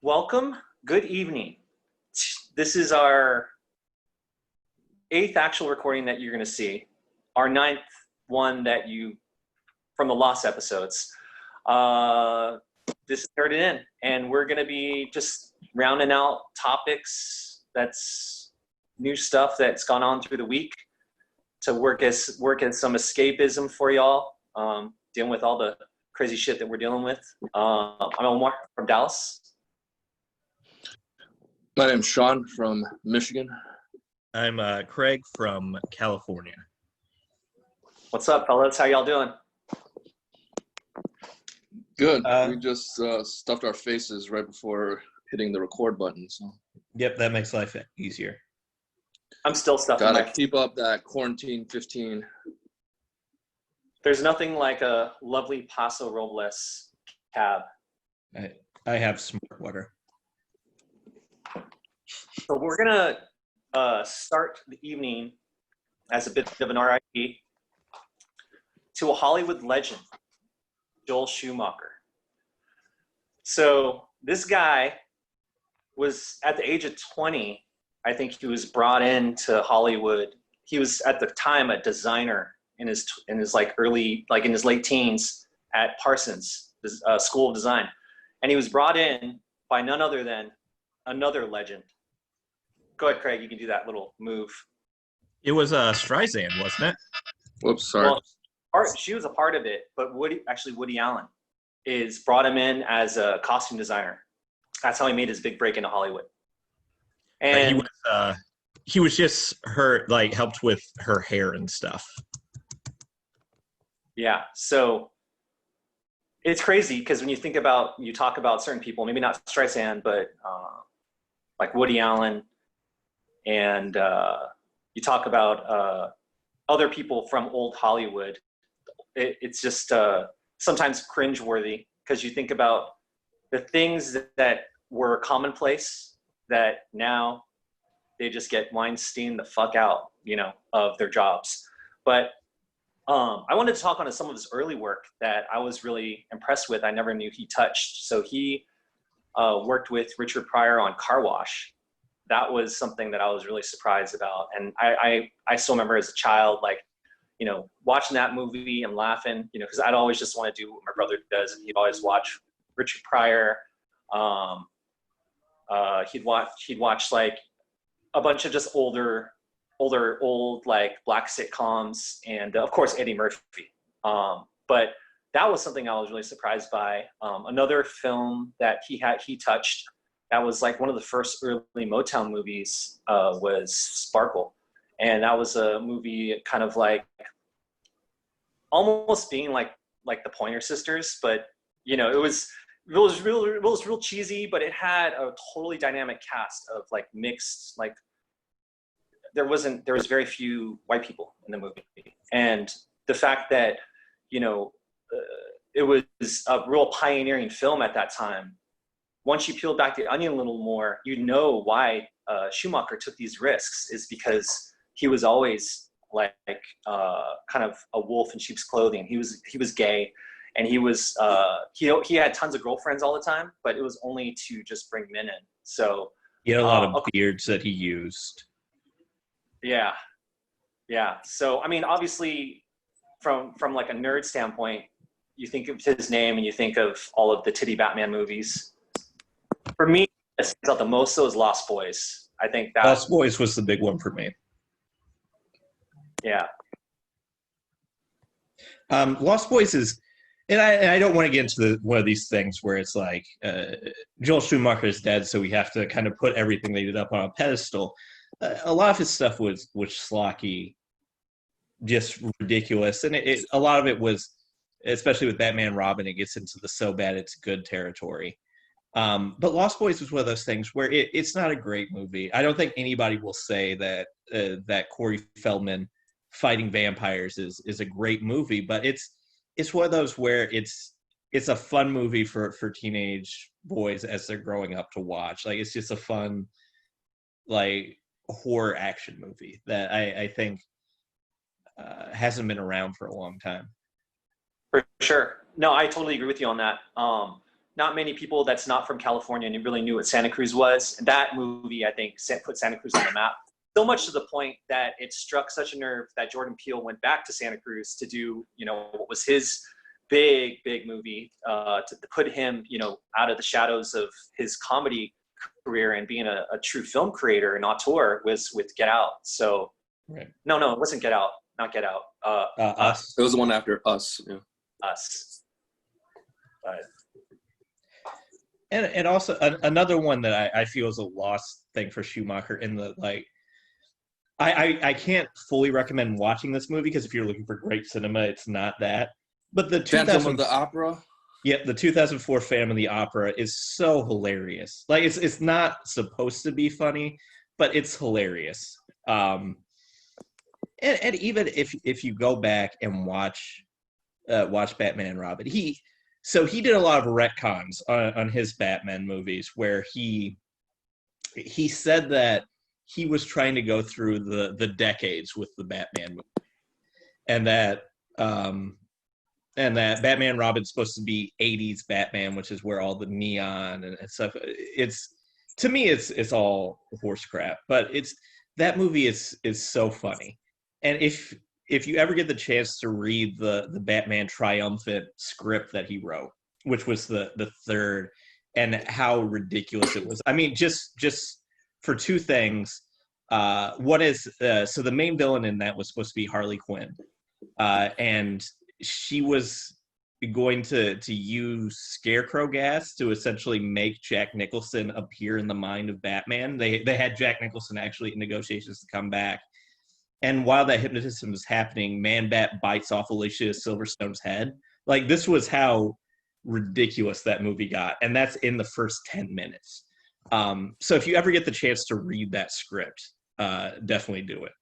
Welcome. Good evening. This is our 8th actual recording that you're going to see. Our 9th one from the lost episodes. This is Nerdin'In, and we're going to be just rounding out topics that's new stuff that's gone on through the week to work as some escapism for y'all, dealing with all the crazy shit that we're dealing with. I'm Omar from Dallas. My name's Sean from Michigan. I'm Craig from California. What's up, fellas? How y'all doing? Good. We just stuffed our faces right before hitting the record button. So. Yep, that makes life easier. I'm still stuffing Gotta keep up that quarantine 15. There's nothing like a lovely Paso Robles cab. I have smart water. So we're gonna start the evening as a bit of an RIP to a Hollywood legend, Joel Schumacher. So this guy was at the age of 20. I think he was brought into Hollywood. He was at the time a designer in his like in his late teens at Parsons School of Design, and he was brought in by none other than another legend. Go ahead, Craig. You can do that little move. It was Streisand, wasn't it? Whoops, sorry. Well, she was a part of it, but Woody Allen brought him in as a costume designer. That's how he made his big break into Hollywood. And he was just helped with her hair and stuff. Yeah, so it's crazy because when you talk about certain people, maybe not Streisand, but like Woody Allen, and you talk about other people from old Hollywood, it's just sometimes cringeworthy because you think about the things that were commonplace that now they just get Weinstein the fuck out, of their jobs. But I wanted to talk on some of his early work that I was really impressed with. I never knew he touched. So he worked with Richard Pryor on Car Wash. That was something that I was really surprised about. And I still remember as a child, watching that movie and laughing, because I'd always just want to do what my brother does. And he'd always watch Richard Pryor. He'd watch like a bunch of just old like black sitcoms, and of course Eddie Murphy. But that was something I was really surprised by. Another film that he touched that was like one of the first early Motown movies was Sparkle, and that was a movie kind of like almost being like the Pointer Sisters, but it was real cheesy, but it had a totally dynamic cast of like mixed, like there was very few white people in the movie, and the fact that it was a real pioneering film at that time. Once you peel back the onion a little more, why Schumacher took these risks is because he was always like kind of a wolf in sheep's clothing. He was gay, and he was he had tons of girlfriends all the time, but it was only to just bring men in. So he had a lot of beards that he used. Yeah. So I mean, obviously, from like a nerd standpoint, you think of his name and you think of all of the titty Batman movies. For me, what stands out the most so is Lost Boys. I think that Lost Boys was the big one for me. Yeah. Lost Boys is, and I don't want to get into one of these things where it's like Joel Schumacher is dead, so we have to kind of put everything they did up on a pedestal. A lot of his stuff was schlocky, just ridiculous, and a lot of it was, especially with Batman Robin, it gets into the so bad it's good territory. But Lost Boys was one of those things where it's not a great movie. I don't think anybody will say that that Corey Feldman fighting vampires is a great movie, but it's one of those where it's a fun movie for teenage boys as they're growing up to watch. Like, it's just a fun, like, horror action movie that I think hasn't been around for a long time. For sure. No, I totally agree with you on that. not many people that's not from California and really knew what Santa Cruz was. And that movie, I think, put Santa Cruz on the map. So much to the point that it struck such a nerve that Jordan Peele went back to Santa Cruz to do, what was his big movie, to put him, out of the shadows of his comedy career and being a true film creator and auteur was with Get Out. So, right. No, it wasn't Get Out. Not Get Out. Us. It was the one after Us. Yeah. Us. But. And also another one that I feel is a lost thing for Schumacher in the I can't fully recommend watching this movie because if you're looking for great cinema, it's not that. But the Phantom of the Opera. Yeah, the 2004 Phantom of the Opera is so hilarious. Like it's not supposed to be funny, but it's hilarious. And even if you go back and watch Batman and Robin, he did a lot of retcons on his Batman movies where he said that he was trying to go through the decades with the Batman movie, and that Batman and Robin's supposed to be 80s Batman, which is where all the neon and stuff. To me, it's all horse crap, but that movie is so funny. And if you ever get the chance to read the Batman triumphant script that he wrote, which was the third, and how ridiculous it was. I mean, just for two things. One is so the main villain in that was supposed to be Harley Quinn, and she was going to use scarecrow gas to essentially make Jack Nicholson appear in the mind of Batman. They had Jack Nicholson actually in negotiations to come back. And while that hypnotism was happening, Man-Bat bites off Alicia Silverstone's head. Like, this was how ridiculous that movie got. And that's in the first 10 minutes. So if you ever get the chance to read that script, definitely do it.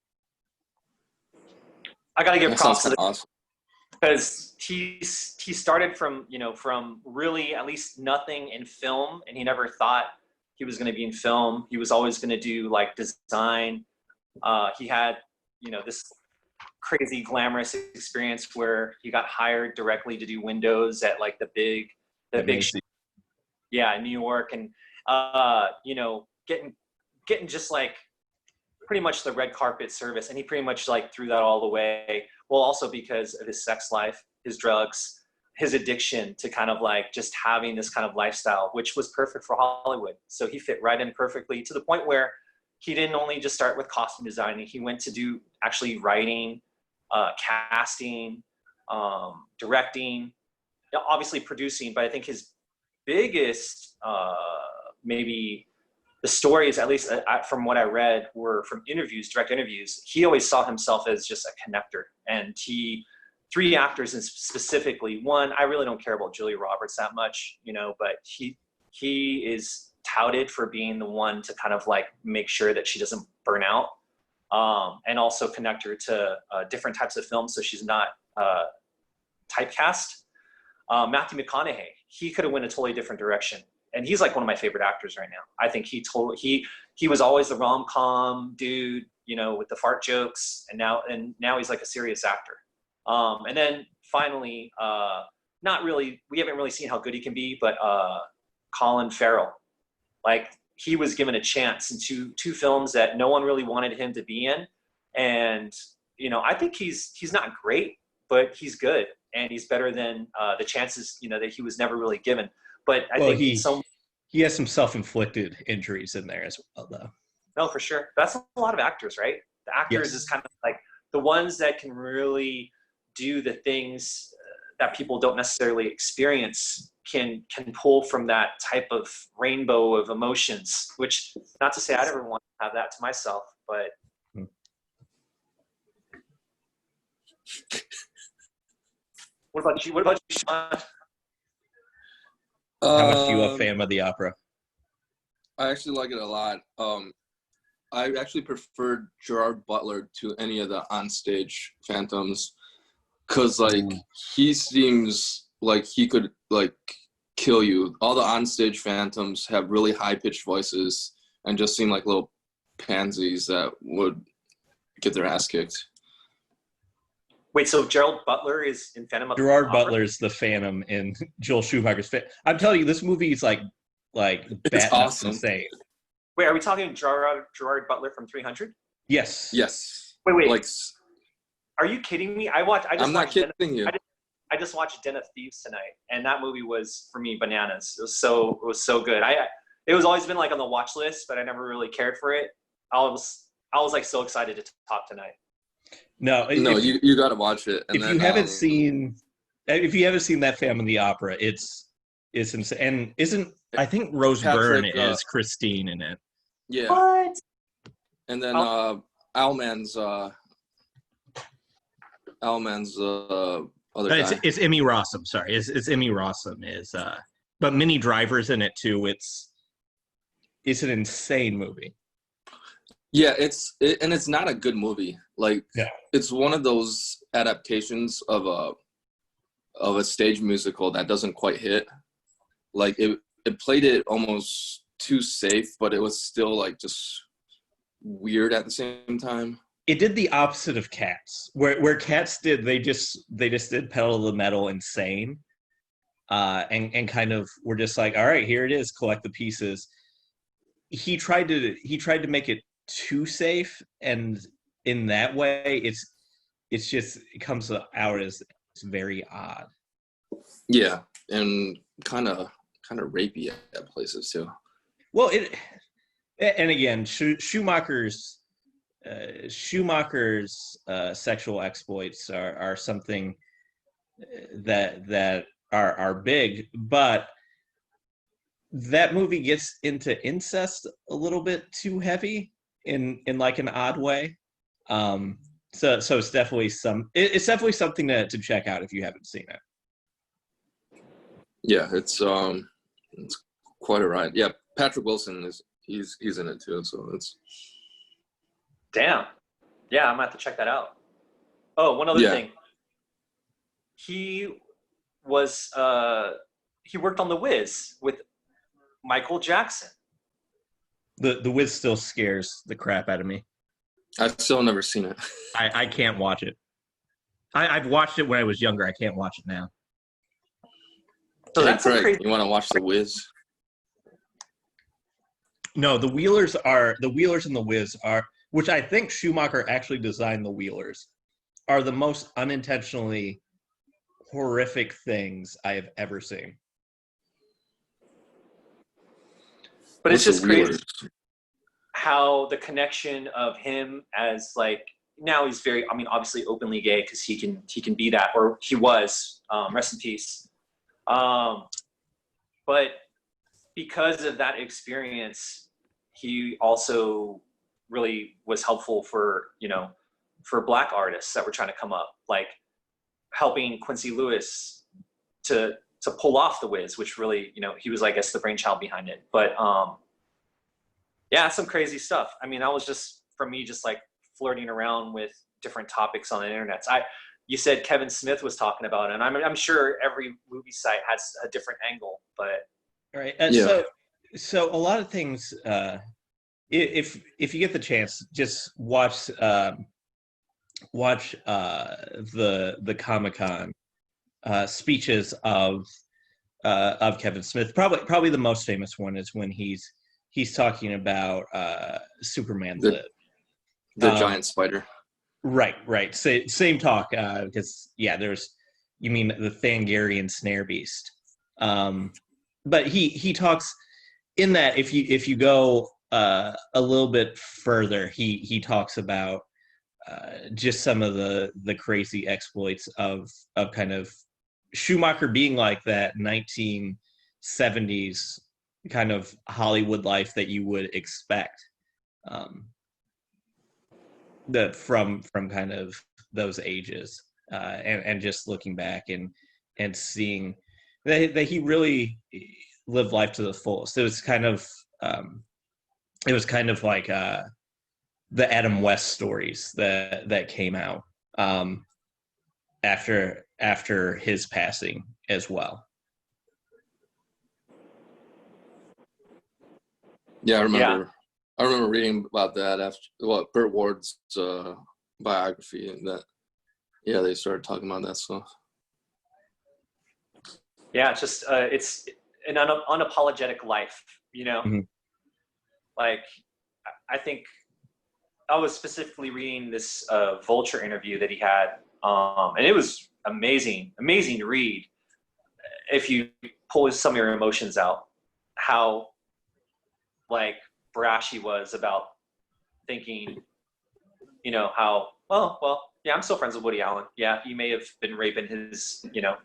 I got to give props to awesome. Because he started from really at least nothing in film, and he never thought he was going to be in film. He was always going to do like design. He had this crazy glamorous experience where he got hired directly to do windows at like the big in New York, and getting just like pretty much the red carpet service, and he pretty much like threw that all away. Well, also because of his sex life, his drugs, his addiction to kind of like just having this kind of lifestyle, which was perfect for Hollywood. So he fit right in perfectly, to the point where he didn't only just start with costume designing. He went to do actually writing, casting, directing, obviously producing. But I think his biggest, maybe the stories, at least from what I read, were from interviews, direct interviews. He always saw himself as just a connector. And three actors specifically, one, I really don't care about Julia Roberts that much, but he is touted for being the one to kind of like make sure that she doesn't burn out, and also connect her to different types of films so she's not typecast. Matthew McConaughey, he could have went a totally different direction. And he's like one of my favorite actors right now. I think he was always the rom-com dude, with the fart jokes, and now he's like a serious actor. And then finally, we haven't really seen how good he can be, but Colin Farrell, like he was given a chance in two films that no one really wanted him to be in, and I think he's not great, but he's good, and he's better than the chances that he was never really given. But I think he has some self-inflicted injuries in there as well, though. No, for sure. That's a lot of actors, right? The actors is kind of like the ones that can really do the things that people don't necessarily experience can pull from that type of rainbow of emotions, which, not to say I'd ever want to have that to myself, but. What about you, Sean? How much do you love Phantom of the Opera? I actually like it a lot. I actually preferred Gerard Butler to any of the onstage Phantoms, because like he seems like he could like kill you. All the onstage Phantoms have really high-pitched voices and just seem like little pansies that would get their ass kicked. Wait, so Gerald Butler is in Phantom of the Gerard Opera? Butler's the Phantom in Joel Schumacher's. I'm telling you, this movie is like It's bat awesome. insane. Wait, are we talking Gerard Butler from 300? Yes. Yes. Wait. Like, Are you kidding me? I'm not kidding you. I just watched Den of Thieves tonight, and that movie was, for me, bananas. It was so good. It was always been like on the watch list, but I never really cared for it. I was like so excited to talk tonight. No, you got to watch it. And if you haven't seen that Phantom of the Opera, it's insane. And I think Rose Byrne is Christine in it? Yeah. What? And then Owlman's other guy. It's Emmy Rossum. Sorry, it's Emmy Rossum but Minnie Driver's in it too. It's an insane movie. Yeah, it's not a good movie. Like, yeah. It's one of those adaptations of a stage musical that doesn't quite hit. Like, it played it almost too safe, but it was still like just weird at the same time. It did the opposite of Cats, where Cats did they just did Pedal to the Metal insane, and kind of were just like, all right, here it is, collect the pieces. He tried to make it too safe, and in that way, it comes out as it's very odd. Yeah, and kind of rapey at places too. Well, and again, Schumacher's sexual exploits are something that are big, but that movie gets into incest a little bit too heavy in like an odd way. So it's definitely something to check out if you haven't seen it. Yeah, it's quite a ride. Yeah, Patrick Wilson he's in it too, so it's. Damn. Yeah, I'm gonna have to check that out. Oh, one other thing. He was he worked on The Wiz with Michael Jackson. The Wiz still scares the crap out of me. I've still never seen it. I can't watch it. I've watched it when I was younger. I can't watch it now. So hey, that's Craig, crazy. you want to watch The Wiz? No, the Wheelers and the Wiz are, which I think Schumacher actually designed the Wheelers, are the most unintentionally horrific things I have ever seen. But it's just crazy how the connection of him as like, now he's very, I mean, obviously openly gay because he can be that, or he was, rest in peace. But because of that experience, he also really was helpful for Black artists that were trying to come up, like helping Quincy Lewis to pull off The Wiz, which really, he was, I guess, the brainchild behind it. But yeah, some crazy stuff. I mean, that was just, for me, just like flirting around with different topics on the internet. You said Kevin Smith was talking about it, and I'm sure every movie site has a different angle, but. All right. Yeah. So a lot of things, if you get the chance, just watch the Comic-Con speeches of Kevin Smith. Probably the most famous one is when he's talking about Superman, the giant spider. Right. Same talk, because you mean the Thangarian snare beast. But he talks in that if you go a little bit further, he talks about just some of the crazy exploits of kind of Schumacher being like that 1970s kind of Hollywood life that you would expect, that from kind of those ages, and just looking back and seeing that he really lived life to the fullest. It was kind of like the Adam West stories that came out after his passing as well. Yeah, I remember reading about that after Burt Ward's biography, and that yeah, they started talking about that stuff. Yeah, it's just it's an unapologetic life, you know. Mhm. Like, I think I was specifically reading this Vulture interview that he had, and it was amazing to read. If you pull some of your emotions out, how like brash he was about thinking, you know, how yeah, I'm still friends with Woody Allen. Yeah, he may have been raping his, you know,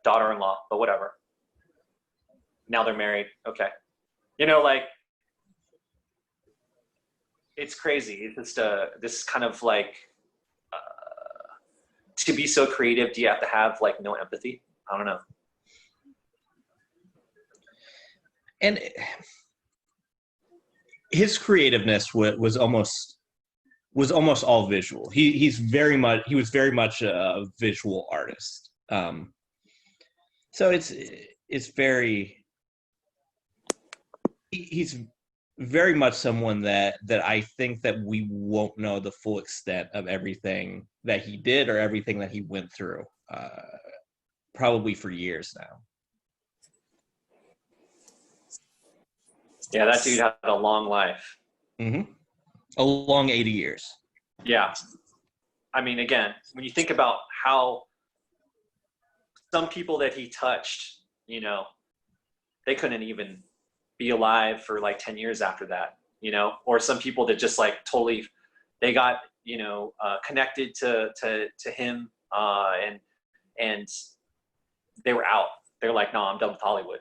daughter-in-law, but whatever. Now they're married. Okay, you know, like, it's crazy. It's just this kind of like, to be so creative, do you have to have like no empathy? I don't know. And his creativeness was almost all visual. He was very much a visual artist. So it's very, he's very much someone that I think that we won't know the full extent of everything that he did or everything that he went through, probably for years now. Yeah, that dude had a long life. Mm-hmm. A long 80 years. Yeah. I mean, again, when you think about how some people that he touched, you know, they couldn't even be alive for like 10 years after that, you know, or some people that just like totally, they got, you know, connected to him, and they were out. They're like, no, I'm done with Hollywood.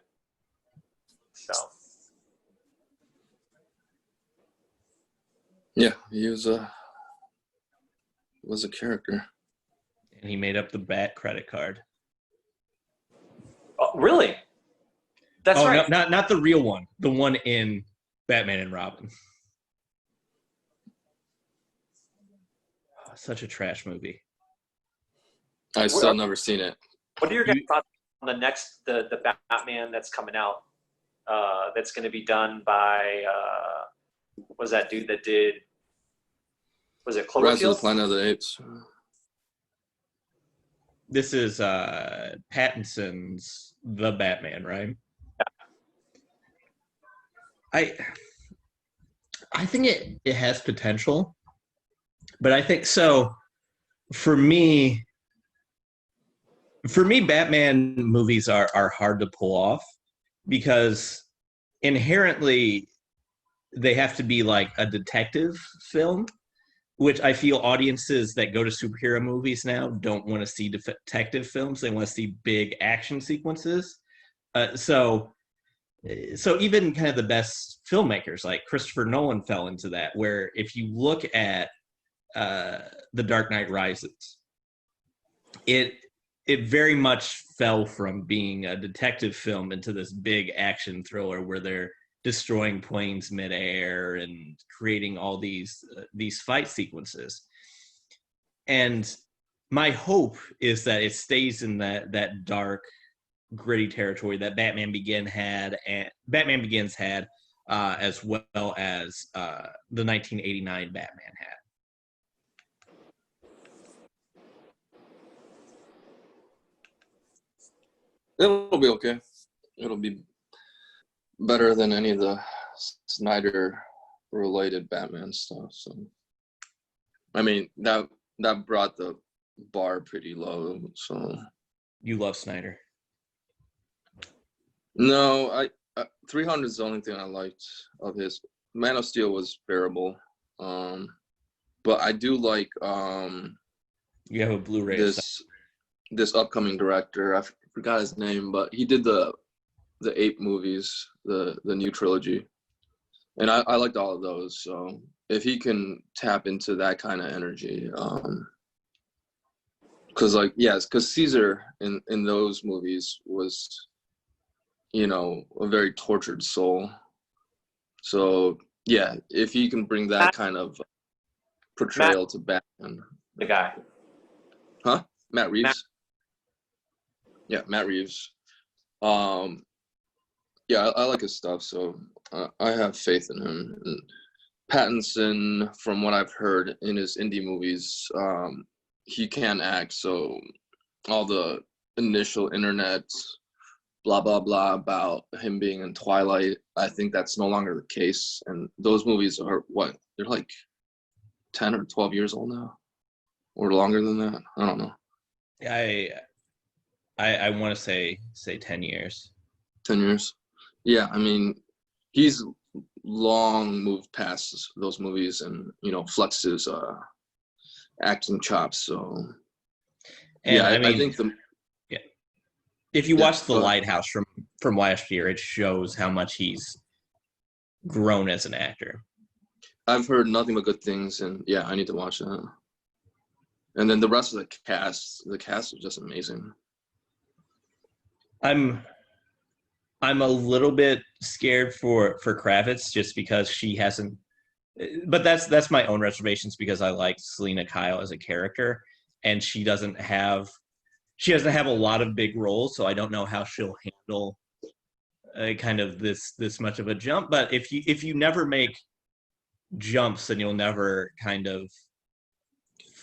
So. Yeah, he was a character. And he made up the Bat credit card. Oh, really? That's right. No, not the real one. The one in Batman and Robin. Oh, such a trash movie. I still never seen it. What are your guys' thoughts on the Batman that's coming out? That's going to be done by what was that dude that did? Was it Rise of the Cloverfield? Planet of the Apes. This is Pattinson's The Batman, right? I think it has potential, but I think so. For me, Batman movies are hard to pull off because inherently they have to be like a detective film, which I feel audiences that go to superhero movies now don't want to see detective films. They want to see big action sequences. So even kind of the best filmmakers like Christopher Nolan fell into that, where if you look at The Dark Knight Rises, it very much fell from being a detective film into this big action thriller where they're destroying planes midair and creating all these fight sequences. And my hope is that it stays in that dark, gritty territory that Batman Begins had, as well as the 1989 Batman had. It'll be okay. It'll be better than any of the Snyder-related Batman stuff. So, I mean, that brought the bar pretty low. So, You love Snyder. no, I 300 is the only thing I liked of his. Man of Steel was bearable, but I do like You have a Blu-ray. This upcoming director. I forgot his name, but he did the 8 movies, the new trilogy, and I liked all of those. So if he can tap into that kind of energy, because Caesar in those movies was, you know, a very tortured soul. So yeah, if he can bring that kind of portrayal to Batman. The guy. Huh? Matt Reeves. Yeah, Matt Reeves. Yeah, I like his stuff, so I have faith in him. And Pattinson, from what I've heard in his indie movies, he can't act. So all the initial internet blah blah blah about him being in Twilight, I think that's no longer the case. And those movies are what, they're like 10 or 12 years old now, or longer than that. I don't know. I want to say 10 years. 10 years. Yeah, I mean, he's long moved past those movies and, you know, flexed his acting chops. So And yeah, I mean, I think if you watch The Lighthouse from last year, it shows how much he's grown as an actor. I've heard nothing but good things, and yeah, I need to watch that. And then the rest of the cast is just amazing. I'm a little bit scared for Kravitz just because she hasn't, but that's my own reservations because I like Selena Kyle as a character, and she doesn't have a lot of big roles, so I don't know how she'll handle kind of this much of a jump. But if you never make jumps, then you'll never kind of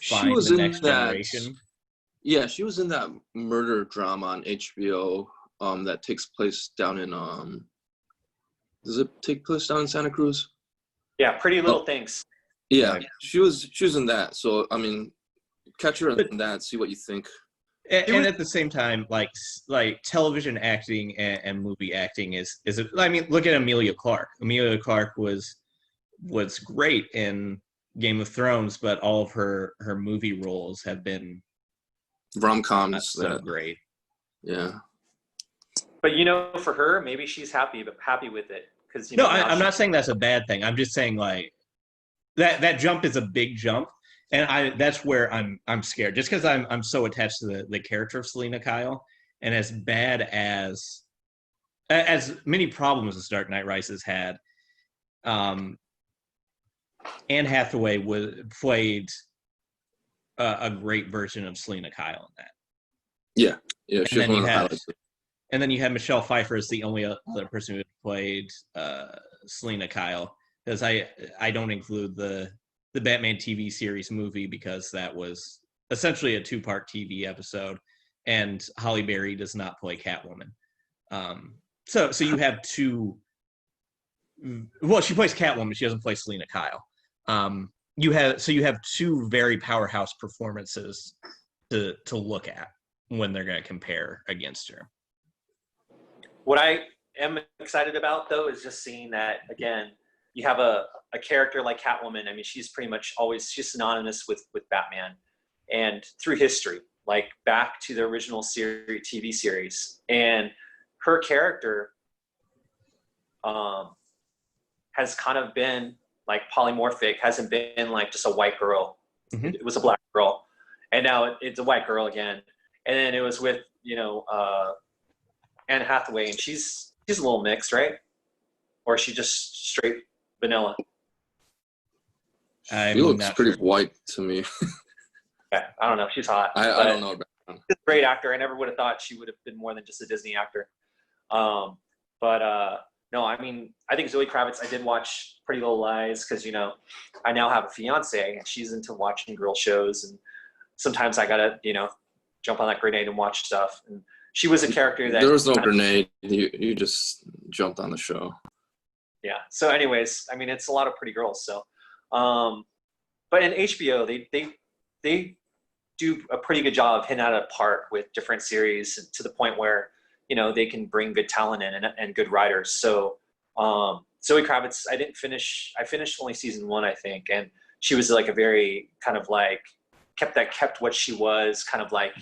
find the next generation. Yeah, she was in that murder drama on HBO that takes place down in does it take place down in Santa Cruz? Yeah, Pretty Little Things. Yeah, she was in that. So I mean, catch her in that, see what you think. And at the same time, like television acting and movie acting is I mean, look at Emilia Clarke. Emilia Clarke was great in Game of Thrones, but all of her movie roles have been rom-coms. So great. Yeah. But you know, for her, maybe she's happy with it because I'm not saying that's a bad thing. I'm just saying like that jump is a big jump, and that's where I'm scared just because I'm so attached to the character of Selena Kyle, and as bad as many problems as Dark Knight Rises had, Anne Hathaway played a great version of Selena Kyle in that. Yeah, she was one of the highlights. And then you had Michelle Pfeiffer as the only other person who played Selena Kyle, because I don't include the Batman TV series movie because that was essentially a 2-part TV episode, and Halle Berry does not play Catwoman. So you have two. Well, she plays Catwoman. She doesn't play Selena Kyle. You have two very powerhouse performances to look at when they're going to compare against her. What I am excited about, though, is just seeing that, again, you have a character like Catwoman. I mean, she's pretty much she's synonymous with Batman. And through history, like back to the original TV series. And her character has kind of been like polymorphic, hasn't been like just a white girl. Mm-hmm. It was a black girl. And now it's a white girl again. And then it was with, Anne Hathaway, and she's a little mixed, right? Or is she just straight vanilla? She looks pretty white to me. Yeah, I don't know. She's hot. I don't know about her. She's a great actor. I never would have thought she would have been more than just a Disney actor. No, I mean, I think Zoe Kravitz, I did watch Pretty Little Lies because, I now have a fiance and she's into watching girl shows. And sometimes I got to, jump on that grenade and watch stuff. And she was a character that... There was no grenade. You just jumped on the show. Yeah. So anyways, I mean, it's a lot of pretty girls. So, but in HBO, they do a pretty good job of hitting out of the park with different series to the point where, they can bring good talent in and good writers. So Zoe Kravitz, I finished only season 1, I think. And she was like a very kind of like, kept what she was kind of like,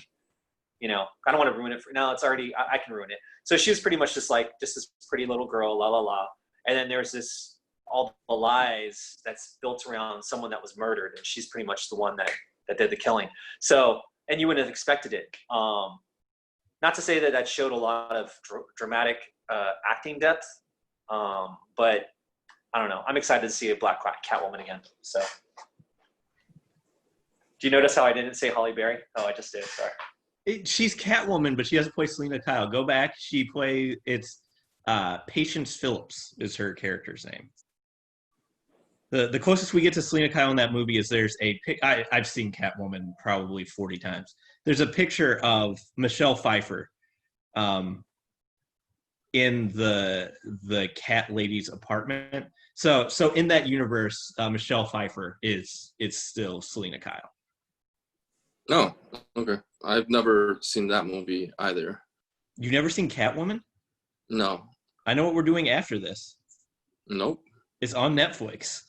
I don't want to ruin it no, it's already, I can ruin it. So she was pretty much just this pretty little girl, la la la. And then there's all the lies that's built around someone that was murdered. And she's pretty much the one that did the killing. So, and you wouldn't have expected it. Not to say that showed a lot of dramatic acting depth, but I don't know. I'm excited to see a black Catwoman again. So, do you notice how I didn't say Halle Berry? Oh, I just did. Sorry. She's Catwoman, but she doesn't play Selena Kyle. Go back. It's Patience Phillips is her character's name. The closest we get to Selena Kyle in that movie is there's a pic. I've seen Catwoman probably 40 times. There's a picture of Michelle Pfeiffer in the cat lady's apartment. So in that universe, Michelle Pfeiffer is still Selena Kyle. Oh, okay. I've never seen that movie either. You've never seen Catwoman? No. I know what we're doing after this. Nope. It's on Netflix.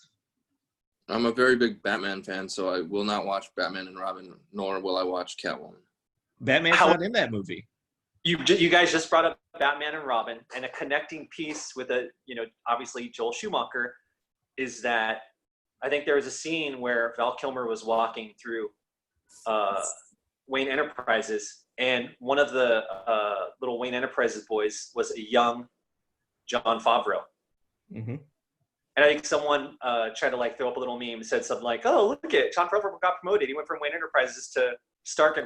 I'm a very big Batman fan, so I will not watch Batman and Robin, nor will I watch Catwoman. Batman's not in that movie. You guys just brought up Batman and Robin, and a connecting piece with obviously Joel Schumacher is that I think there was a scene where Val Kilmer was walking through Wayne Enterprises, and one of the little Wayne Enterprises boys was a young Jon Favreau. Mm-hmm. And I think someone tried to throw up a little meme and said something like, "Oh, look at Jon Favreau got promoted. He went from Wayne Enterprises to Stark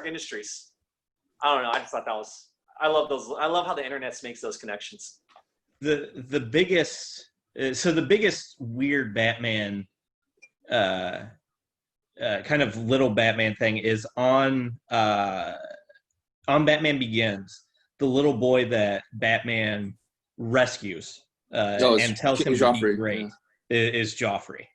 Industries." I don't know. I just thought that was. I love those. I love how the internet makes those connections. The biggest weird Batman kind of little Batman thing is on Batman Begins. The little boy that Batman rescues and tells him to be great is Joffrey.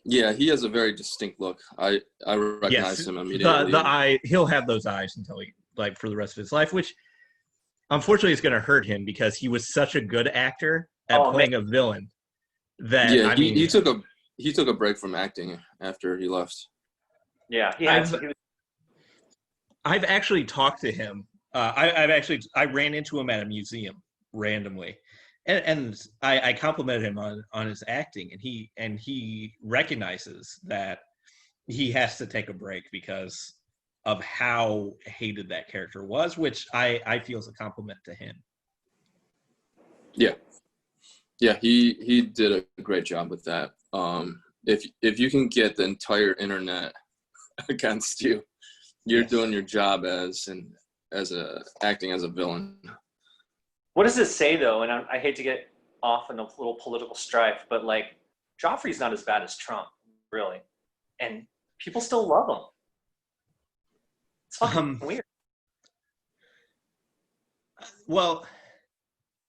Yeah, he has a very distinct look. I recognize him immediately. The eye, he'll have those eyes until for the rest of his life, which unfortunately is going to hurt him because he was such a good actor at playing a villain that he took a break from acting after he left. Yeah, I've actually talked to him. I ran into him at a museum randomly, and I complimented him on his acting, and he recognizes that he has to take a break because of how hated that character was, which I feel is a compliment to him. Yeah, he did a great job with that. If you can get the entire internet against you, you're doing your job acting as a villain. What does this say though? And I hate to get off in a little political strife, but Joffrey's not as bad as Trump, really, and people still love him. It's fucking weird. Well,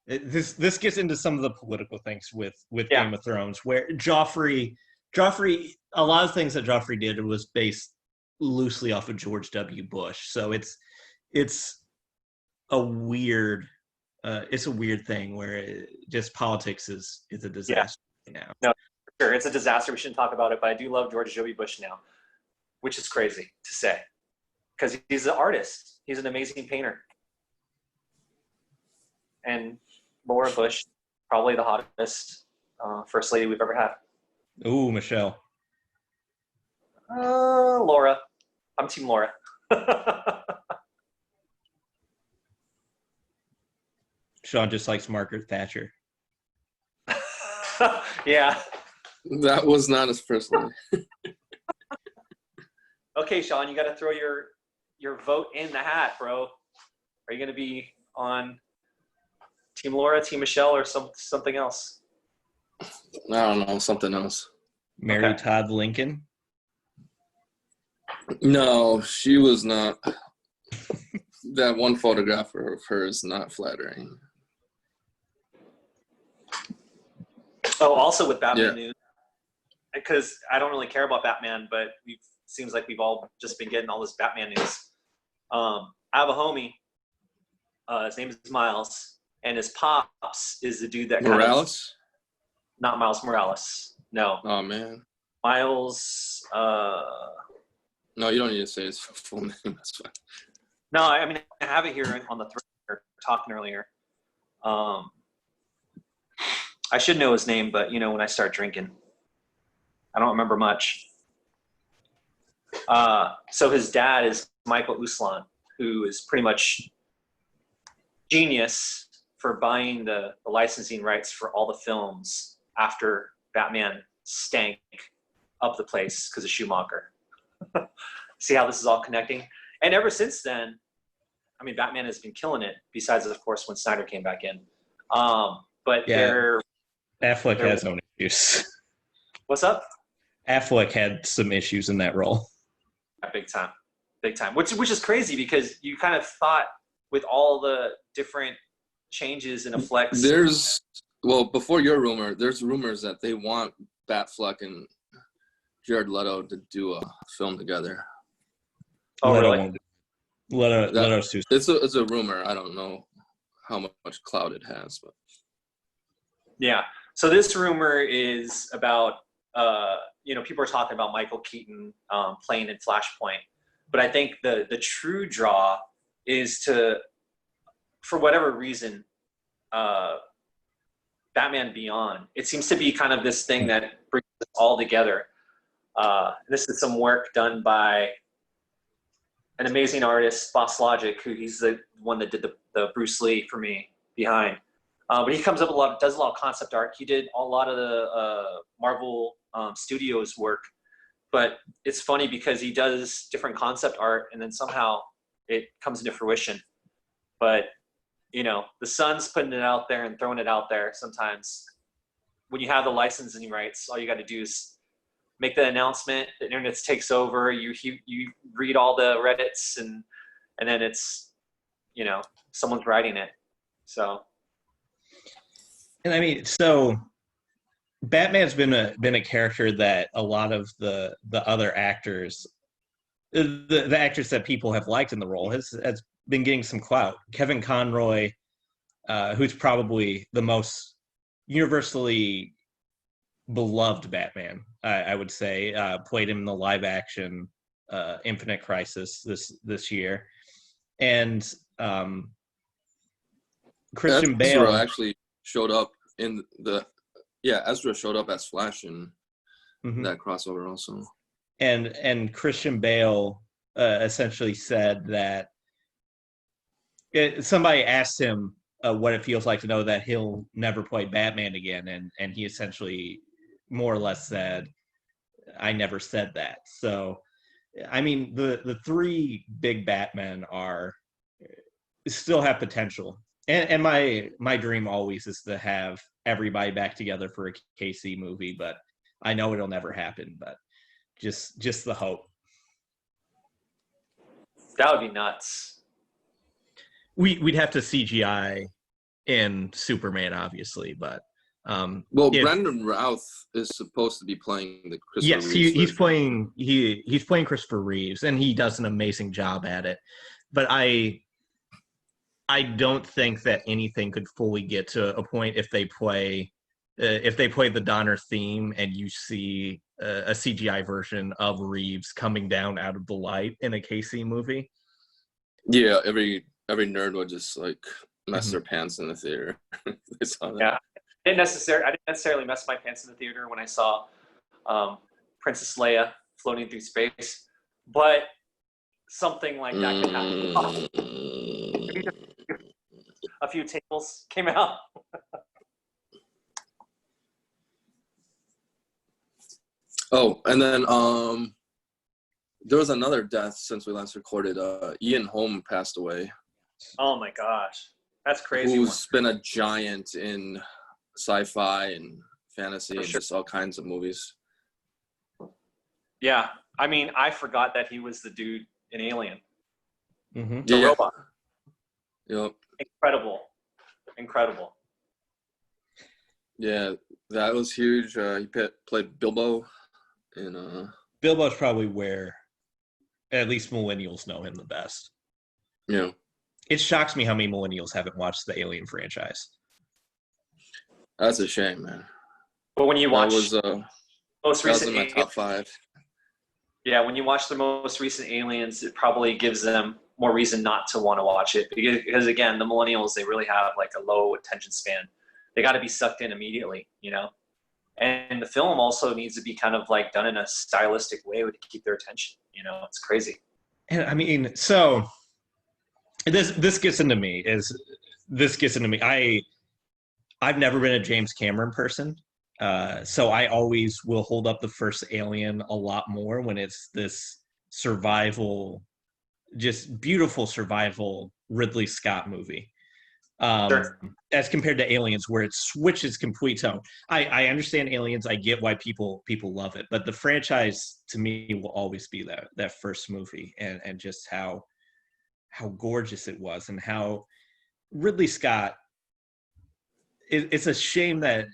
this gets into some of the political things with Game of Thrones, where Joffrey, a lot of things that Joffrey did was based loosely off of George W. Bush. So it's a weird thing where just politics is a disaster now. No, sure, it's a disaster. We shouldn't talk about it, but I do love George W. Bush now, which is crazy to say because he's an artist. He's an amazing painter. And Laura Bush, probably the hottest first lady we've ever had. Ooh, Michelle. Laura. I'm Team Laura. Sean just likes Margaret Thatcher. Yeah. That was not his first name. Okay, Sean, you got to throw your vote in the hat, bro. Are you going to be on Team Laura, Team Michelle, or something else? I don't know, something else. Mary Todd Lincoln? No, she was not. That one photograph of her is not flattering. Oh, also with Batman news, because I don't really care about Batman, but seems like we've all just been getting all this Batman news. I have a homie. His name is Miles, and his pops is the dude that Morales? Not Miles Morales. No. Oh man. Miles. No, you don't need to say his full name. That's fine. No, I mean I have it here on the thread we were talking earlier. I should know his name, but when I start drinking, I don't remember much. So his dad is Michael Uslan, who is pretty much genius for buying the licensing rights for all the films after Batman stank up the place because of Schumacher. See how this is all connecting? And ever since then, I mean, Batman has been killing it, besides, of course, when Snyder came back in. But Affleck has own issues. What's up? Affleck had some issues in that role. Big time, big time. Which is crazy because you kind of thought with all the different changes and Affleck's. Before your rumor, there's rumors that they want Batfleck and Jared Leto to do a film together. Oh, Leto really? won't do it. Leto's too. It's a rumor. I don't know how much clout it has, but Yeah. So this rumor is about, people are talking about Michael Keaton playing in Flashpoint, but I think the true draw is for whatever reason, Batman Beyond. It seems to be kind of this thing that brings us all together. This is some work done by an amazing artist, Boss Logic, who he's the one that did the Bruce Lee for me behind. But he comes up does a lot of concept art. He did a lot of the Marvel Studios work. But it's funny because he does different concept art and then somehow it comes into fruition. But, the sun's putting it out there and throwing it out there sometimes. When you have the licensing rights, all you got to do is make the announcement, the internet takes over, you read all the Reddits, and then it's, someone's writing it. So. And I mean, so Batman's been a character that a lot of the other actors, the actors that people have liked in the role has been getting some clout. Kevin Conroy, who's probably the most universally beloved Batman, I would say, played him in the live action Infinite Crisis this year, and Christian Bale Ezra actually showed up Ezra showed up as Flash in that crossover also. And Christian Bale essentially said that somebody asked him what it feels like to know that he'll never play Batman again, and he essentially more or less said, I never said that. So, I mean, the three big Batmen still have potential. And my dream always is to have everybody back together for a KC movie, but I know it'll never happen, but just the hope. That would be nuts. We'd have to CGI in Superman, obviously, but Brandon Routh is supposed to be playing the Christopher Reeves he's playing he's playing Christopher Reeves, and he does an amazing job at it. But I don't think that anything could fully get to a point if they play the Donner theme and you see a CGI version of Reeves coming down out of the light in a KC movie. Yeah, every nerd would just like mess their pants in the theater. They saw that. Yeah, I didn't necessarily mess my pants in the theater when I saw Princess Leia floating through space, but something like that could happen. A few tables came out. Oh, and then there was another death since we last recorded. Ian Holm passed away. Oh my gosh, that's crazy. Who's been a giant in sci-fi and fantasy and just all kinds of movies. Yeah, I mean, I forgot that he was the dude in Alien. The robot. Yep. Incredible. Yeah, that was huge. He played Bilbo. And Bilbo's probably where at least millennials know him the best. Yeah. It shocks me how many millennials haven't watched the Alien franchise. That's a shame, man. But when you watch most recent, in my top 5. Yeah, when you watch the most recent Aliens, it probably gives them more reason not to want to watch it because again, the millennials, they really have like a low attention span. They got to be sucked in immediately, And the film also needs to be kind of like done in a stylistic way to keep their attention. It's crazy. And I mean, so this gets into me. I've never been a James Cameron person, so I always will hold up the first Alien a lot more when it's this survival, just beautiful survival Ridley Scott movie. Sure. as compared to Aliens, where it switches complete tone. I understand Aliens. I get why people love it, but the franchise to me will always be that first movie, and just how gorgeous it was, and how Ridley Scott. It's a shame that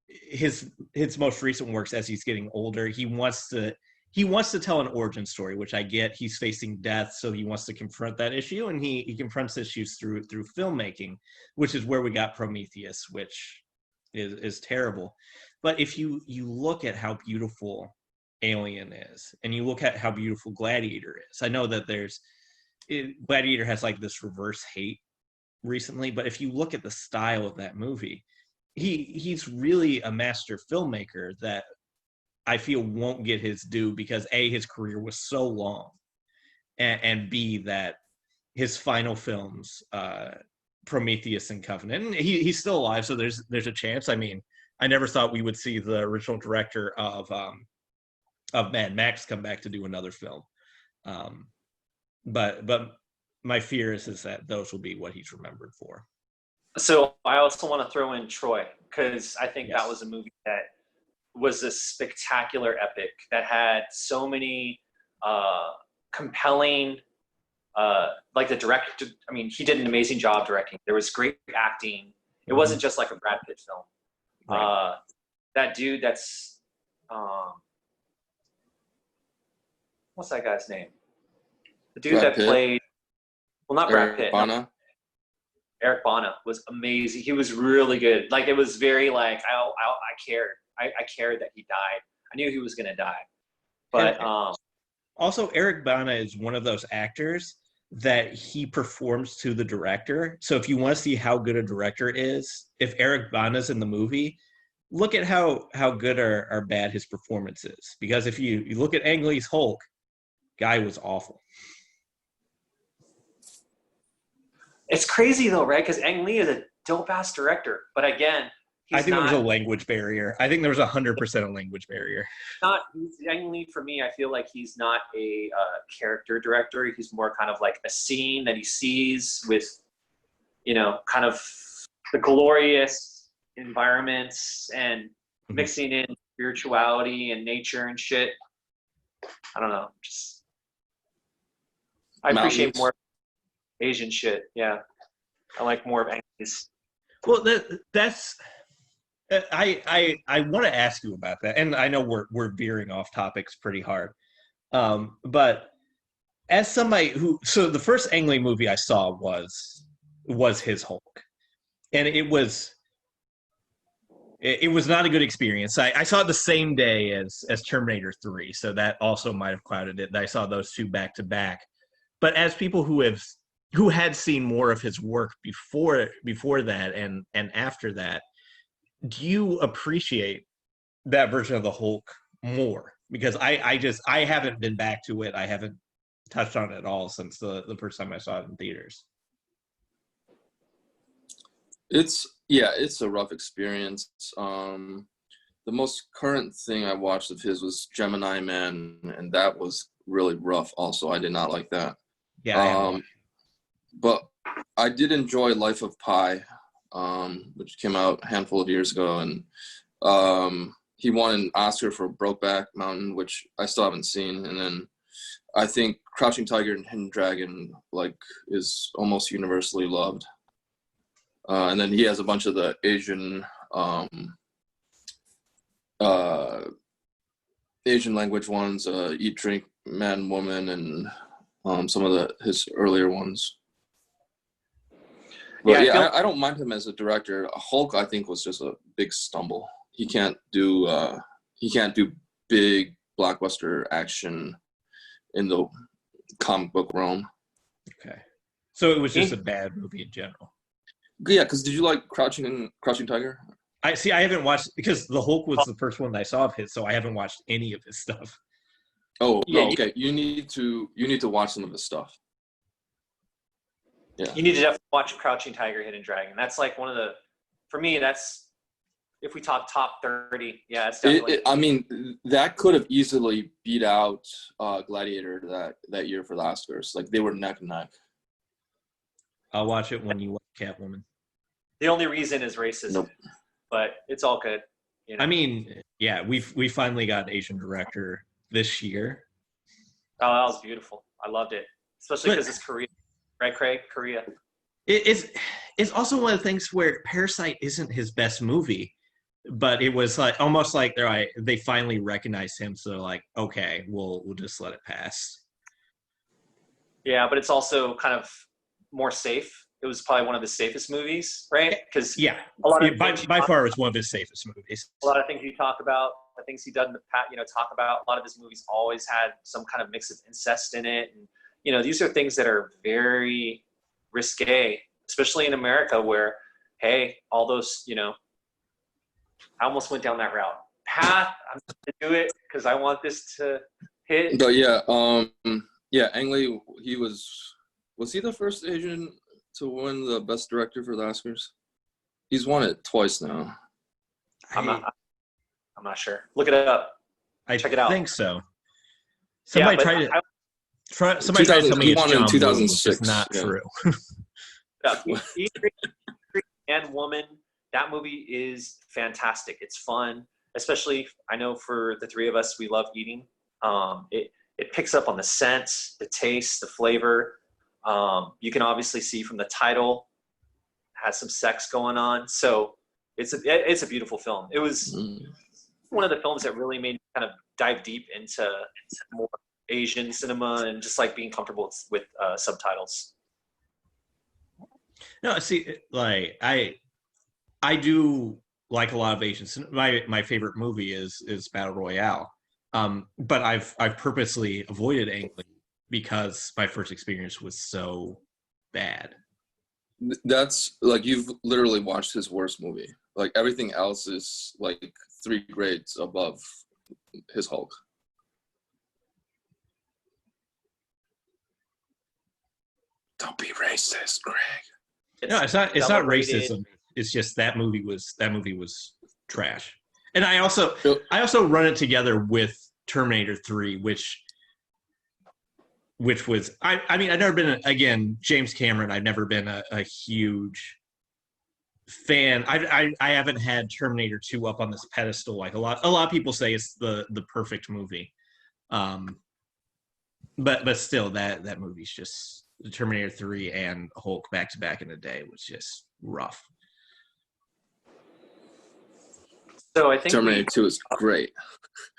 his most recent works, as he's getting older, he wants to tell an origin story, which I get. He's facing death, so he wants to confront that issue, and he confronts issues through filmmaking, which is where we got Prometheus, which is terrible. But if you look at how beautiful Alien is, and you look at how beautiful Gladiator is, I know that Gladiator has like this reverse hate recently, but if you look at the style of that movie, he's really a master filmmaker that I feel won't get his due, because A, his career was so long, and B, that his final films, Prometheus and Covenant, and he's still alive, so there's a chance. I mean, I never thought we would see the original director of Mad Max come back to do another film, but my fear is that those will be what he's remembered for. So I also want to throw in Troy, because I think Yes. that was a movie that was a spectacular epic that had so many compelling, like the director. I mean, he did an amazing job directing. There was great acting. It wasn't just like a Brad Pitt film. Right. That dude, that's what's that guy's name? The dude Brad that Pitt? played, well, not Brad Eric Pitt. Bana? No, Eric Bana was amazing. He was really good. Like, it was very like I cared. I cared that he died. I knew he was gonna die. But Also, Eric Bana is one of those actors that he performs to the director. So if you want to see how good a director is, if Eric Bana's in the movie, look at how good or bad his performance is. Because if you look at Ang Lee's Hulk, guy was awful. it's crazy though, right? Because Ang Lee is a dope ass director. But again, I think there was a language barrier. I think there was 100% a language barrier. Ang Lee, for me, I feel like he's not a character director. He's more kind of like a scene that he sees with, kind of the glorious environments and mixing in spirituality and nature and shit. I don't know. I appreciate more Asian shit. Yeah. I like more of Ang Lee's. Well, that's... I want to ask you about that, and I know we're veering off topics pretty hard, but as somebody so the first Ang Lee movie I saw was his Hulk, and it was not a good experience. I saw it the same day as Terminator 3, so that also might have clouded it. I saw those two back to back, but as people who had seen more of his work before that and after that, do you appreciate that version of the Hulk more? Because I haven't been back to it. I haven't touched on it at all since the first time I saw it in theaters. It's a rough experience. The most current thing I watched of his was Gemini Man, and that was really rough also. I did not like that. Yeah. But I did enjoy Life of Pi, which came out a handful of years ago, and he won an Oscar for Brokeback Mountain, which I still haven't seen. And then I think Crouching Tiger and Hidden Dragon is almost universally loved. And then he has a bunch of the Asian language ones, Eat, Drink, Man, Woman, and some of his earlier ones. But I don't mind him as a director. Hulk, I think, was just a big stumble. He can't do big blockbuster action in the comic book realm. Okay, so it was just a bad movie in general. Yeah, because did you like Crouching Tiger? I haven't watched, because the Hulk was the first one that I saw of his, so I haven't watched any of his stuff. Oh, yeah, okay. You need to watch some of his stuff. Yeah. You need to definitely watch Crouching Tiger, Hidden Dragon. That's like one of the, for me, that's, if we talk top 30, yeah, it's definitely. I mean, that could have easily beat out Gladiator that year for the Oscars. Like, they were neck and neck. I'll watch it when you watch Catwoman. The only reason is racism, Nope. but it's all good. You know? I mean, yeah, we finally got an Asian director this year. Oh, that was beautiful. I loved it, especially But- because it's Korea, right, Craig? Korea. It's also one of the things where Parasite isn't his best movie, but it was like almost like they finally recognized him, so they're like, okay, we'll just let it pass. Yeah, but it's also kind of more safe. It was probably one of the safest movies, right? Because Yeah, a lot of by things far it's one of his safest movies. a lot of things you talk about, the things he done in the past, talk about. A lot of his movies always had some kind of mix of incest in it, and these are things that are very risque, especially in America, where hey, all those, I almost went down that route. Path, I'm going to do it because I want this to hit. But yeah, Ang Lee, was he the first Asian to win the Best Director for the Oscars? He's won it twice now. I'm not sure. Look it up. Check it out. I think so. Somebody tried to tell me he it's won John in Woo, 2006. which is not yeah. true. Eat and Woman, that movie is fantastic. It's fun, especially I know for the three of us, we love eating. It picks up on the scents, the taste, the flavor. You can obviously see from the title, has some sex going on. So it's a beautiful film. It was one of the films that really made me kind of dive deep into more Asian cinema and just like being comfortable with subtitles. No, see, like I do like a lot of Asian cinema. My favorite movie is Battle Royale. But I've purposely avoided Ang Lee because my first experience was so bad. That's like you've literally watched his worst movie. Like everything else is like 3 grades above his Hulk. Don't be racist, Greg. No, it's not celebrated. racism. It's just that movie was trash. And I also run it together with Terminator 3, which was I mean I've never been again James Cameron. I've never been a huge fan. I haven't had Terminator 2 up on this pedestal like a lot of people say it's the perfect movie. But still that movie's just Terminator 3 and Hulk back to back in a day was just rough. So I think Terminator 2 is great.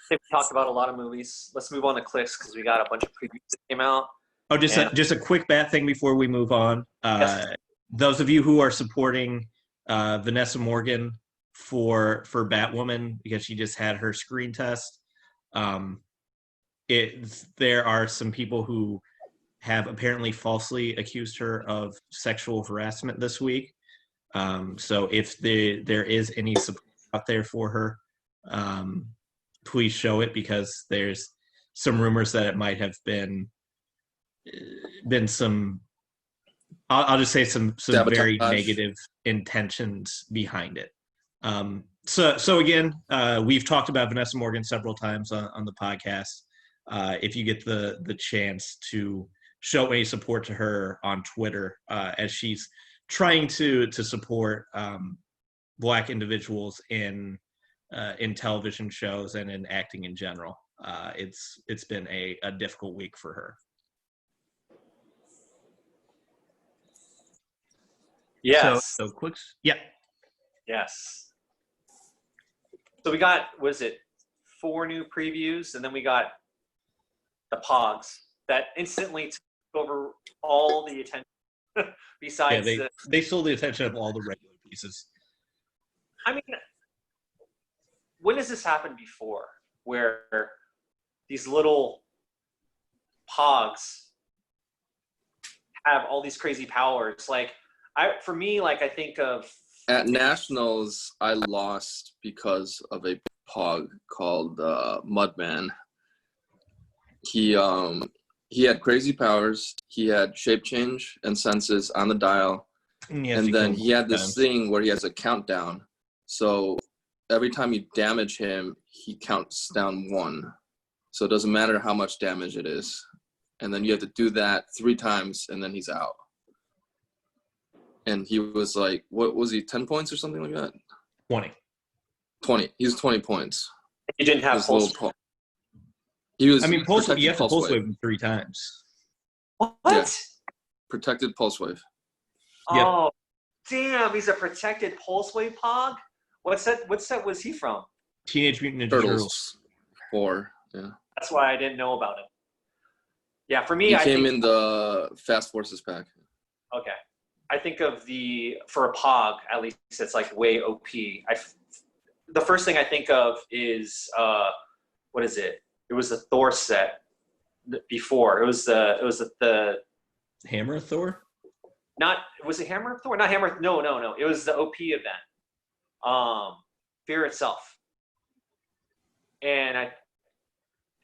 We've talked about a lot of movies. Let's move on to Clix because we got a bunch of previews that came out. Oh, just a quick bat thing before we move on. Yes. Those of you who are supporting Vanessa Morgan for Batwoman because she just had her screen test, there are some people who have apparently falsely accused her of sexual harassment this week. So if there is any support out there for her, please show it because there's some rumors that it might have been some I'll just say some very negative intentions behind it. So again, we've talked about Vanessa Morgan several times on the podcast. If you get the chance to show any support to her on Twitter, as she's trying to support Black individuals in television shows and in acting in general. It's been a difficult week for her. Yes. So quick. Yeah. Yes. So we got, 4 new previews, and then we got the Pogs that instantly took over all the attention. Besides, they stole the attention of all the regular pieces. I mean, when has this happened before, where these little Pogs have all these crazy powers? Like, I think of At Nationals, I lost because of a Pog called Mudman. He had crazy powers. He had shape change and senses on the dial. And then he had this thing where he has a countdown. So every time you damage him, he counts down 1. So it doesn't matter how much damage it is. And then you have to do that 3 times, and then he's out. and he was like, what was he, 10 points or something like that? 20. 20. He was 20 points. You didn't have His pulse. He was. I mean, protected you have to pulse wave. wave him 3 times. What? Yeah. Protected pulse wave. Oh, damn! He's a protected pulse wave Pog. What set was he from? Teenage Mutant Ninja Turtles. Turtles. 4. Yeah. That's why I didn't know about him. Yeah, for me, He I came think, in the Fast Forces pack. okay. I think of for a Pog, at least it's like way OP. The first thing I think of is what is it? It was the Thor set before. It was the Hammer Thor? not was it Hammer Thor? Not Hammer. No. It was the OP event. Fear itself, and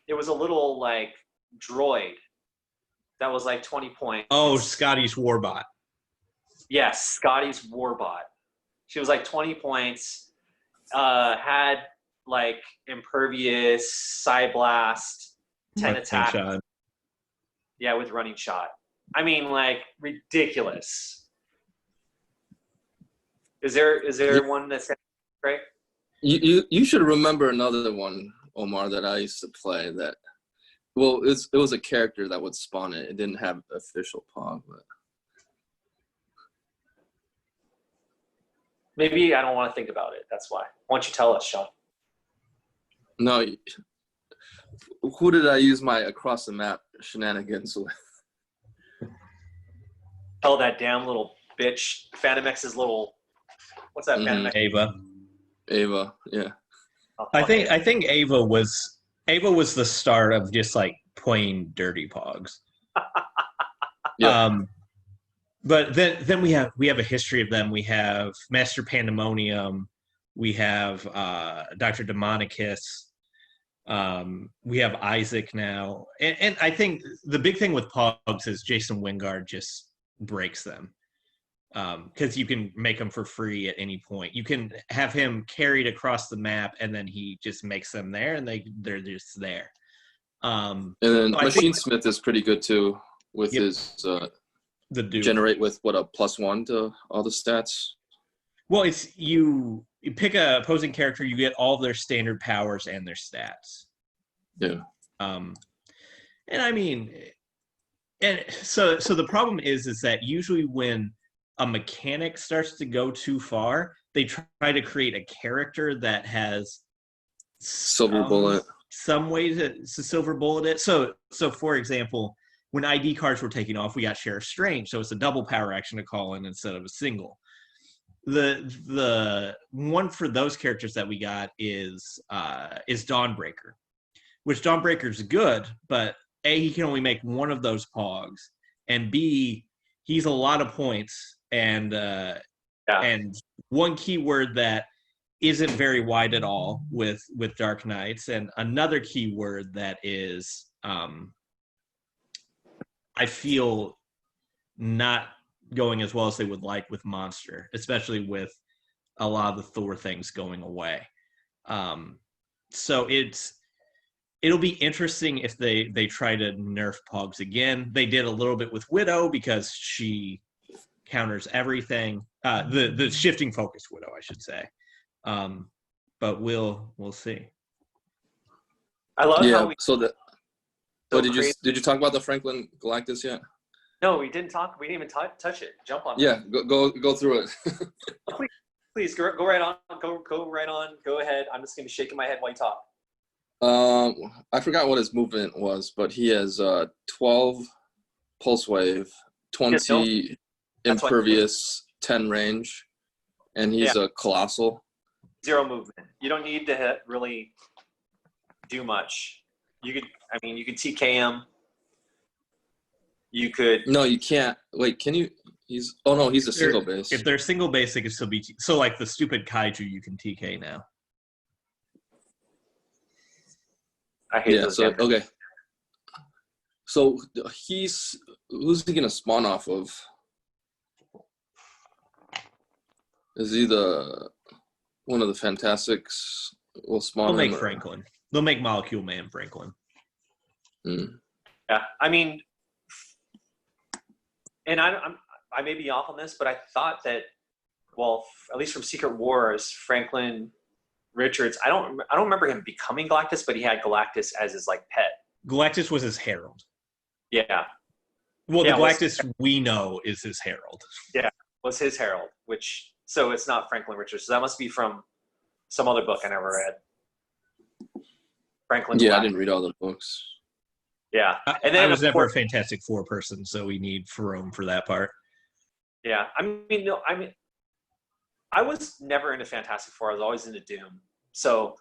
it was a little like droid that was like 20 points. Oh, Scotty's Warbot. Yes, Scotty's Warbot. She was like 20 points. Had like impervious, Psy Blast, 10 attack. Shot. Yeah, with running shot. I mean, like ridiculous. Is there one that's great? You should remember another one, Omar, that I used to play. That it was a character that would spawn it. It didn't have official Pog, but Maybe I don't want to think about it. That's why. Why don't you tell us, Sean? no. Who did I use my across the map shenanigans with? Tell that damn little bitch, Phantom X's little. What's that? Phantom X? Ava, yeah. Oh, I think Ava was the start of just like plain dirty Pogs. Yeah. But then we have a history of them. We have Master Pandemonium. We have Dr. Demonicus. We have Isaac now. And I think the big thing with Pogs is Jason Wingard just breaks them. Because you can make them for free at any point. You can have him carried across the map, and then he just makes them there, and they're just there. And then Machine Smith is pretty good too with his the dude. Generate with what, a +1 to all the stats. Well, it's you pick a opposing character, you get all their standard powers and their stats. Yeah. And I mean, and so the problem is that usually when a mechanic starts to go too far, they try to create a character that has Silver bullet. Some way to silver bullet it. So for example, when ID cards were taking off, we got Sheriff Strange, so it's a double power action to call in instead of a single. The one for those characters that we got is Dawnbreaker, which Dawnbreaker's good, but A, he can only make one of those Pogs, and B, he's a lot of points, and one keyword that isn't very wide at all with Dark Knights, and another keyword that is I feel not going as well as they would like with Monster, especially with a lot of the Thor things going away. So it'll be interesting if they try to nerf Pogs again. They did a little bit with Widow because she counters everything. The shifting focus Widow, I should say. But we'll see. I love how we. Did you talk about the Franklin Galactus yet? No, we didn't talk. We didn't even touch it. Jump on. Yeah, go through it. Please go right on. Go right on. Go ahead. I'm just gonna be shaking my head while you talk. I forgot what his movement was, but he has 12 pulse wave, 20 impervious, 10 range, and he's a colossal. 0 movement. You don't need to really do much. You could TK him. You could. No, you can't. Wait, can you? He's a single base. If they're single base, they can still be. So like the stupid Kaiju, you can TK now. I hate those. Okay. So who's he gonna spawn off of? Is he one of the Fantastics? Will spawn. They'll make Franklin. They'll make Molecule Man Franklin. Mm. Yeah, I mean, and I'm I may be off on this, but I thought that, well, at least from Secret Wars, Franklin Richards, I don't remember him becoming Galactus, but he had Galactus as his like pet. Galactus was his herald. Yeah. Well, Yeah, the Galactus we know is his herald. Yeah, was his herald, so it's not Franklin Richards. So that must be from some other book I never read. Franklin. Yeah, Galactus. I didn't read all the books. Yeah, and then I was never a Fantastic Four person, so we need Ferome for that part. Yeah, I was never into Fantastic Four. I was always into Doom. So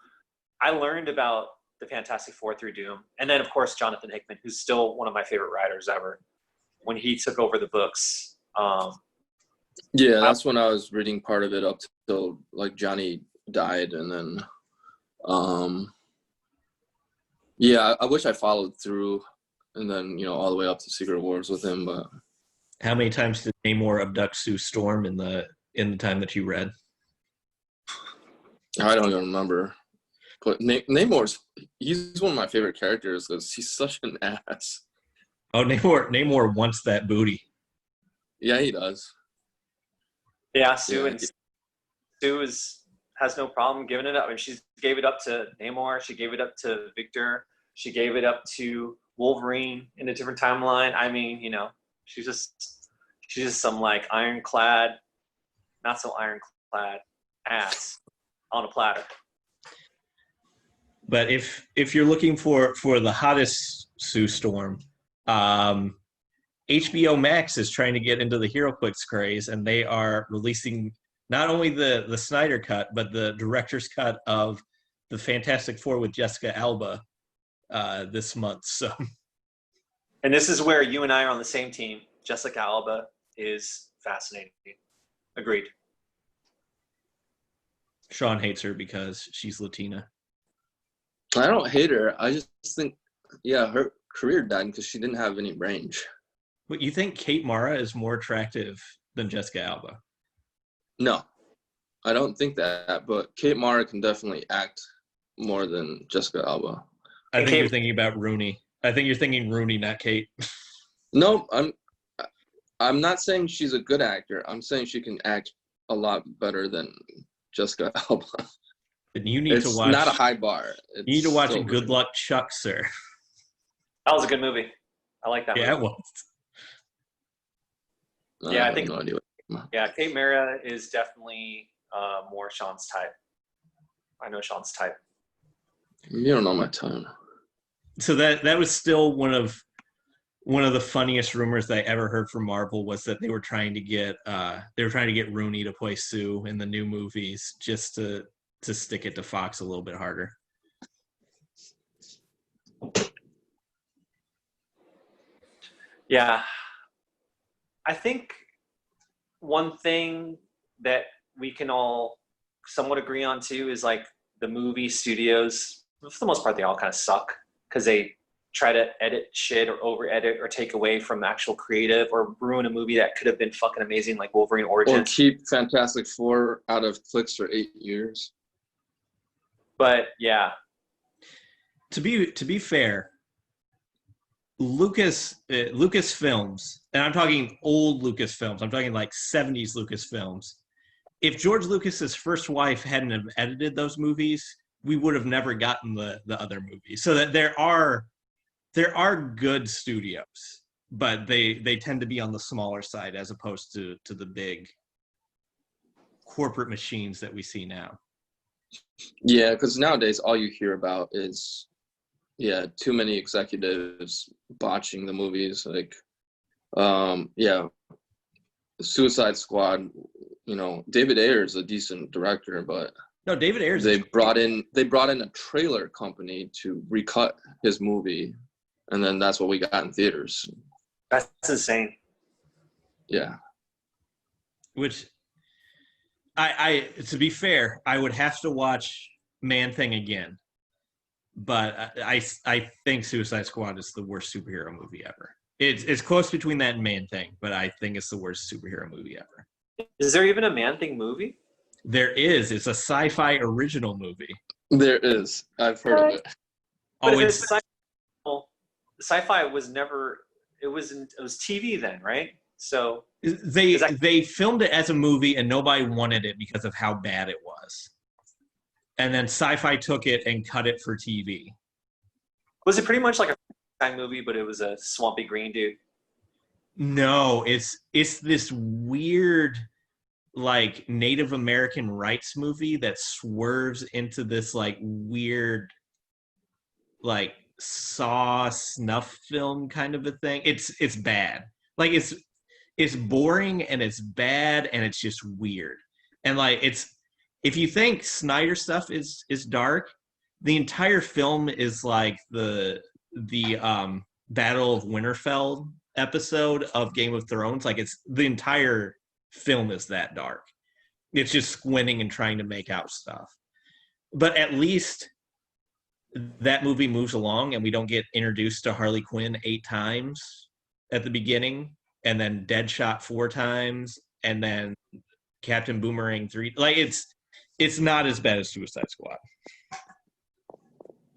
I learned about the Fantastic Four through Doom. And then, of course, Jonathan Hickman, who's still one of my favorite writers ever, when he took over the books. Yeah, that's when I was reading part of it up till like Johnny died. And then, yeah, I wish I followed through and then, all the way up to Secret Wars with him. But how many times did Namor abduct Sue Storm in the time that you read? I don't even remember. But he's one of my favorite characters because he's such an ass. Oh, Namor wants that booty. Yeah, he does. Yeah, Sue has no problem giving it up. And she gave it up to Namor. She gave it up to Victor. She gave it up to Wolverine in a different timeline. I mean, she's just some like ironclad, not so ironclad ass on a platter. But if you're looking for the hottest Sue Storm, HBO Max is trying to get into the HeroClix craze, and they are releasing not only the Snyder cut, but the director's cut of the Fantastic Four with Jessica Alba this month. So, and this is where you and I are on the same team. Jessica Alba is fascinating. Agreed. Sean hates her because she's Latina. I don't hate her. I just think, her career died because she didn't have any range. But you think Kate Mara is more attractive than Jessica Alba? No, I don't think that. But Kate Mara can definitely act more than Jessica Alba. I think you're thinking about Rooney. I think you're thinking Rooney, not Kate. No, I'm not saying she's a good actor. I'm saying she can act a lot better than Jessica Alba. And you need to watch. It's not a high bar. You need to watch Good Luck Chuck, sir. That was a good movie. I like that movie. Yeah, it was. Yeah, I think. No idea. Yeah, Kate Mara is definitely more Sean's type. I know Sean's type. You don't know my time. So that was still one of the funniest rumors that I ever heard from Marvel was that they were trying to get Rooney to play Sue in the new movies just to stick it to Fox a little bit harder. Yeah. I think one thing that we can all somewhat agree on too is like the movie studios, for the most part, they all kind of suck because they try to edit shit or over edit or take away from actual creative or ruin a movie that could have been fucking amazing like Wolverine Origins. Or keep Fantastic Four out of clicks for 8 years. But yeah. To be fair, Lucasfilms, and I'm talking old Lucasfilms, I'm talking like 70s Lucasfilms. If George Lucas's first wife hadn't have edited those movies, we would have never gotten the other movies. So that there are good studios, but they tend to be on the smaller side as opposed to the big corporate machines that we see now. Yeah, because nowadays all you hear about is too many executives botching the movies. Like, Suicide Squad. David Ayer is a decent director, but no, David Ayer's. They brought in a trailer company to recut his movie, and then that's what we got in theaters. That's insane. Yeah. Which, I to be fair, I would have to watch Man-Thing again, but I think Suicide Squad is the worst superhero movie ever. It's close between that and Man-Thing, but I think it's the worst superhero movie ever. Is there even a Man-Thing movie? There is. It's a sci-fi original movie. There is. I've heard of it. But it's sci-fi was never. It was TV then, right? So They filmed it as a movie and nobody wanted it because of how bad it was. And then Sci-Fi took it and cut it for TV. Was it pretty much like a time movie, but it was a swampy green dude? No, it's this weird like Native American rights movie that swerves into this like weird like Saw snuff film kind of a thing. It's bad. Like it's boring and it's bad and it's just weird. And like it's if you think Snyder stuff is dark, the entire film is like the Battle of Winterfell episode of Game of Thrones. Like it's the entire film is that dark. It's just squinting and trying to make out stuff. But at least that movie moves along and we don't get introduced to Harley Quinn 8 times at the beginning and then Deadshot 4 times and then Captain Boomerang 3. Like it's not as bad as Suicide Squad.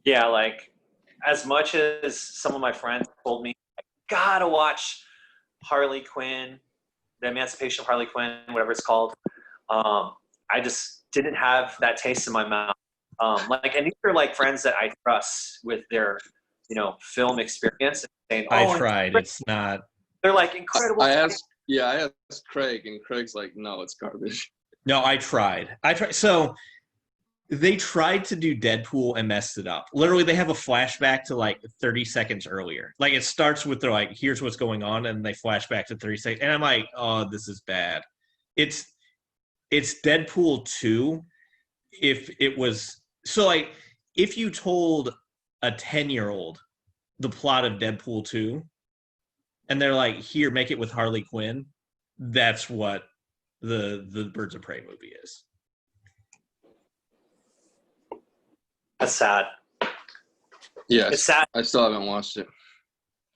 Yeah, like as much as some of my friends told me, I gotta watch Harley Quinn, The Emancipation of Harley Quinn, whatever it's called. I just didn't have that taste in my mouth. And these are like friends that I trust with their, film experience. Saying, I tried. It's not. They're like incredible. I asked Craig, and Craig's like, no, it's garbage. No, I tried. So they tried to do Deadpool and messed it up. Literally, they have a flashback to like 30 seconds earlier. Like it starts with they're like, here's what's going on, and they flash back to 30 seconds. And I'm like, oh, this is bad. It's Deadpool 2. If it was so like if you told a 10-year-old the plot of Deadpool 2 and they're like, here, make it with Harley Quinn, that's what the Birds of Prey movie is. That's sad. Yeah, it's sad. I still haven't watched it.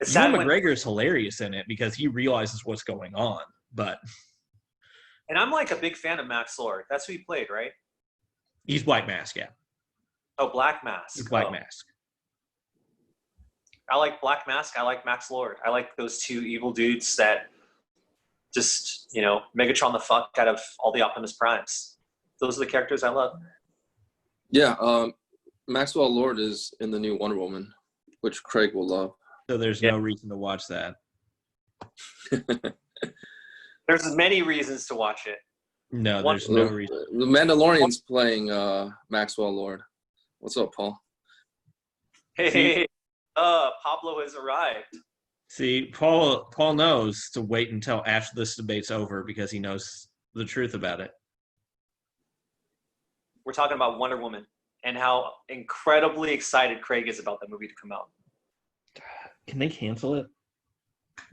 It's sad. Ewan McGregor is hilarious in it because he realizes what's going on. And I'm like a big fan of Max Lord. That's who he played, right? He's Black Mask, yeah. Oh, Black Mask. He's Black Mask. I like Black Mask. I like Max Lord. I like those two evil dudes that just, Megatron the fuck out of all the Optimus Primes. Those are the characters I love. Yeah, Maxwell Lord is in the new Wonder Woman, which Craig will love. So there's no reason to watch that. There's many reasons to watch it. No, there's no reason. The Mandalorian's playing Maxwell Lord. What's up, Paul? Hey, Pablo has arrived. See, Paul knows to wait until after this debate's over because he knows the truth about it. We're talking about Wonder Woman and how incredibly excited Craig is about that movie to come out. Can they cancel it?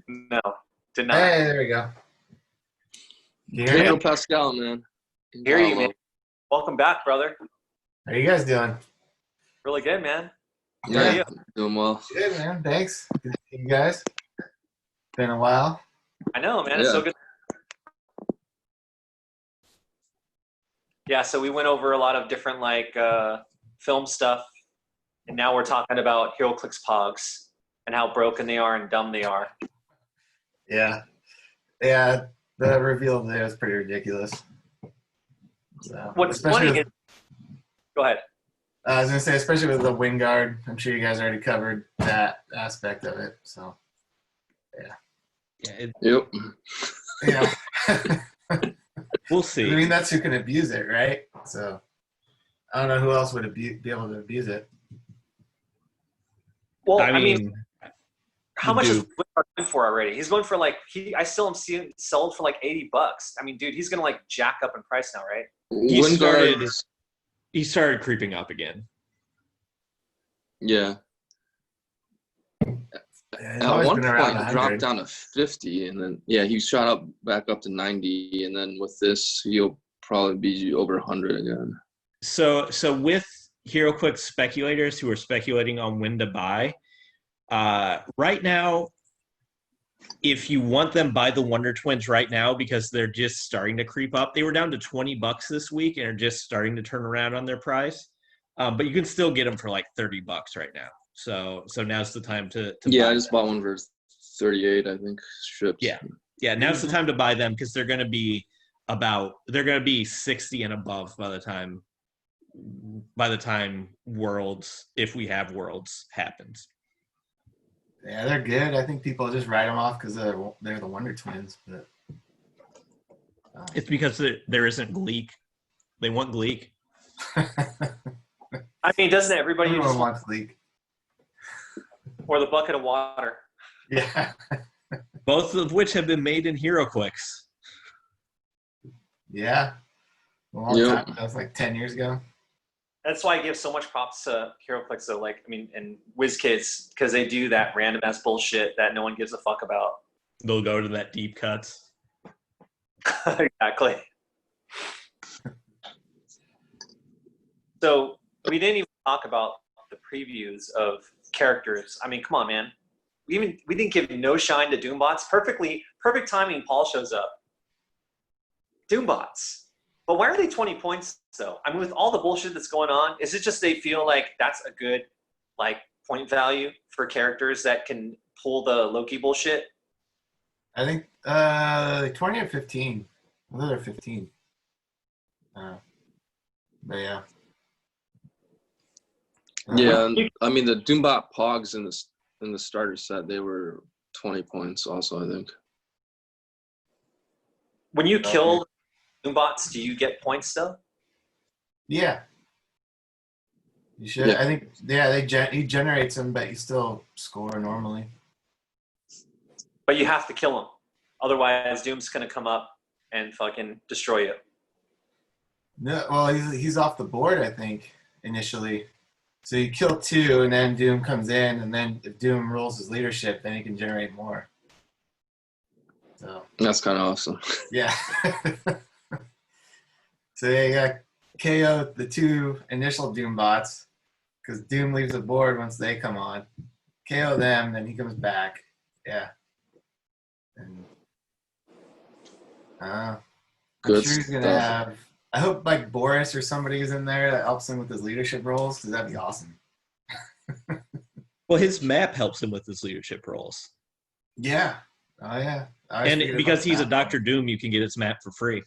No, did not. Hey, there we go. Pedro Pascal, man. Hear you, man. Welcome back, brother. How you guys doing? Really good, man. Yeah, doing well. Good, man. Thanks. Good to see you guys. Been a while. I know, man. It's so good. Yeah, so we went over a lot of different film stuff, and now we're talking about HeroClix Pogs and how broken they are and dumb they are. Yeah. The reveal there was pretty ridiculous. So, what's funny is, go ahead. I was gonna say, especially with the wind guard, I'm sure you guys already covered that aspect of it. So, Yep. We'll see. I mean, that's who can abuse it, right? So, I don't know who else would be able to abuse it. Well, I mean how much is Wingard going for already? He's going for I still am seeing sold for like $80. I mean, dude, he's gonna jack up in price now, right? He started creeping up again. Yeah. At one point, he dropped down to 50, and then he shot up back up to 90, and then with this, he'll probably be over 100 again. So with HeroClix speculators who are speculating on when to buy, right now, if you want them, buy the Wonder Twins right now because they're just starting to creep up. They were down to $20 this week and are just starting to turn around on their price. But you can still get them for like $30 right now. So now's the time to buy I just bought one for 38, I think, shipped. Yeah. Yeah, now's the time to buy them because they're going to be 60 and above by the time Worlds, if we have Worlds, happens. Yeah, they're good. I think people just write them off because they're the Wonder Twins. But it's because there isn't Gleek. They want Gleek. I mean, doesn't everybody Everyone just wants Gleek. or the bucket of water? Yeah. Both of which have been made in HeroClix. Yeah. A long time. That was like 10 years ago. That's why I give so much props to HeroClix, though. Like, I mean, and WizKids, because they do that random ass bullshit that no one gives a fuck about. They'll go to that deep cuts. Exactly. So we didn't even talk about the previews of characters. I mean, come on, man. We didn't give no shine to Doombots. Perfect timing. Paul shows up. Doombots. But why are they 20 points though? I mean, with all the bullshit that's going on, is it just they feel like that's a good like point value for characters that can pull the Loki bullshit? I think 20 or 15. I think they're 15. But yeah. Yeah, I mean the Doombot Pogs in the starter set, they were 20 points also, I think. When you kill Doombots, do you get points still? Yeah. You should. Yeah. I think. Yeah, he generates them, but you still score normally. But you have to kill him. Otherwise, Doom's going to come up and fucking destroy you. No, well, he's off the board, I think, initially. So you kill 2, and then Doom comes in, and then if Doom rolls his leadership, then he can generate more. So That's kind of awesome. yeah. So you got KO the 2 initial Doom bots, because Doom leaves the board once they come on. KO them, then he comes back. Yeah. And I'm Good sure he's gonna stuff. have. I hope like Boris or somebody is in there that helps him with his leadership roles, because that'd be awesome. Well, his map helps him with his leadership roles. Yeah. Oh yeah. And because he's a Dr. Doom, you can get his map for free.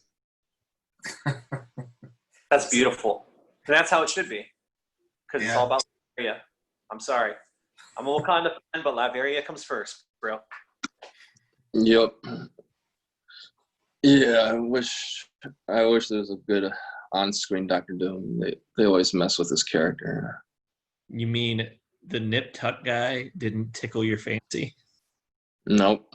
That's beautiful. And that's how it should be. Because it's all about Latveria. I'm sorry. I'm a Wakanda fan, but Latveria comes first, bro. Yep. Yeah, I wish there was a good on-screen Dr. Doom. They always mess with his character. You mean the Nip Tuck guy didn't tickle your fancy? Nope.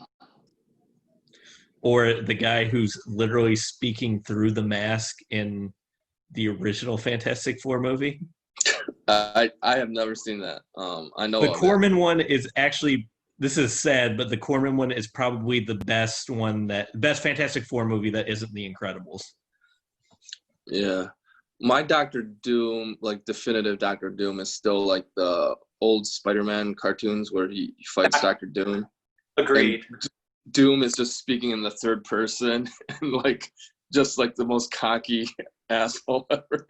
Or the guy who's literally speaking through the mask in the original Fantastic Four movie? I have never seen that. I know the Corman one is actually, this is sad, but the Corman one is probably the best Fantastic Four movie that isn't The Incredibles. Yeah. My Doctor Doom, like definitive Doctor Doom, is still like the old Spider-Man cartoons where he fights Doctor Doom. Agreed. And Doom is just speaking in the third person and like just like the most cocky asshole ever.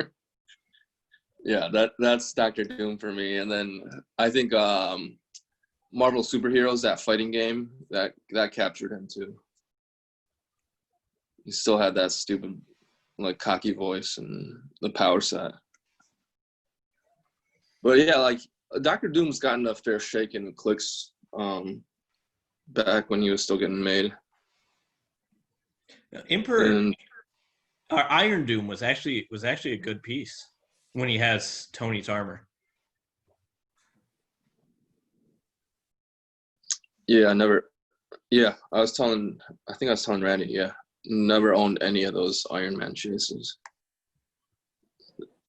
Yeah, that's Doctor Doom for me. And then I think Marvel Superheroes, that fighting game, that captured him too. He still had that stupid like cocky voice and the power set. But yeah, like Doctor Doom's gotten a fair shake in Clix back when he was still getting made. Iron Doom was actually a good piece when he has Tony's armor. Yeah, I think I was telling Randy, yeah, never owned any of those Iron Man chases.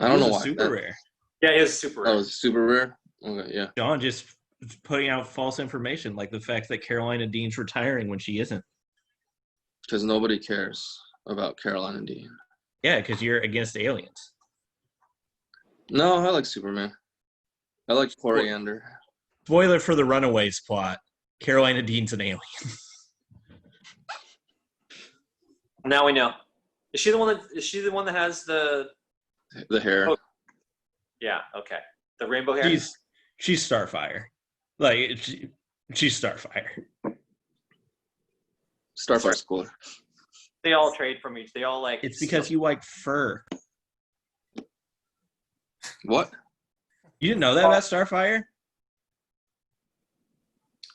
I don't know why. Super rare. Yeah, it is super rare. Oh, it's super rare? Okay, yeah. John just putting out false information, like the fact that Carolina Dean's retiring when she isn't. Because nobody cares about Carolina Dean. Yeah, because you're against aliens. No, I like Superman. I like Coriander. Spoiler for the Runaways plot. Carolina Dean's an alien. Now we know. Is she the one that has the hair? Oh, yeah, okay. The rainbow hair? She's Starfire. Like she's Starfire. Starfire's cooler. They all trade from each. They all like. It's because you like fur. What? You didn't know that about Starfire?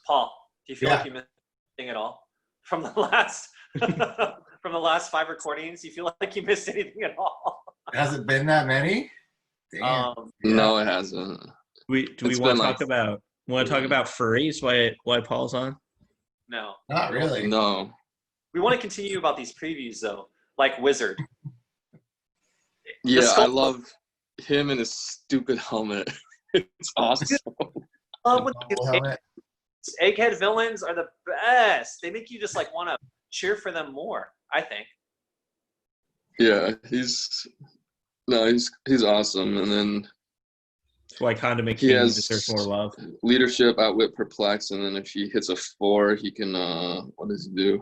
Paul, do you feel Yeah. like you missed anything at all from the last from the last 5 recordings? Do you feel like you missed anything at all? Has it been that many? Damn. No, it hasn't. Do we It's want to been talk about furries? Why Paul's on? No. Not really. No. We want to continue about these previews though, like Wizard. Yeah, skull- I love him and his stupid helmet. It's awesome. Love when Bubble helmet. egghead villains are the best. They make you just like want to cheer for them more, I think. Yeah, he's awesome. And then That's why Condom he McKinney has deserves more love. leadership, outwit, perplex, and then if he hits a 4, he can what does he do?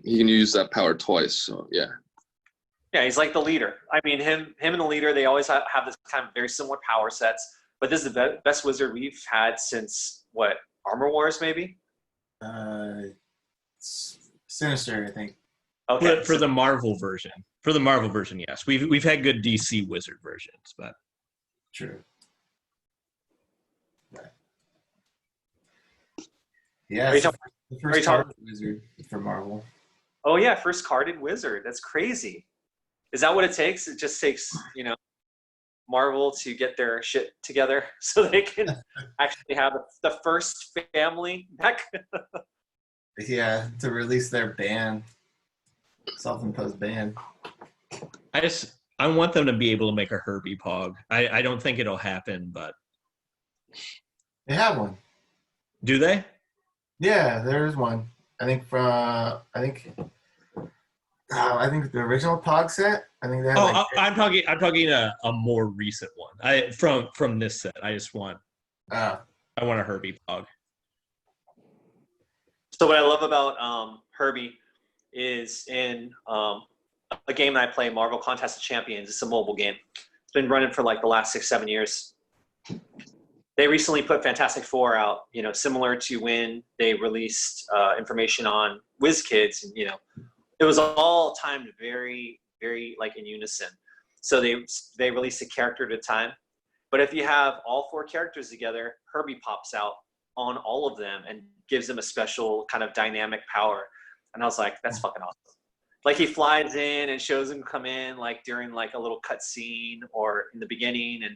He can use that power twice. So yeah. Yeah, he's like the leader. I mean, him and the leader, they always have this kind of very similar power sets. But this is the best wizard we've had since what, Armor Wars maybe? Sinister, I think. Okay. For the Marvel version. For the Marvel version, yes. We've had good DC wizard versions, but True. Yeah, Are you it's talking- the are you first talking- card wizard for Marvel. Oh yeah, first carded wizard. That's crazy. Is that what it takes? It just takes, Marvel to get their shit together so they can actually have the first family back. Yeah, to release their ban, self-imposed ban. I want them to be able to make a Herbie Pog. I don't think it'll happen, but They have one. do they? Yeah, there's one. I think the original Pog set. I think they have. Oh, I'm talking a more recent one. From this set. I want a Herbie Pog. So what I love about Herbie is in a game that I play, Marvel Contest of Champions. It's a mobile game. It's been running for like the last 6-7 years. They recently put Fantastic Four out, similar to when they released information on WizKids. It was all timed very, very like in unison. So they released a character at a time. But if you have all 4 characters together, Herbie pops out on all of them and gives them a special kind of dynamic power. And I was like, that's fucking awesome. Like he flies in and shows them come in like during like a little cut scene or in the beginning, and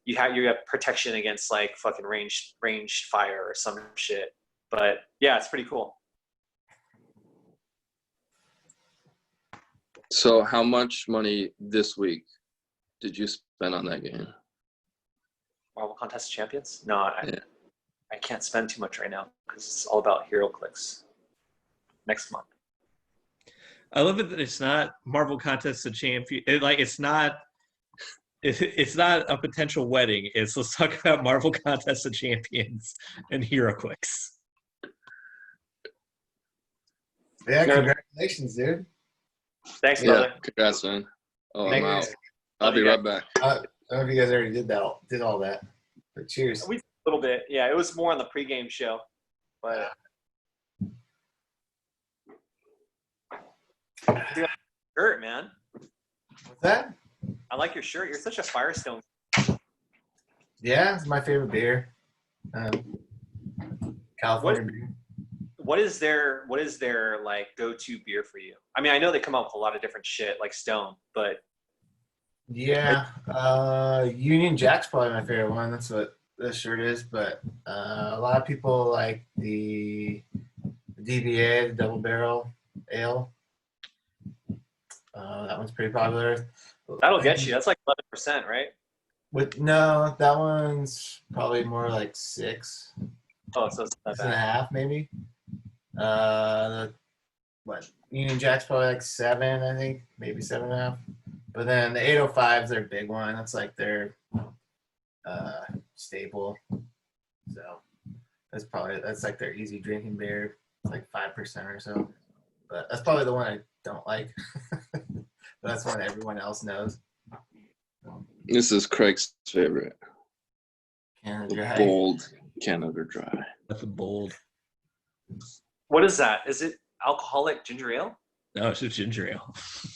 you have protection against like fucking ranged fire or some shit. But yeah, it's pretty cool. So how much money this week did you spend on that game? Marvel Contest of Champions? No, I can't spend too much right now because it's all about hero clicks next month. I love it that it's not Marvel Contest of Champions. It's not a potential wedding. It's let's talk about Marvel Contest of Champions and HeroClix. Yeah, congratulations, dude. Thanks, Yeah, brother. congrats, man. Oh, Thank I'm you. out. I'll be right back. I don't know if you guys already did all that, but cheers. We a little bit. Yeah, it was more on the pregame show, but dude, shirt, man. What's that? I like your shirt. You're such a Firestone. Yeah, it's my favorite beer. California beer. What is their like go-to beer for you? I mean, I know they come up with a lot of different shit like Stone, but Yeah, Union Jack's probably my favorite one. That's what this shirt is. But a lot of people like the DBA, the Double Barrel Ale. That one's pretty popular. that'll get you. That's like 11%, right? No, that one's probably more like 6, Oh, so it's not 6.5 bad. maybe. Union Jack's probably like 7, I think, maybe 7.5. But then the 805's their big one. That's like their staple. So that's like their easy drinking beer. It's like 5% or so. But that's probably the one I don't like. But that's one everyone else knows. This is Craig's favorite. Canada Dry. Bold Canada Dry. That's bold. What is that? Is it alcoholic ginger ale? No, it's just ginger ale.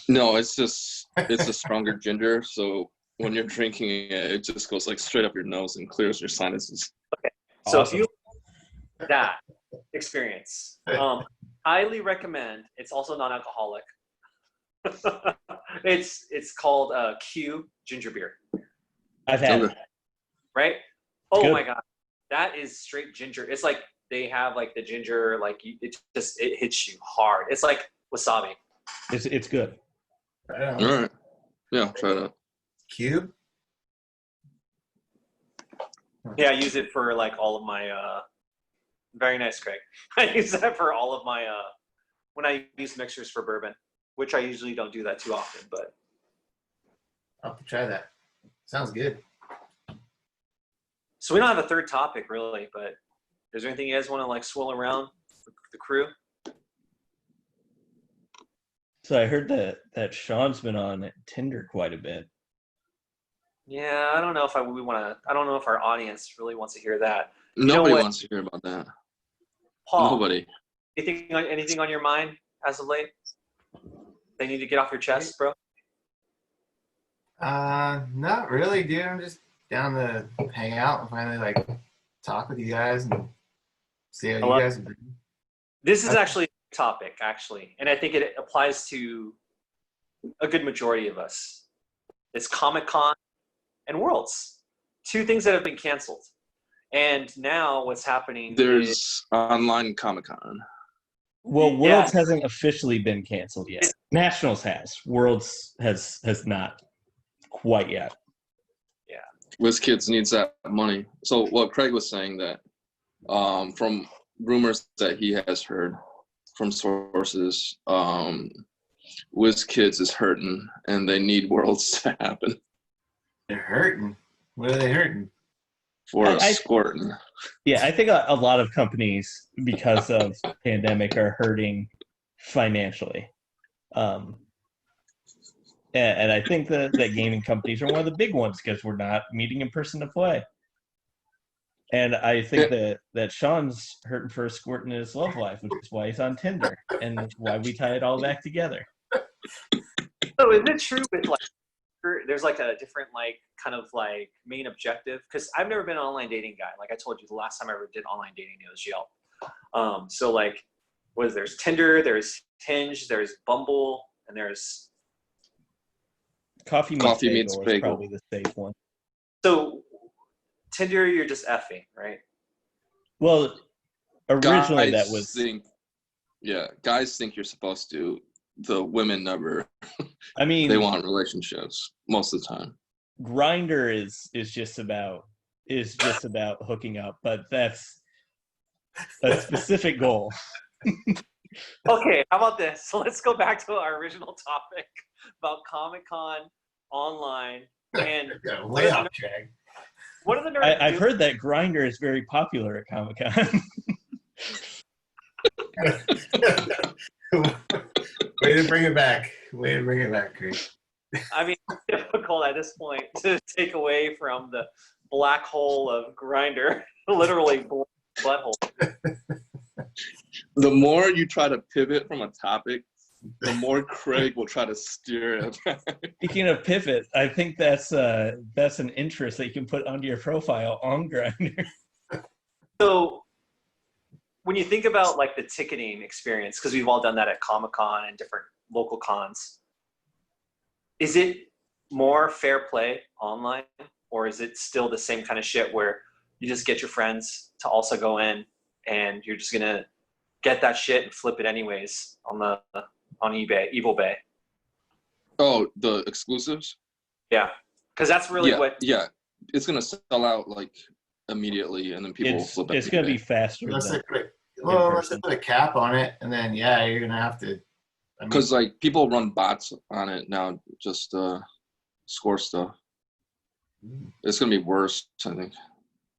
No, it's a stronger ginger. So when you're drinking it, it just goes like straight up your nose and clears your sinuses. So Awesome. if you that experience, highly recommend. It's also non-alcoholic. It's called Q ginger beer, I've had Okay. it. right? Oh Good. my god, that is straight ginger. It's like they have like the ginger, like it hits you hard. It's like wasabi. It's good. Right on. All right. Yeah, try that. Cube. Yeah, I use it for like all of my. Very nice, Craig. I use that for all of my when I use mixers for bourbon, which I usually don't do that too often, but. I'll have to try that. Sounds good. So we don't have a third topic really, but is there anything you guys want to like swirl around the crew? So I heard that Sean's been on Tinder quite a bit. Yeah, I don't know if we want to. I don't know if our audience really wants to hear that. Nobody what? wants to hear about that. Paul, Nobody. anything on your mind as of late? They need to get off your chest, bro. Not really, dude. I'm just down to hang out and finally like talk with you guys and see how you guys are doing. This is actually a topic, actually, and I think it applies to a good majority of us. It's Comic-Con and Worlds, two things that have been canceled. And now what's happening There's online Comic-Con. Well, Worlds Yeah. hasn't officially been canceled yet. Nationals has. Worlds has not quite yet. WizKids needs that money. So what Craig was saying that from rumors that he has heard from sources, WizKids is hurting and they need Worlds to happen They're hurting. What are they hurting? for I- squirting. Yeah, I think a lot of companies, because of pandemic, are hurting financially. And I think that gaming companies are one of the big ones because we're not meeting in person to play. And I think that Sean's hurting for a squirt in his love life, which is why he's on Tinder and why we tie it all back together. So is it true with like there's like a different like kind of like main objective? Because I've never been an online dating guy. Like I told you, the last time I ever did online dating, it was Yelp. So like, there's Tinder, there's Hinge, there's Bumble, and there's Coffee meets bagel is probably the safe one. so Tinder. You're just effing, right? Well, originally Guys that was. guys think you're supposed to. The women never. I mean, they want relationships most of the time. Grindr is just about hooking up, but that's a specific goal. Okay, how about this? So let's go back to our original topic about Comic-Con online and Got way off track. what are the nerds I've do? heard that Grindr is very popular at Comic-Con. Way to bring it back. Way to bring it back, Chris. I mean, it's difficult at this point to take away from the black hole of Grindr, literally butthole. The more you try to pivot from a topic, the more Craig will try to steer it. Speaking of pivot, I think that's an interest that you can put onto your profile on Grindr. So when you think about like the ticketing experience, because we've all done that at Comic-Con and different local cons, is it more fair play online, or is it still the same kind of shit where you just get your friends to also go in and you're just gonna get that shit and flip it anyways on eBay, Evil Bay? Oh, the exclusives? Yeah, because that's really what. Yeah, it's gonna sell out like immediately, and then people will flip it. It's going to be faster. Unless than unless they put a cap on it, and then yeah, you're gonna have to. Because like people run bots on it now, just score stuff. It's gonna be worse, I think,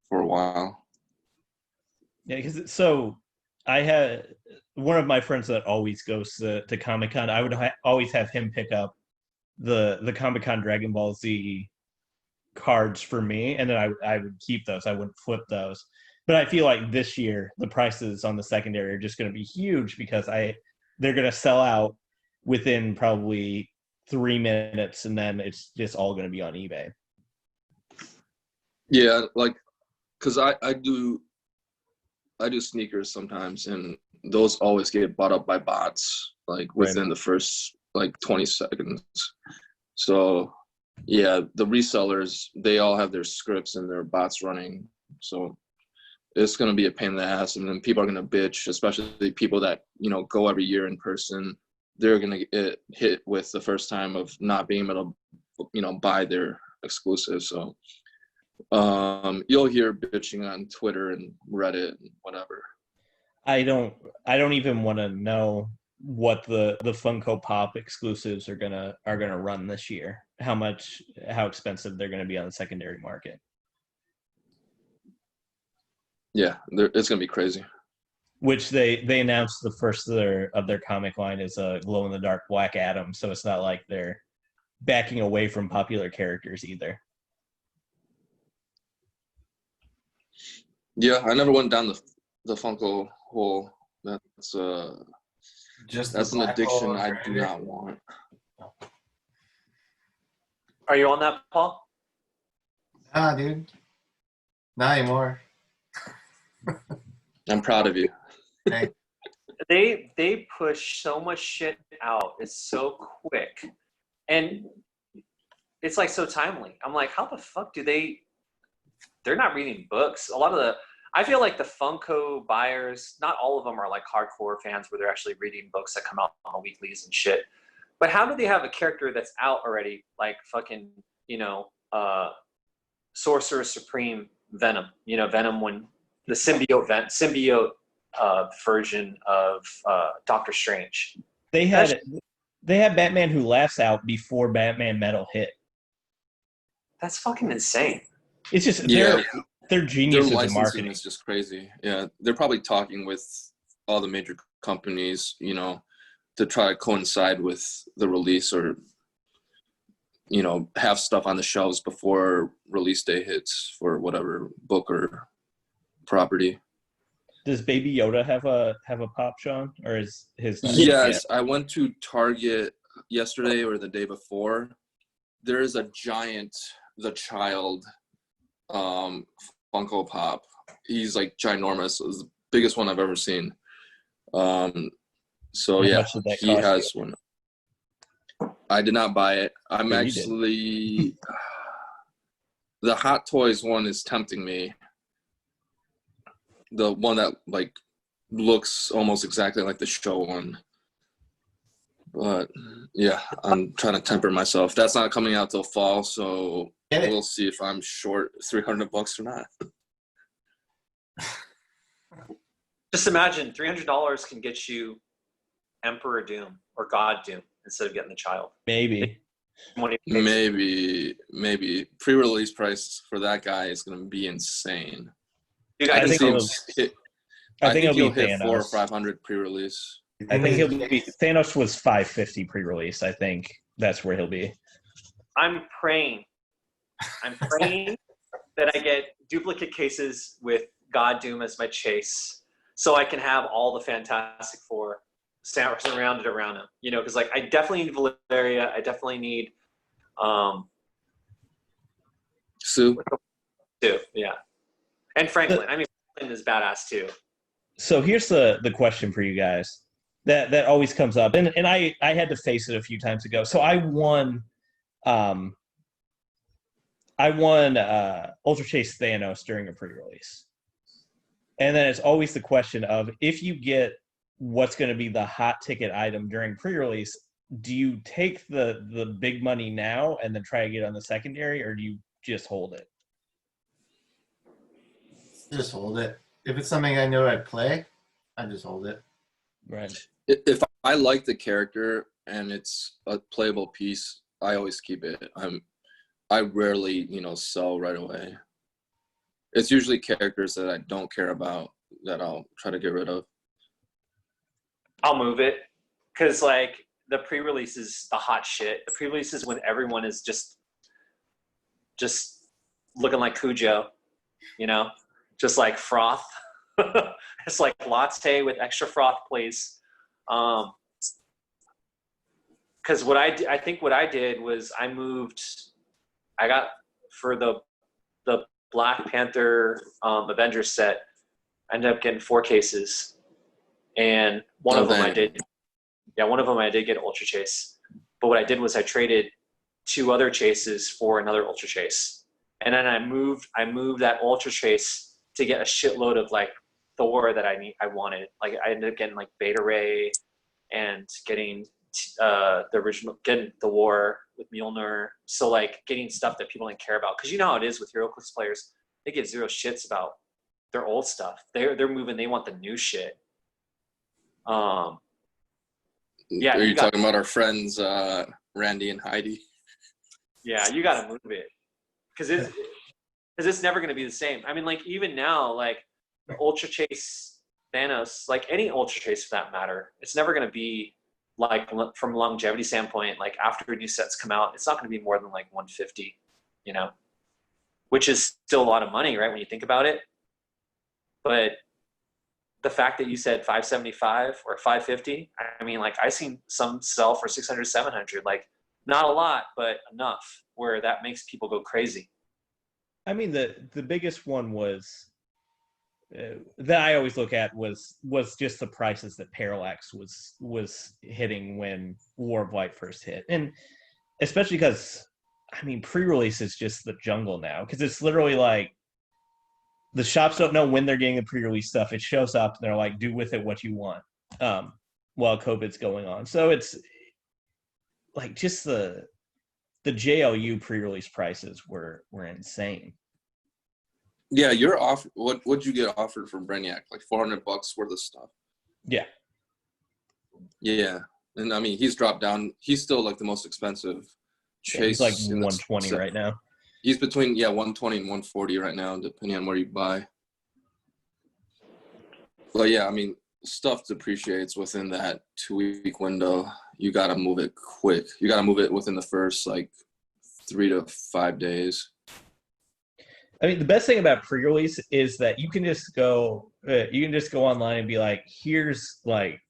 for a while. Yeah, because so I had one of my friends that always goes to Comic-Con. I would always have him pick up the Comic-Con Dragon Ball Z cards for me, and then I would keep those. I wouldn't flip those. But I feel like this year the prices on the secondary are just going to be huge because they're going to sell out within probably 3 minutes, and then it's just all going to be on eBay. Yeah, like, cause I do sneakers sometimes, and those always get bought up by bots like within the first like 20 seconds. So yeah, the resellers, they all have their scripts and their bots running. So it's going to be a pain in the ass, and then people are going to bitch, especially people that, you know, go every year in person. They're going to get hit with the first time of not being able to, you know, buy their exclusive. So you'll hear bitching on Twitter and Reddit and whatever. I don't even want to know what the Funko Pop exclusives are gonna run this year. How expensive they're gonna be on the secondary market. Yeah, it's gonna be crazy. Which they announced the first of their comic line is a glow in the dark Black Adam, so it's not like they're backing away from popular characters either. Yeah, I never went down the Funko hole. That's an addiction I do not want. Are you on that, Paul? Nah, dude. Not anymore. I'm proud of you. Hey. They push so much shit out. It's so quick, and it's like so timely. I'm like, how the fuck do they're not reading books? I feel like the Funko buyers, not all of them are like hardcore fans where they're actually reading books that come out on the weeklies and shit. But how do they have a character that's out already, like fucking, you know, Sorcerer Supreme Venom? You know, Venom, when the symbiote version of Doctor Strange. They had Batman Who Laughs out before Batman Metal hit. That's fucking insane. It's just they're geniuses their in licensing marketing. is just crazy. Yeah, they're probably talking with all the major companies, you know, to try to coincide with the release, or, you know, have stuff on the shelves before release day hits for whatever book or property. Does Baby Yoda have a pop, Sean, or is his? Yes, I went to Target yesterday or the day before. There is a giant The Child Funko Pop. He's like ginormous. It was the biggest one I've ever seen. So yeah, he has one. I did not buy it. I'm actually the Hot Toys one is tempting me. The one that like looks almost exactly like the show one. But yeah, I'm trying to temper myself. That's not coming out till fall, so we'll see if I'm short $300 or not. Just imagine $300 can get you Emperor Doom or God Doom instead of getting the Child. Maybe pre-release price for that guy is going to be insane. Dude, I think he'll hit 400 or 500 pre-release. I think he'll be. Thanos was 550 pre-release. I think that's where he'll be. I'm praying that I get duplicate cases with God Doom as my chase, so I can have all the Fantastic Four surrounded around him. You know, because like I definitely need Valeria. I definitely need Sue. Yeah, and Franklin. I mean, Franklin is badass too. So here's the question for you guys that always comes up, and I had to face it a few times ago. So I won Ultra Chase Thanos during a pre-release, and then it's always the question of, if you get what's going to be the hot ticket item during pre-release, do you take the big money now and then try to get on the secondary, or do you just hold it? Just hold it. If it's something I know I'd play, I just hold it. Right. If I like the character and it's a playable piece, I always keep it. I rarely, sell right away. It's usually characters that I don't care about that I'll try to get rid of. I'll move it because the pre-release is the hot shit. The pre-release is when everyone is just looking like Cujo, just like froth. It's like latte with extra froth, please. Because I think what I did was I got for the Black Panther Avengers set, I ended up getting 4 cases, and one of them I did get Ultra Chase. But what I did was I traded 2 other chases for another Ultra Chase, and then I moved that Ultra Chase to get a shitload of like Thor that I wanted. Like I ended up getting like Beta Ray and getting the original, getting the War with Mjolnir. So like getting stuff that people didn't care about, because you know how it is with HeroClix players, they give 0 shits about their old stuff. They're moving, they want the new shit. Yeah. Are you talking about our friends Randy and Heidi? Yeah, you got to move it, because it's never going to be the same. I mean, like even now, like the Ultra Chase Thanos, like any Ultra Chase for that matter, it's never going to be like, from a longevity standpoint, like after new sets come out, it's not going to be more than like 150, you know, which is still a lot of money, right, when you think about it. But the fact that you said 575 or 550, I mean, like I seen some sell for 600, 700, like not a lot, but enough where that makes people go crazy. I mean, the biggest one was that I always look at was just the prices that Parallax was hitting when War of Light first hit, and especially because I mean pre-release is just the jungle now, because it's literally like the shops don't know when they're getting the pre-release stuff. It shows up and they're like, do with it what you want, while COVID's going on. So it's like just the JLU pre-release prices were insane. Yeah, you're off. What'd you get offered from Brainiac? Like $400 worth of stuff. Yeah. Yeah, and I mean he's dropped down. He's still like the most expensive chase. Yeah, he's like 120 right now. He's between 120 and 140 right now, depending on where you buy. But yeah, I mean stuff depreciates within that 2-week window. You gotta move it quick. You gotta move it within the first like 3 to 5 days. I mean, the best thing about pre-release is that you can just go online and be like, here's like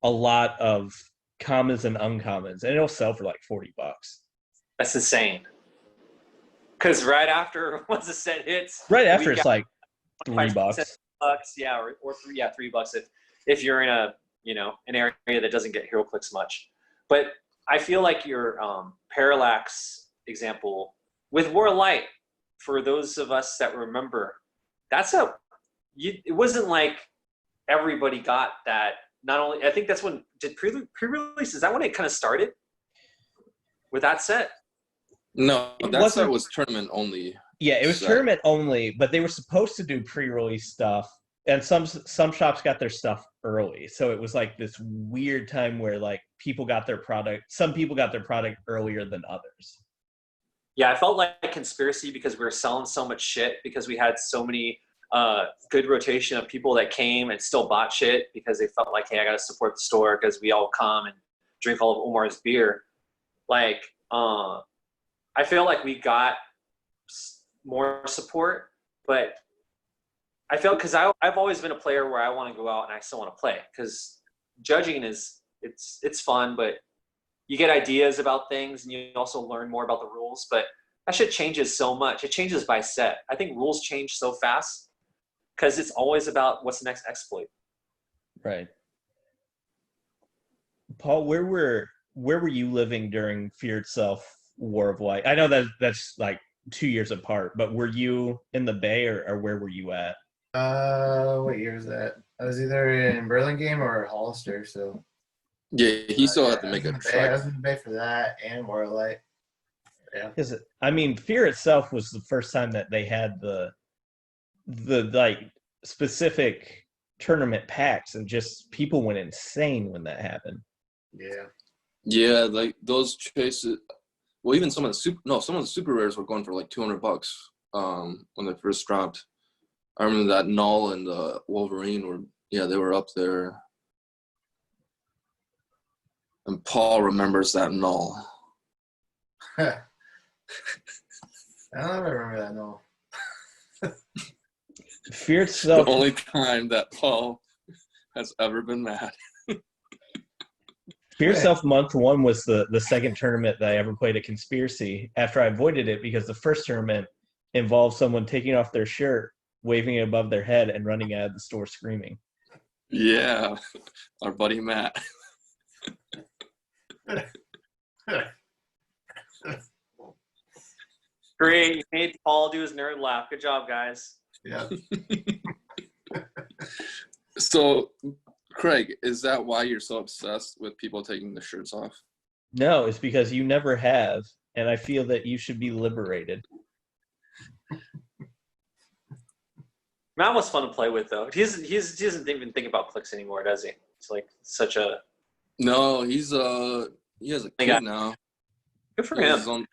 a lot of commons and uncommons, and it'll sell for like $40. That's insane. Because right after, once the set hits, right after it's like $3. Yeah, or $3 if you're in an area that doesn't get HeroClix much. But I feel like your Parallax example with War of Light, for those of us that remember, it wasn't like everybody got that. Not only, I think that's when, did pre-release, is that when it kind of started with that set? No, that set was tournament only. Yeah, it was tournament only, but they were supposed to do pre-release stuff, and some shops got their stuff early. So it was like this weird time where like some people got their product earlier than others. Yeah, I felt like a conspiracy because we were selling so much shit, because we had so many good rotation of people that came and still bought shit because they felt like, hey, I got to support the store because we all come and drink all of Omar's beer. Like, I feel like we got more support, but I felt, because I've always been a player where I want to go out and I still want to play, because judging it's fun, but you get ideas about things and you also learn more about the rules. But that shit changes so much. It changes by set. I think rules change so fast because it's always about what's the next exploit. Right. Paul, where were you living during Fear Itself, War of Light? I know that's like 2 years apart, but were you in the Bay or where were you at? What year was that? I was either in Burlingame or Hollister, so. Yeah, he still had to make a trek. I was in the Bay for that and War of Light. Yeah. Because I mean, Fear Itself was the first time that they had the like specific tournament packs, and just people went insane when that happened. Yeah. Yeah, like those chases. Well, even some of the super rares were going for like $200 when they first dropped. I remember that Null and the Wolverine they were up there. And Paul remembers that Null. I don't remember that Null. Fear The itself. only time that Paul has ever been mad. Fear Itself Month 1 was the second tournament that I ever played at Conspiracy after I avoided it because the first tournament involved someone taking off their shirt, waving it above their head, and running out of the store screaming. Yeah, our buddy Matt. Great. You made Paul do his nerd laugh. Good job, guys. Yeah. So, Craig, is that why you're so obsessed with people taking their shirts off? No, it's because you never have, and I feel that you should be liberated. Matt was fun to play with, though. He doesn't even think about Clix anymore, does he? It's like such a... No, he has a kid now. Good for He has him.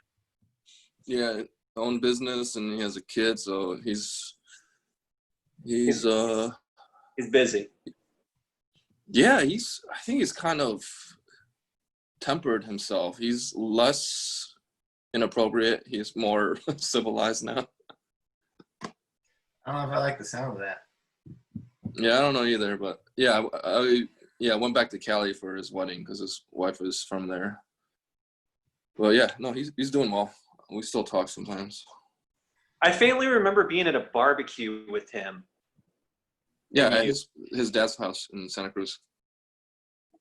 his own business, and he has a kid, so he's He's busy. yeah, I think he's kind of tempered himself. He's less inappropriate. He's more civilized now. I don't know if I like the sound of that. Yeah, I don't know either, but yeah, I went back to Cali for his wedding because his wife is from there. Well, yeah, no, he's doing well. We still talk sometimes. I faintly remember being at a barbecue with him. Yeah, at his dad's house in Santa Cruz.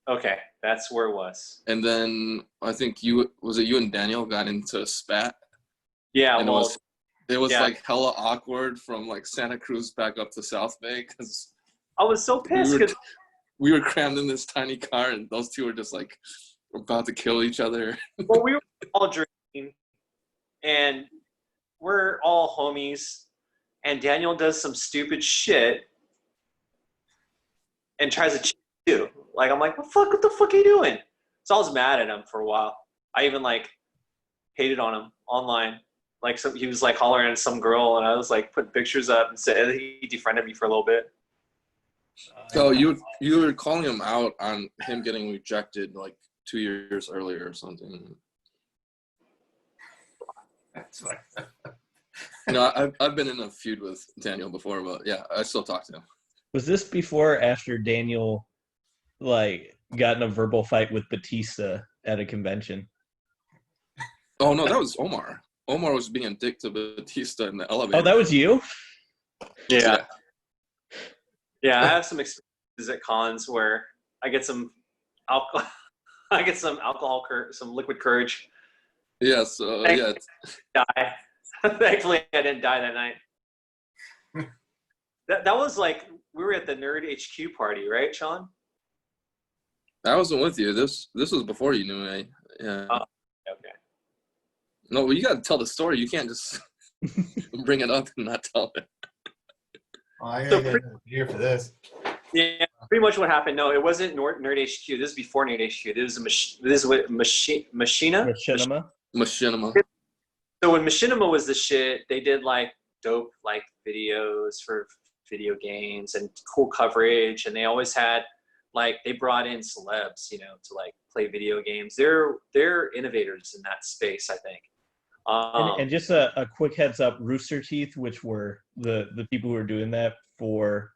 Okay, that's where it was. And then I think you and Daniel got into a spat. Yeah, And well, it was yeah. like hella awkward from like Santa Cruz back up to South Bay because I was so pissed because we were crammed in this tiny car and those two were just like about to kill each other. well, we were all drinking, and we're all homies, and Daniel does some stupid shit and tries to cheat too. Like, I'm like, what the fuck are you doing? So I was mad at him for a while. I even like hated on him online. Like, he was like hollering at some girl, and I was like putting pictures up and said he defriended me for a little bit. So you were calling him out on him getting rejected like 2 years earlier or something. That's fine. No, I've been in a feud with Daniel before, but yeah, I still talk to him. Was this before or after Daniel like got in a verbal fight with Batista at a convention? Oh no, that was Omar. Omar was being a dick to Batista in the elevator. Oh, that was you? Yeah, I have some experiences at cons where I get some alcohol, some liquid courage. Yeah, so yeah. Die. Thankfully, I didn't die that night. That was like, we were at the Nerd HQ party, right, Sean? I wasn't with you. This was before you knew me. Yeah. Oh, okay. No, well, you got to tell the story. You can't just bring it up and not tell it. Oh, I gotta get here for this. Yeah, pretty much what happened. No, it wasn't Nerd HQ. This is before Nerd HQ. This is what Machina. Machinima? Machinima. So when Machinima was the shit, they did like dope like videos for video games and cool coverage, and they always had like, they brought in celebs, you know, to like play video games. They're innovators in that space, I think. And just a quick heads up, Rooster Teeth, which were the people who were doing that for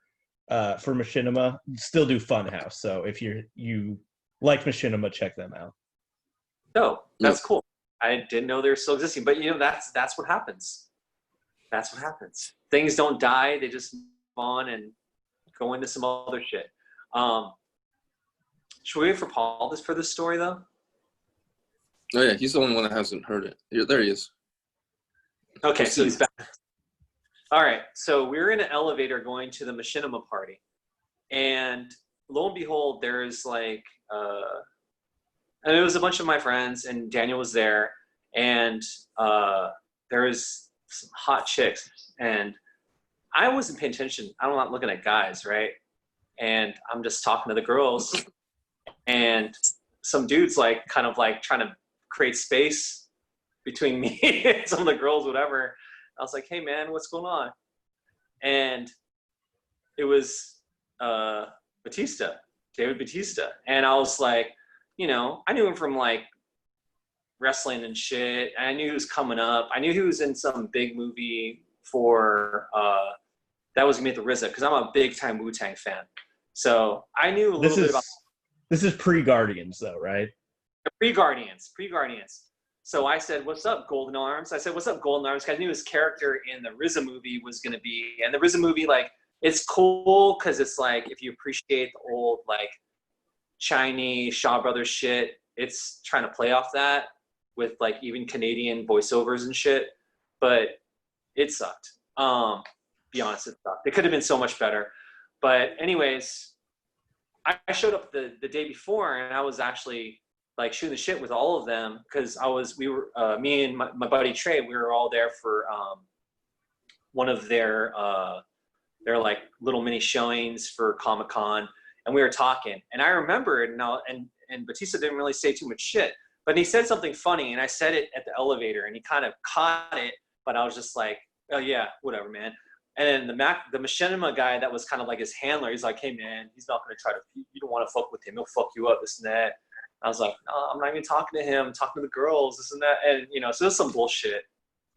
Machinima, still do Funhouse. So if you like Machinima, check them out. No, that's cool. I didn't know they're still existing, but you know, that's what happens. That's what happens. Things don't die; they just move on and go into some other shit. Should we wait for Paul for this story though? Oh yeah, he's the only one that hasn't heard it. Yeah, there he is. Okay, so he's back. All right, so we were in an elevator going to the Machinima party, and lo and behold, there's like, and it was a bunch of my friends, and Daniel was there, and there was some hot chicks, and I wasn't paying attention. I'm not looking at guys, right? And I'm just talking to the girls, and some dude's like kind of like trying to create space between me and some of the girls, whatever. I was like, hey man, what's going on? And it was David Batista. And I was like, you know, I knew him from like wrestling and shit. And I knew he was coming up. I knew he was in some big movie for that was me at the RZA, because I'm a big time Wu-Tang fan. So I knew a little bit about. This is pre-Guardians, though, right? Pre-Guardians. So I said, "What's up, Golden Arms?" I said, "What's up, Golden Arms?" Because I knew his character in the RZA movie was going to be, and the RZA movie, like, it's cool because it's like, if you appreciate the old like Chinese Shaw Brothers shit, it's trying to play off that with like even Canadian voiceovers and shit. But it sucked. Be honest, it sucked. It could have been so much better. But anyways, I showed up the day before, and I was actually like shooting the shit with all of them, because me and my buddy Trey, we were all there for one of their like little mini showings for Comic-Con, and we were talking, and I remember it, and Batista didn't really say too much shit, but he said something funny, and I said it at the elevator, and he kind of caught it, but I was just like, oh yeah, whatever, man. And then the machinima guy that was kind of like his handler, he's like, hey man, he's not going to try to, you don't want to fuck with him, he'll fuck you up, this and that. I was like, no, I'm not even talking to him, I'm talking to the girls, this and that. And, you know, so there's some bullshit.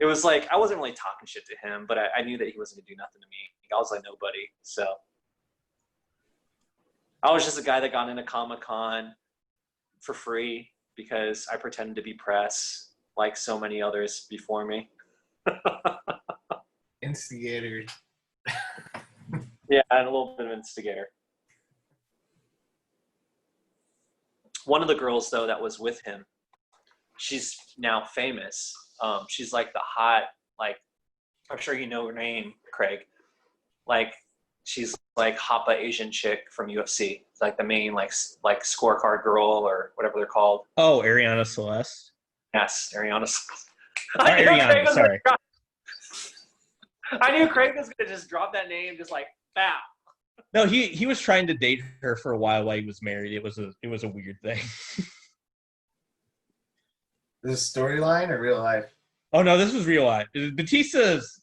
It was like, I wasn't really talking shit to him, but I knew that he wasn't going to do nothing to me. I was like nobody. So I was just a guy that got into Comic-Con for free because I pretended to be press like so many others before me. Instigator. Yeah, and a little bit of instigator. One of the girls, though, that was with him, she's now famous. She's like the hot, like, I'm sure you know her name, Craig. Like, she's like Hapa Asian chick from UFC. It's like the main like scorecard girl or whatever they're called. Oh, Ariana Celeste. Yes, Ariana Celeste. Ariana, sorry. I knew Craig was gonna just drop that name, just like, bow. No, he was trying to date her for a while he was married. It was a weird thing. Is this storyline or real life? Oh no, this was real life. Batista's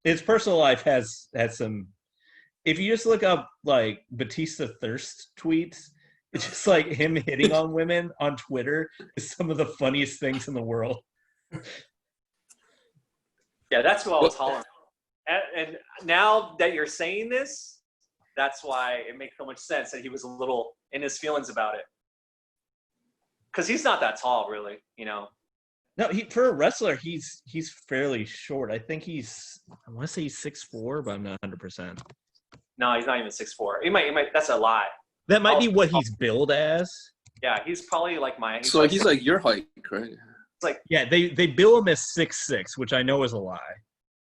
his personal life has some. If you just look up like Batista thirst tweets, it's just like him hitting on women on Twitter is some of the funniest things in the world. Yeah, that's who I was hollering. And now that you're saying this, that's why it makes so much sense that he was a little in his feelings about it. Because he's not that tall, really, you know. No, for a wrestler, he's fairly short. I think I want to say he's 6'4", but I'm not 100%. No, he's not even 6'4". He might. That's a lie. That might be what he's billed as. Yeah, he's probably like mine. So he's like your height, right? It's like, yeah, they bill him as 6'6", which I know is a lie.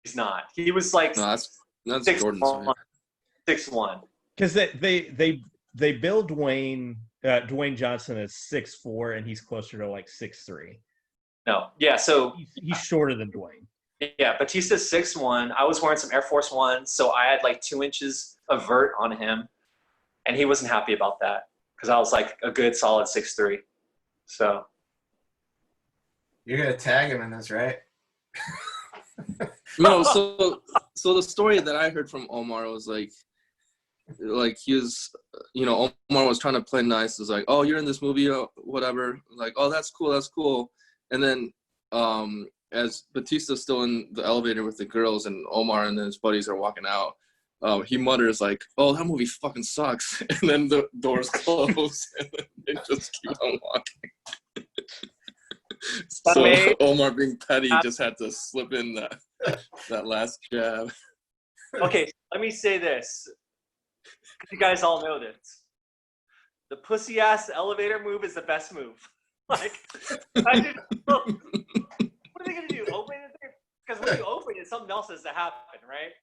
He's not. He was like no, that's 6'1". 6'1". Because they bill Dwayne Johnson as 6'4", and he's closer to like 6'3". No, yeah. So he's shorter than Dwayne. Yeah, Batista's 6'1". I was wearing some Air Force Ones, so I had like 2 inches of vert on him, and he wasn't happy about that because I was like a good solid 6'3". So you're gonna tag him in this, right? No, so the story that I heard from Omar was like he was, Omar was trying to play nice. It was like, oh, you're in this movie, whatever. Like, oh, that's cool. And then as Batista's still in the elevator with the girls and Omar and his buddies are walking out, he mutters like, oh, that movie fucking sucks. And then the doors close and they just keep on walking. So Omar, being petty, just had to slip in that last jab. Okay, let me say this. You guys all know this. The pussy ass elevator move is the best move. Like, what are they gonna do? Open it? Because when you open it, something else has to happen, right?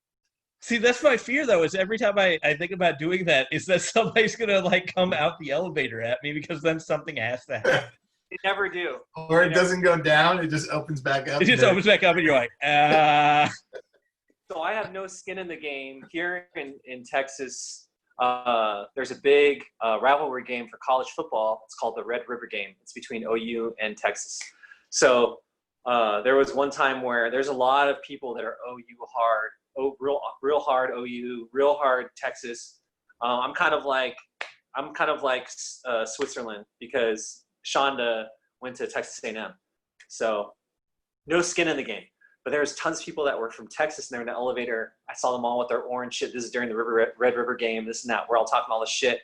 See, that's my fear though. Is every time I think about doing that, is that somebody's gonna like come out the elevator at me because then something has to happen. They never do. Or it doesn't go down; it just opens back up. It just opens back up, and you're like, ah. So I have no skin in the game. Here in Texas, there's a big rivalry game for college football. It's called the Red River Game. It's between OU and Texas. So there was one time where there's a lot of people that are OU hard, real hard OU, real hard Texas. I'm kind of like Switzerland because Shonda went to Texas A&M. So no skin in the game. But there was tons of people that were from Texas, and they were in the elevator. I saw them all with their orange shit. This is during the Red River game, this and that. We're all talking all this shit.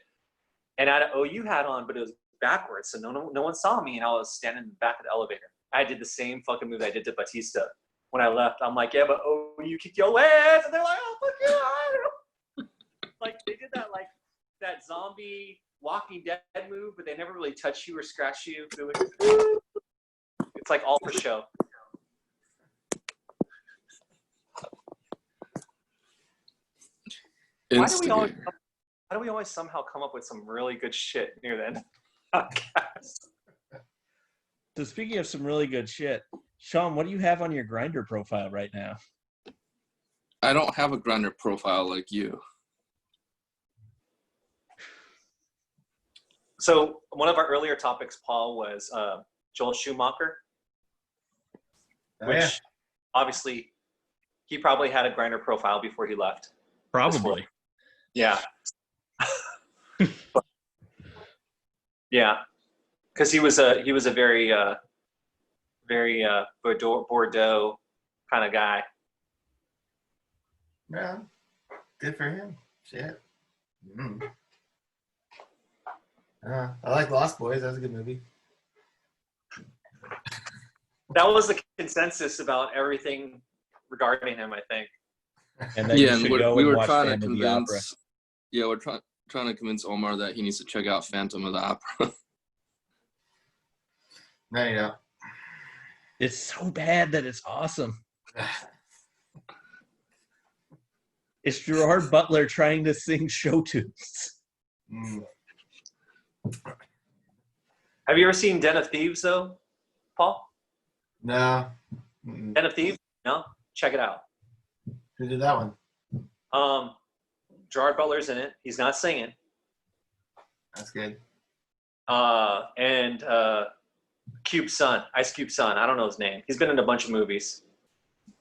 And I had an OU hat on, but it was backwards, so no one saw me, and I was standing in the back of the elevator. I did the same fucking move I did to Batista. When I left, I'm like, yeah, but OU kicked your ass, and they're like, oh, fuck you. Like, they did that zombie Walking Dead move, but they never really touch you or scratch you. It's like all for show. Why do we always somehow come up with some really good shit near the end of the podcast? So speaking of some really good shit, Sean, what do you have on your Grindr profile right now? I don't have a Grindr profile like you. So one of our earlier topics, Paul, was Joel Schumacher, which obviously he probably had a Grindr profile before he left. Probably. Yeah. Yeah, because he was a very Bordeaux kind of guy. Yeah, good for him. Shit. I like Lost Boys. That was a good movie. That was the consensus about everything regarding him, I think. And then we were trying to convince. Yeah, we're trying to convince Omar that he needs to check out Phantom of the Opera. No, you don't. It's so bad that it's awesome. It's Gerard Butler trying to sing show tunes. Have you ever seen Den of Thieves, though, Paul? No. Den of Thieves? No? Check it out. Who did that one? Gerard Butler's in it. He's not singing. That's good. And Cube's son, Ice Cube's son. I don't know his name. He's been in a bunch of movies.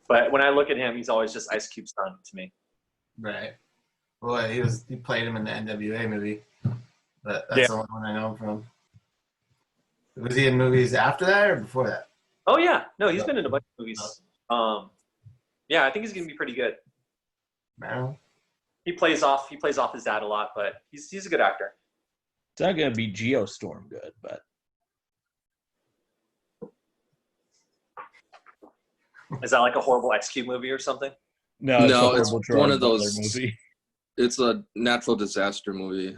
But when I look at him, he's always just Ice Cube's son to me. Right. Well, he played him in the NWA movie. But that's the only one I know him from. Was he in movies after that or before that? Oh yeah. No, he's been in a bunch of movies. Yeah, I think he's gonna be pretty good. No. He plays off his dad a lot, but he's a good actor. It's not gonna be Geostorm good, but is that like a horrible X Cube movie or something? No, it's one of those. Movie. It's a natural disaster movie.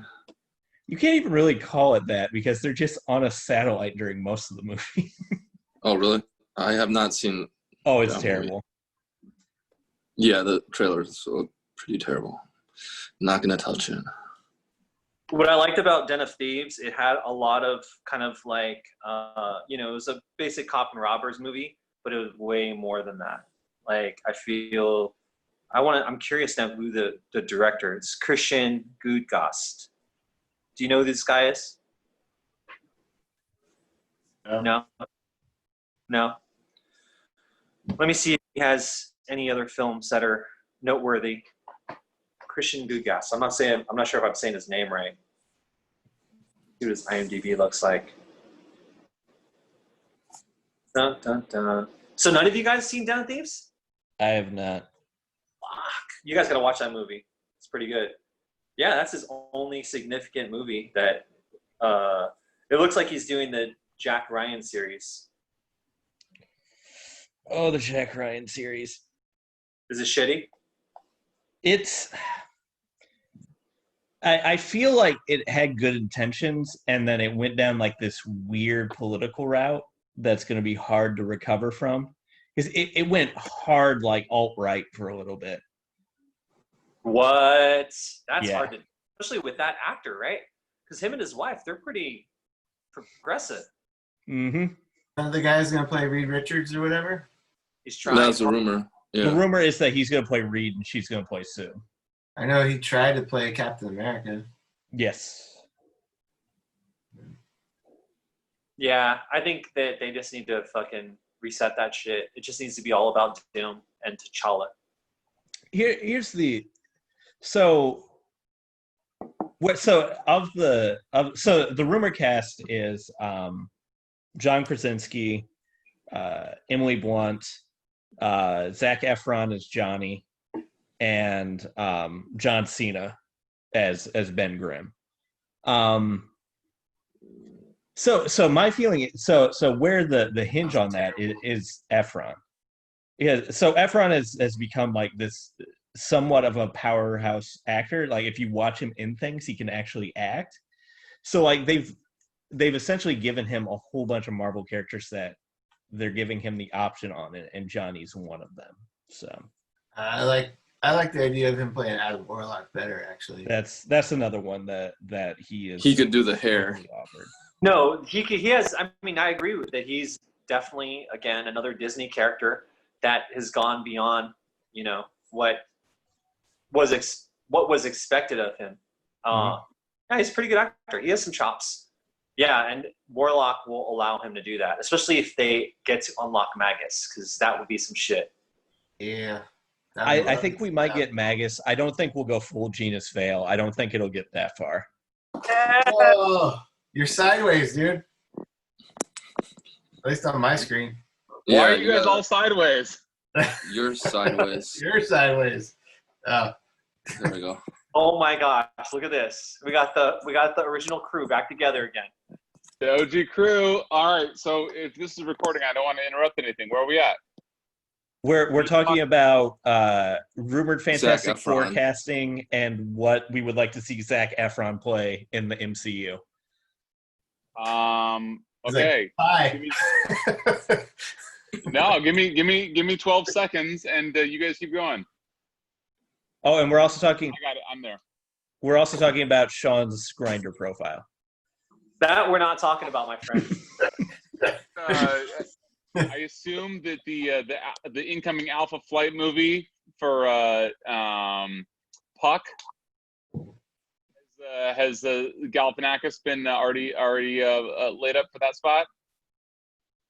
You can't even really call it that because they're just on a satellite during most of the movie. Oh, really? I have not seen. Oh, it's terrible. Movie. Yeah, the trailer is pretty terrible. Not gonna touch it. What I liked about Den of Thieves, it had a lot of kind of like, it was a basic cop and robbers movie, but it was way more than that. Like, I'm curious now who the director is. Christian Gudgast. Do you know who this guy is? No. Let me see if he has any other films that are noteworthy. Christian Gudgast. I'm not sure if I'm saying his name right. See what his IMDb looks like. Dun, dun, dun. So none of you guys seen Den of Thieves? I have not. Fuck. You guys gotta watch that movie. It's pretty good. Yeah, that's his only significant movie that it looks like he's doing the Jack Ryan series. Oh, the Jack Ryan series. Is it shitty? I feel like it had good intentions and then it went down like this weird political route that's going to be hard to recover from. Because it went hard like alt-right for a little bit. What? That's hard to, especially with that actor, right? Because him and his wife, they're pretty progressive. Mm-hmm. One of the guys going to play Reed Richards or whatever? He's trying. That's a rumor. Yeah. The rumor is that he's going to play Reed and she's going to play Sue. I know he tried to play Captain America. Yes. Yeah, I think that they just need to fucking reset that shit. It just needs to be all about Doom and T'Challa. Here's the so the rumor cast is John Krasinski, Emily Blunt, Zac Efron as Johnny, and John Cena as Ben Grimm. So my feeling, so where the hinge on that is Efron. Yeah, so Efron has become like this somewhat of a powerhouse actor. Like if you watch him in things, he can actually act. So like they've essentially given him a whole bunch of Marvel characters that they're giving him the option on it, and Johnny's one of them. So I like the idea of him playing Adam Warlock better, actually. that's another one that he is. He could do the hair. Offered. No, he has. I mean, I agree with that. He's definitely again another Disney character that has gone beyond, what was expected of him. Yeah, he's a pretty good actor. He has some chops. Yeah, and Warlock will allow him to do that, especially if they get to unlock Magus, because that would be some shit. Yeah. I think we might get Magus. I don't think we'll go full Genus Vale. I don't think it'll get that far. Oh, you're sideways, dude. At least on my screen. Why are you guys all sideways? You're sideways. You're sideways. Oh. There we go. Oh my gosh! Look at this. We got the original crew back together again. The OG crew. All right. So if this is recording, I don't want to interrupt anything. Where are we at? We're talking about rumored Fantastic Zac Four Efron. casting and what we would like to see Zac Efron play in the MCU. Okay. Hi. No, give me 12 seconds, and you guys keep going. Oh, and we're also talking. I got it. I'm there. We're also talking about Sean's Grindr profile. That we're not talking about, my friend. I assume that the incoming Alpha Flight movie for Puck has Galifianakis been already laid up for that spot?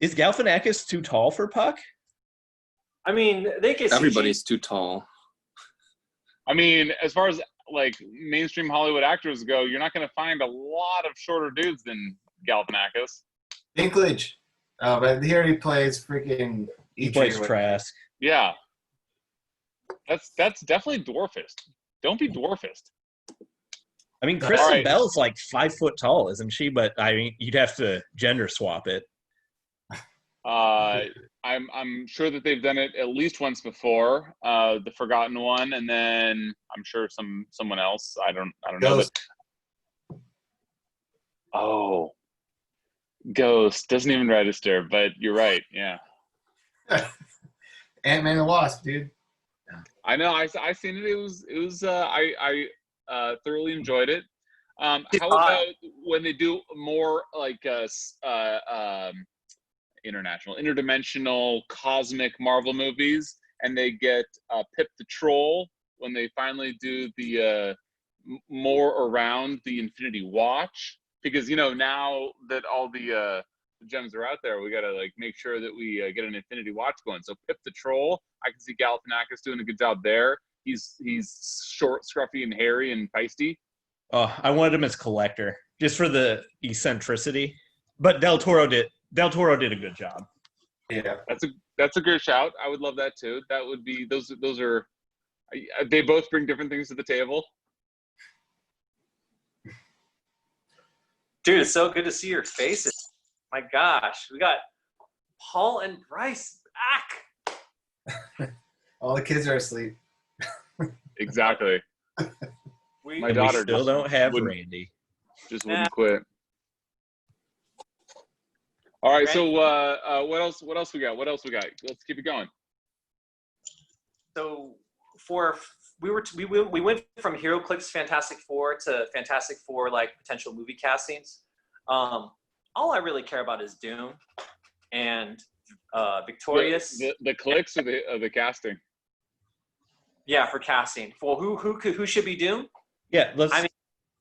Is Galifianakis too tall for Puck? I mean, they can. Everybody's too tall. I mean, as far as like mainstream Hollywood actors go, you're not going to find a lot of shorter dudes than Galifianakis. Dinklage. Oh, but he already plays freaking. He plays Trask. Yeah, that's definitely dwarfist. Don't be dwarfist. I mean, Kristen right. Bell's like 5 foot tall, isn't she? But I mean, you'd have to gender swap it. I'm sure that they've done it at least once before, the Forgotten One, and then I'm sure someone else. I don't know. But, oh, Ghost doesn't even register, but you're right. Yeah. Ant-Man and Wasp, dude. I know. I seen it. It was. I thoroughly enjoyed it. How about when they do more like interdimensional, cosmic Marvel movies, and they get Pip the Troll when they finally do the more around the Infinity Watch, because now that all the gems are out there, we gotta like make sure that we get an Infinity Watch going. So Pip the Troll, I can see Galifianakis doing a good job there. He's short, scruffy, and hairy and feisty. Oh, I wanted him as Collector just for the eccentricity, but Del Toro did a good job. Yeah, that's a good shout. I would love that too. That would be those are they both bring different things to the table. Dude, it's so good to see your faces. My gosh, we got Paul and Bryce back. all the kids are asleep. Exactly. My And daughter we still just don't have wouldn't- Randy. Just wouldn't quit. All right, so what else we got? Let's keep it going. So we went from HeroClix Fantastic Four to Fantastic Four like potential movie castings. All I really care about is Doom and Victorious. The clicks or the casting? Yeah, for casting. Well, who should be Doom? Yeah,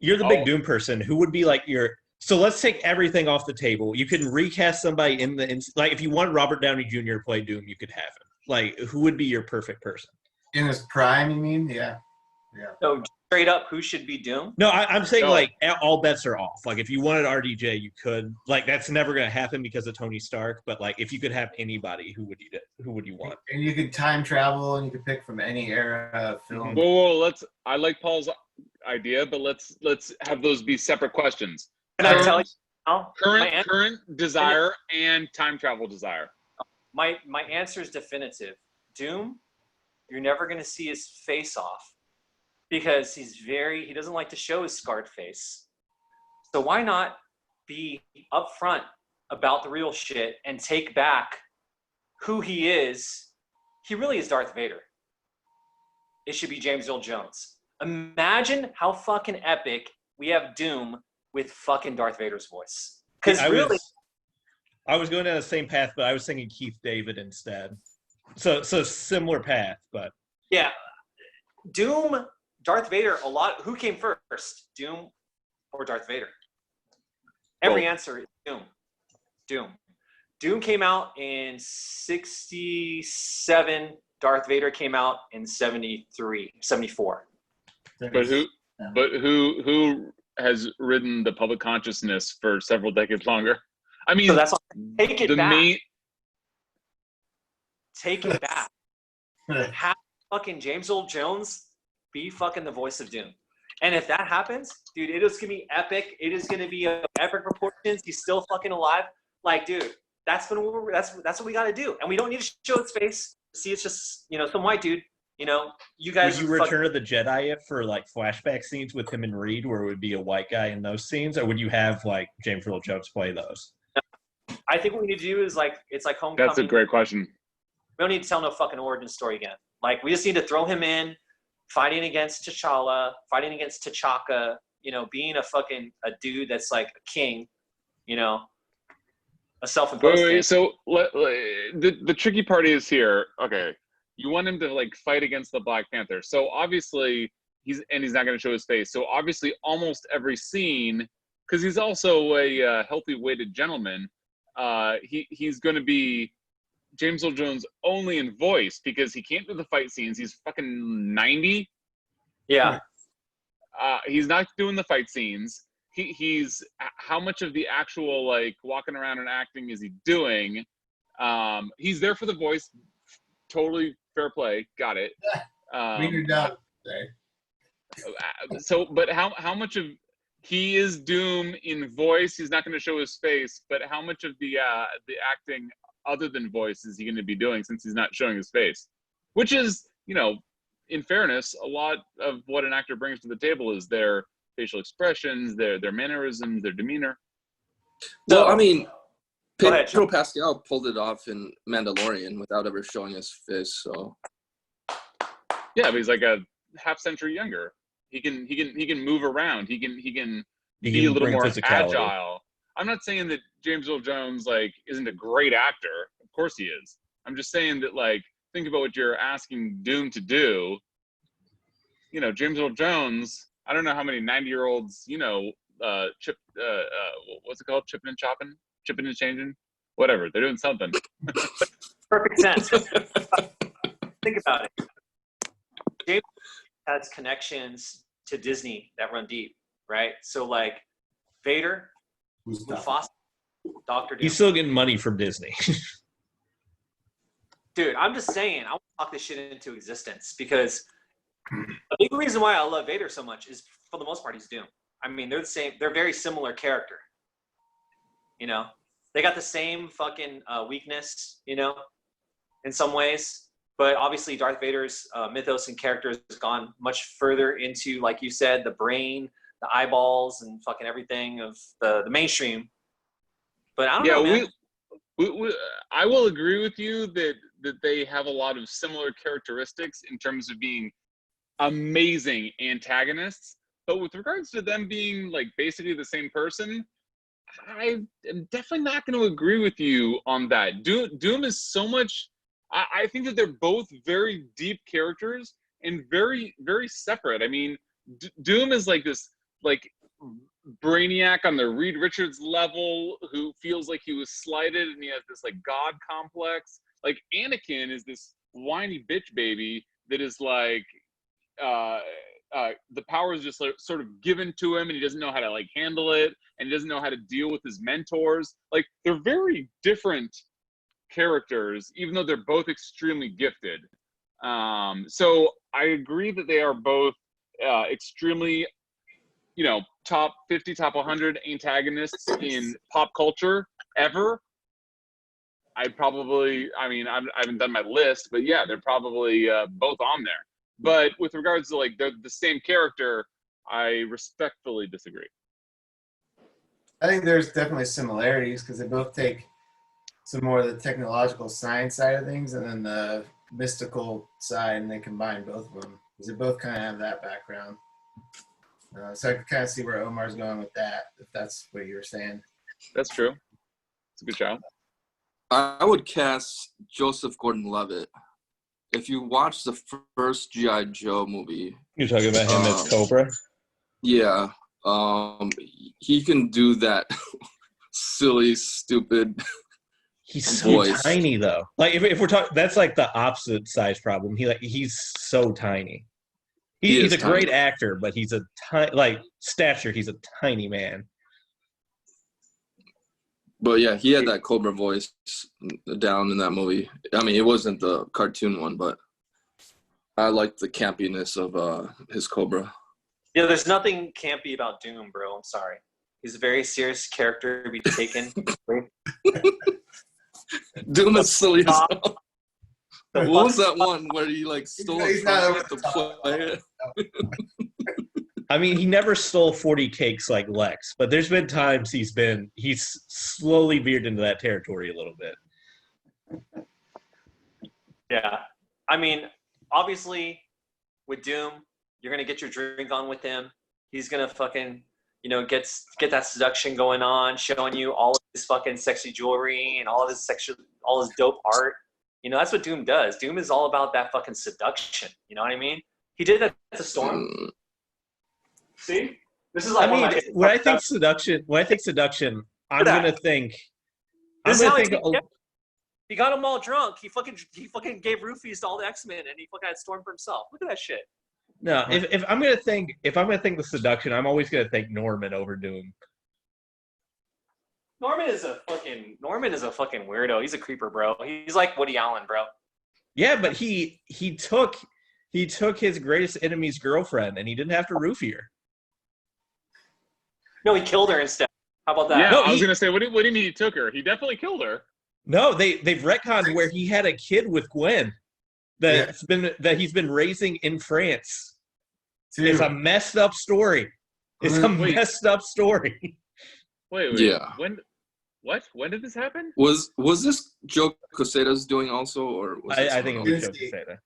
you're the Oh. big Doom person. Who would be like your? So let's take everything off the table. You can recast somebody like if you want Robert Downey Jr. to play Doom, you could have him. Like, who would be your perfect person? In his prime, you mean? Yeah. So straight up who should be Doom? No, I'm saying No. like all bets are off. Like if you wanted RDJ, you could. Like that's never going to happen because of Tony Stark. But like if you could have anybody, who would you want? And you could time travel, and you could pick from any era of film. Whoa, I like Paul's idea, but let's have those be separate questions. Can I tell you now? Current desire and time travel desire. My answer is definitive. Doom, you're never going to see his face off because he doesn't like to show his scarred face. So why not be upfront about the real shit and take back who he is? He really is Darth Vader. It should be James Earl Jones. Imagine how fucking epic we have Doom with fucking Darth Vader's voice. Because really, I was going down the same path, but I was thinking Keith David instead. So similar path, but yeah, Doom, Darth Vader. Who came first, Doom or Darth Vader? Every answer is Doom. Doom came out in 1967. Darth Vader came out in 74. But who has ridden the public consciousness for several decades longer? I mean, so that's take it back. Take it back. Have fucking James Earl Jones be fucking the voice of Doom. And if that happens, dude, it is gonna be epic. It is gonna be epic proportions. He's still fucking alive. Like, dude, that's what we gotta do. And we don't need to show his face. See, it's just some white dude. You guys. Would you Return of the Jedi it for like flashback scenes with him and Reed, where it would be a white guy in those scenes, or would you have like James Earl Jones play those? I think what we need to do is it's like Homecoming. That's a great question. We don't need to tell no fucking origin story again. Like, we just need to throw him in, fighting against T'Challa, fighting against T'Chaka, being a dude that's like a king, a self-imposed king. So the tricky part is here, okay, you want him to like fight against the Black Panther. So obviously he's not going to show his face. So obviously almost every scene, because he's also a healthy weighted gentleman, he's going to be James Earl Jones only in voice because he can't do the fight scenes. He's fucking 90. Yeah. He's not doing the fight scenes. He's how much of the actual like walking around and acting is he doing? He's there for the voice. Totally fair play. Got it. So, but how much of he is Doom in voice? He's not going to show his face, but how much of the acting other than voice is he going to be doing since he's not showing his face? Which is, in fairness, a lot of what an actor brings to the table is their facial expressions, their mannerisms, their demeanor. Well, I mean, ahead, Pedro Pascal pulled it off in Mandalorian without ever showing his face. So yeah, but he's like a half century younger. He can move around. He can be a little more agile. I'm not saying that James Earl Jones isn't a great actor. Of course he is. I'm just saying that think about what you're asking Doom to do. James Earl Jones. I don't know how many 90-year-olds what's it called? Chipping and changing, whatever. They're doing something. Perfect sense. Think about it. James has connections to Disney that run deep, right? So Vader, Mufasa, Dr. Doom. He's still getting money from Disney. Dude, I'm just saying, I want to talk this shit into existence because a big reason why I love Vader so much is, for the most part, he's Doom. I mean, they're the same. They're very similar character. They got the same fucking weakness, in some ways. But obviously, Darth Vader's mythos and character has gone much further into, like you said, the brain, the eyeballs, and fucking everything of the mainstream. But I don't know, man. I will agree with you that they have a lot of similar characteristics in terms of being amazing antagonists. But with regards to them being basically the same person, I am definitely not going to agree with you on that. Doom is so much. I think that they're both very deep characters and very, very separate. I mean, Doom is this brainiac on the Reed Richards level who feels like he was slighted and he has this God complex. Anakin is this whiny bitch baby that is the power is just like, sort of given to him, and he doesn't know how to like handle it, and he doesn't know how to deal with his mentors. Like they're very different characters, even though they're both extremely gifted. So I agree that they are both extremely, top 50, top 100 antagonists in pop culture ever. I haven't done my list, but yeah, they're probably both on there. But with regards to like the same character, I respectfully disagree. I think there's definitely similarities because they both take some more of the technological science side of things and then the mystical side, and they combine both of them because they both kind of have that background. So I can kind of see where Omar's going with that, if that's what you were saying. That's true. It's a good job. I would cast Joseph Gordon-Levitt. If you watch the first G.I. Joe movie, You're talking about him as Cobra? Yeah, he can do that silly, stupid. He's so voice. tiny, though. Like if we're talking, that's like the opposite size problem. He's so tiny. He's a great actor, but he's a tiny, stature. He's a tiny man. But yeah, he had that Cobra voice down in that movie. I mean, it wasn't the cartoon one, but I liked the campiness of his Cobra. Yeah, there's nothing campy about Doom, bro. I'm sorry. He's a very serious character to be taken. Doom is silly as hell. The What was that one where he stole He's it not from over to the play top. it? I mean, he never stole 40 cakes like Lex, but there's been times he's slowly veered into that territory a little bit. Yeah. I mean, obviously, with Doom, you're going to get your drink on with him. He's going to fucking, get that seduction going on, showing you all of his fucking sexy jewelry and all his dope art. That's what Doom does. Doom is all about that fucking seduction. You know what I mean? He did that to Storm. See? This is like when I think seduction, I'm gonna think. He got them all drunk. He fucking gave roofies to all the X-Men, and he fucking had Storm for himself. Look at that shit. No, if I'm gonna think the seduction, I'm always gonna think Norman over Doom. Norman is a fucking weirdo. He's a creeper, bro. He's like Woody Allen, bro. Yeah, but he took his greatest enemy's girlfriend, and he didn't have to roofie her. No, he killed her instead. How about that? Yeah, No, I was gonna say, what do you mean he took her? He definitely killed her. No, they've retconned where he had a kid with Gwen that he's been raising in France. It's a messed up story. Messed up story. Wait. Yeah. When did this happen? Was this Joe Quesada's doing also, or was I think it was Joe Quesada.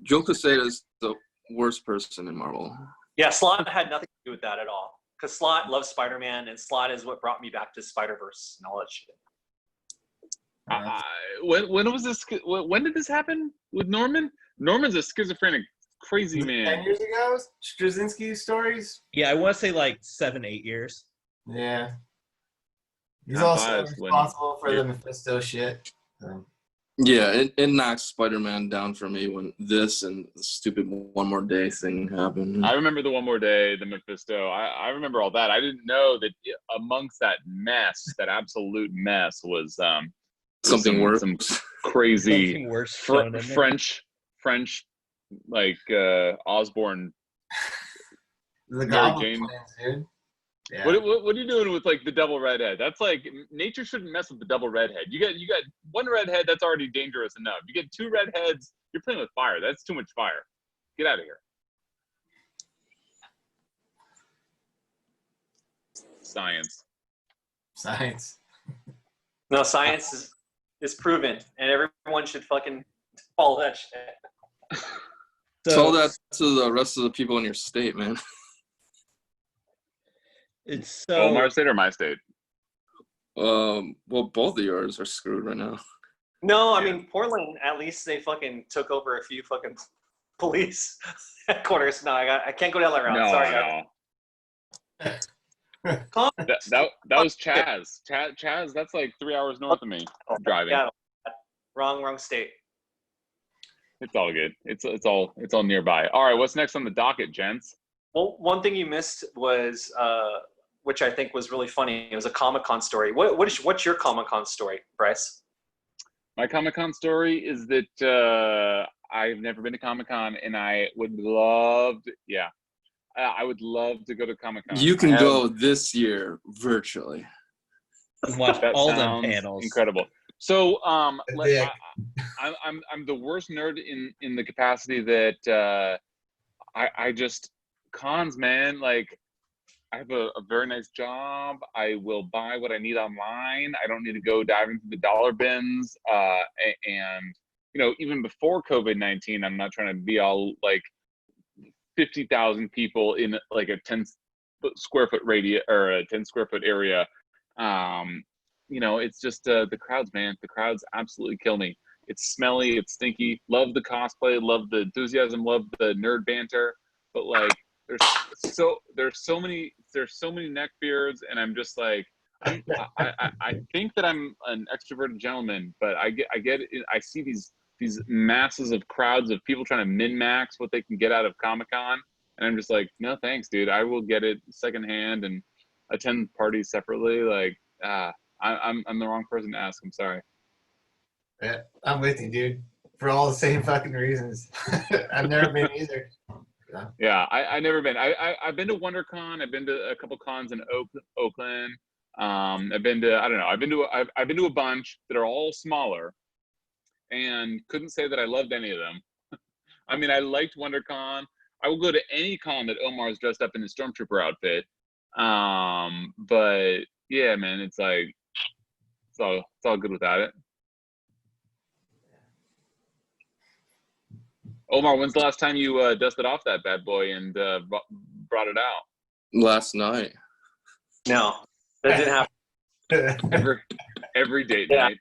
Joe Quesada's the worst person in Marvel. Yeah, Slott had nothing to do with that at all. Because Slott loves Spider-Man, and Slott is what brought me back to Spider-Verse and all that shit. When was this? When did this happen with Norman? Norman's a schizophrenic, crazy man. 10 years ago? Straczynski stories? Yeah, I want to say 7-8 years. Yeah. He's Not also biased responsible for the Mephisto shit. So. Yeah, it knocked Spider-Man down for me when this and the stupid One More Day thing happened. I remember the One More Day, the Mephisto. I remember all that. I didn't know that amongst that mess, that absolute mess, was something worse. Some crazy Something worse French Osborne. The Mary Goblin Jane. twins, dude. Yeah. What are you doing with the double redhead? That's nature shouldn't mess with the double redhead. You got one redhead, that's already dangerous enough. You get two redheads, you're playing with fire. That's too much fire. Get out of here. Science. No, science is proven, and everyone should fucking follow that shit. Tell that to the rest of the people in your state, man. It's Omar state or my state? Well, both of yours are screwed right now. No, I mean, Portland, at least they fucking took over a few fucking police headquarters. No, I can't go down that route. No, Sorry, that was Chaz. Chaz, that's 3 hours north of me driving. Yeah, wrong state. It's all good. It's all nearby. All right, what's next on the docket, gents? Well, one thing you missed was, which I think was really funny. It was a Comic-Con story. What's your Comic-Con story, Bryce? My Comic-Con story is that I've never been to Comic-Con, and I would love to go to Comic-Con. You can go this year virtually. Watch That all them sounds panels. incredible. So I'm Yeah. the worst nerd in the capacity that I just cons, man. Like, I have a very nice job. I will buy what I need online. I don't need to go diving through the dollar bins. And even before COVID-19, I'm not trying to be all like 50,000 people in like a 10 square foot radius or a 10 square foot area. It's just the crowds, man. The crowds absolutely kill me. It's smelly, it's stinky. Love the cosplay, love the enthusiasm, love the nerd banter. But like, there's so many neckbeards, and I'm just like, I think that I'm an extroverted gentleman, but I see these masses of crowds of people trying to min-max what they can get out of Comic-Con, and I'm just like, no thanks, dude. I will get it secondhand and attend parties separately. Like, I'm the wrong person to ask. I'm sorry. Yeah, I'm with you, dude. For all the same fucking reasons. I've never been either. Yeah, I never been. I've been to WonderCon. I've been to a couple cons in Oakland. I've been to I've been to a bunch that are all smaller, and couldn't say that I loved any of them. I mean, I liked WonderCon. I will go to any con that Omar's dressed up in his stormtrooper outfit. But yeah, man, it's like it's all good without it. Omar, when's the last time you dusted off that bad boy and brought it out? Last night. No, that didn't happen. Every date Yeah. night.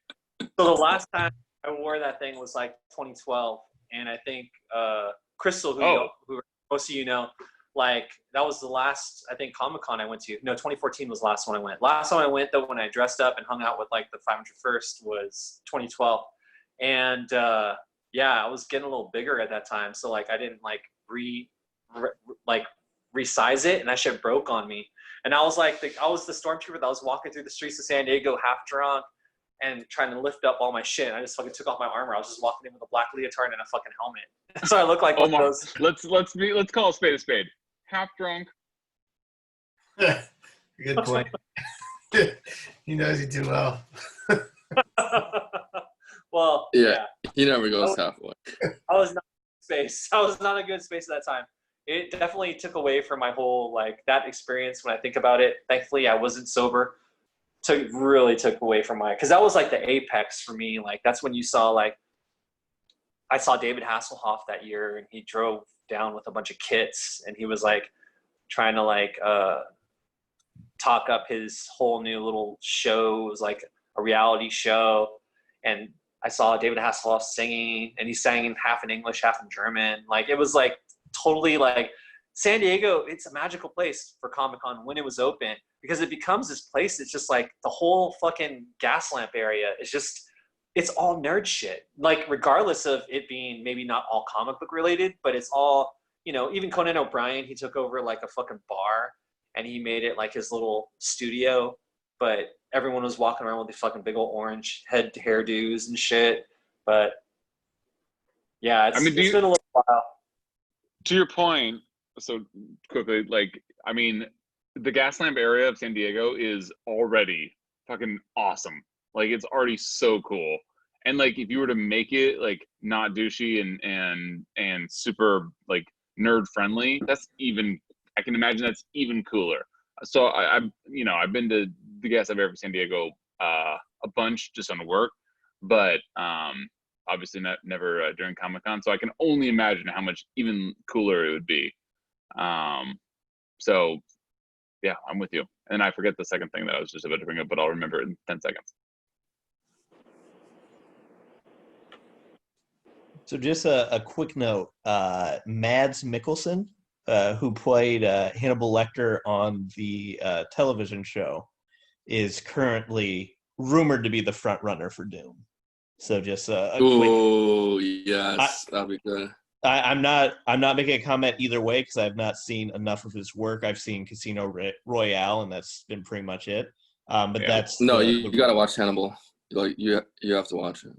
So the last time I wore that thing was like 2012, and I think Crystal, who most of you know, like that was the last I think Comic-Con I went to. No, 2014 was the last one I went. Last time I went though, when I dressed up and hung out with like the 501st was 2012, and yeah, I was getting a little bigger at that time, so like I didn't like resize it, and that shit broke on me. And I was like, I was the stormtrooper that was walking through the streets of San Diego half drunk and trying to lift up all my shit. And I just fucking took off my armor. I was just walking in with a black leotard and a fucking helmet. So I look like one of those. Let's call a spade a spade. Half drunk. Good point. He knows you too well. Well, Yeah, he never goes halfway. I was not in space. I was not in a good space at that time. It definitely took away from my whole, like, that experience when I think about it. Thankfully, I wasn't sober. Really took away from because that was like the apex for me. Like, that's when you saw, like, I saw David Hasselhoff that year, and he drove down with a bunch of kits, and he was like trying to like talk up his whole new little show. It was like a reality show, and I saw David Hasselhoff singing, and he sang in half in English, half in German. Like, it was like totally like San Diego. It's a magical place for Comic-Con when it was open, because it becomes this place. It's just like the whole fucking gas lamp area is just, it's all nerd shit. Like, regardless of it being maybe not all comic book related, but it's all, even Conan O'Brien, he took over like a fucking bar and he made it like his little studio, but everyone was walking around with the fucking big old orange head hairdos and shit. But yeah, it's been a little while. To your point, so quickly, like, I mean, the Gaslamp area of San Diego is already fucking awesome. Like, it's already so cool. And like, if you were to make it like not douchey and super like nerd friendly, that's even, I can imagine that's even cooler. So I've been to the Gaslamp area of San Diego a bunch just on work, but obviously never during Comic-Con. So I can only imagine how much even cooler it would be. So yeah, I'm with you. And I forget the second thing that I was just about to bring up, but I'll remember it in 10 seconds. So just a quick note, Mads Mikkelsen, who played Hannibal Lecter on the television show, is currently rumored to be the front runner for Doom. So just a quick. Oh yes, that'd be good. I'm not making a comment either way because I've not seen enough of his work. I've seen Casino Royale, and that's been pretty much it. But Yeah. that's No, you gotta watch Hannibal. Like you have to watch it.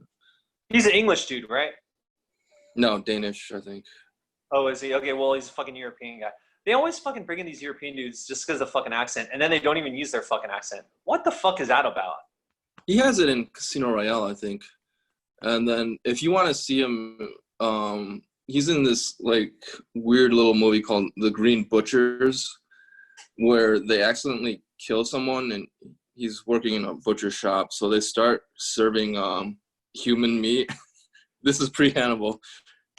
He's an English dude, right? No, Danish, I think. Oh, is he? Okay, well, he's a fucking European guy. They always fucking bring in these European dudes just because of the fucking accent, and then they don't even use their fucking accent. What the fuck is that about? He has it in Casino Royale, I think. And then if you want to see him, he's in this like weird little movie called The Green Butchers, where they accidentally kill someone, and he's working in a butcher shop. So they start serving human meat. This is pre-Hannibal.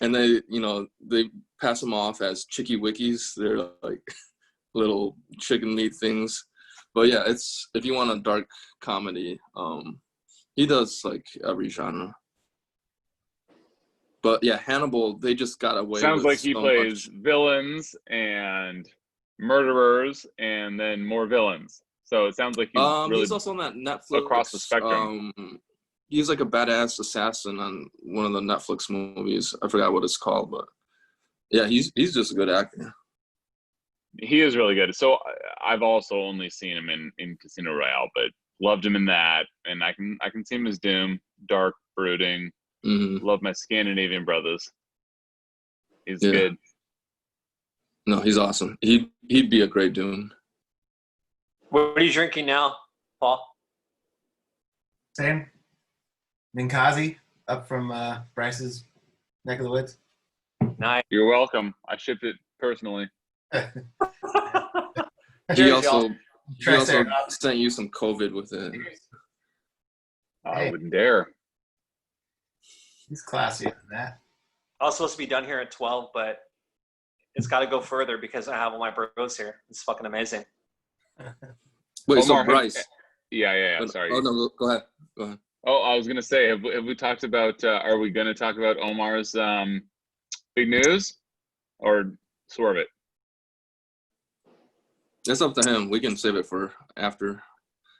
And they pass them off as chicky wickies. They're like little chicken meat things. But yeah, it's if you want a dark comedy, he does like every genre. But yeah, Hannibal, they just got away Sounds with like he so plays much. villains and murderers and then more villains. So it sounds like he's really He's also on that Netflix across the spectrum. He's like a badass assassin on one of the Netflix movies. I forgot what it's called, but yeah, he's just a good actor. He is really good. So I've also only seen him in Casino Royale, but loved him in that, and I can see him as Doom, dark, brooding. Mm-hmm. Love my Scandinavian brothers. He's Yeah. good. No, he's awesome. He'd be a great Doom. What are you drinking now, Paul? Same. Ninkasi, up from Bryce's neck of the woods. Nice. You're welcome. I shipped it personally. He also Triceratops. sent you some COVID with it. I wouldn't dare. He's classier than that. I was supposed to be done here at 12, but it's got to go further because I have all my bros here. It's fucking amazing. Wait, so Omar, Bryce. Yeah. Sorry. Oh no, go ahead. Oh, I was gonna say, have we talked about? Are we gonna talk about Omar's big news, or swerve it? It's up to him. We can save it for after.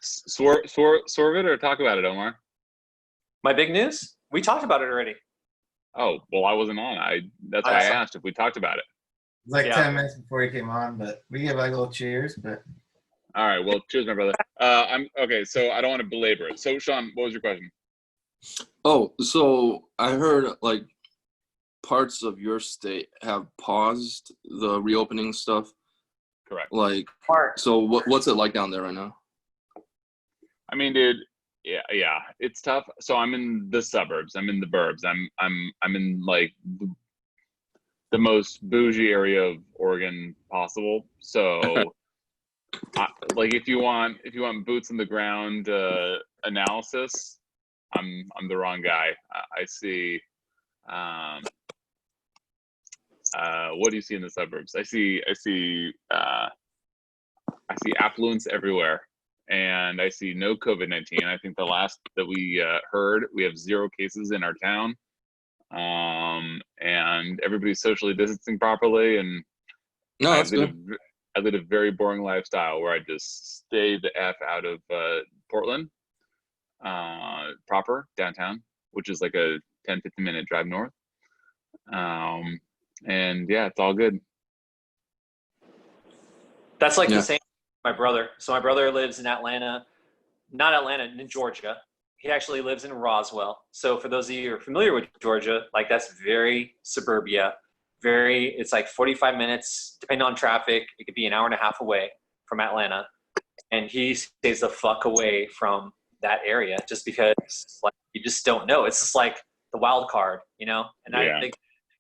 Swerve it, or talk about it, Omar. My big news? We talked about it already. Oh, well, I wasn't on. That's why I asked if we talked about it. It was like Yeah. 10 minutes before he came on, but we give like a little cheers. But All right. Well, cheers, my brother. I'm okay. So I don't want to belabor it. So, Sean, what was your question? Oh, so I heard like parts of your state have paused the reopening stuff. Correct. Like, Mark. so what's it like down there right now? I mean, dude, yeah, it's tough. So I'm in the suburbs. I'm in the burbs. I'm in like the most bougie area of Oregon possible. So, like, if you want boots on the ground analysis, I'm the wrong guy. I see. What do you see in the suburbs? I see affluence everywhere. And I see no COVID-19. I think the last that we heard, we have 0 cases in our town, and everybody's socially distancing properly. And No, that's good. I lead a very boring lifestyle where I just stay the F out of Portland proper, downtown, which is like a 10-15 minute drive north. And yeah, it's all good. That's like Yeah. the same with my brother. So my brother lives in Atlanta, not Atlanta, in Georgia. He actually lives in Roswell. So for those of you who are familiar with Georgia, like that's very suburbia. It's like 45 minutes, depending on traffic. It could be an hour and a half away from Atlanta. And he stays the fuck away from that area just because like you just don't know. It's just like the wild card, you know? And Yeah. I think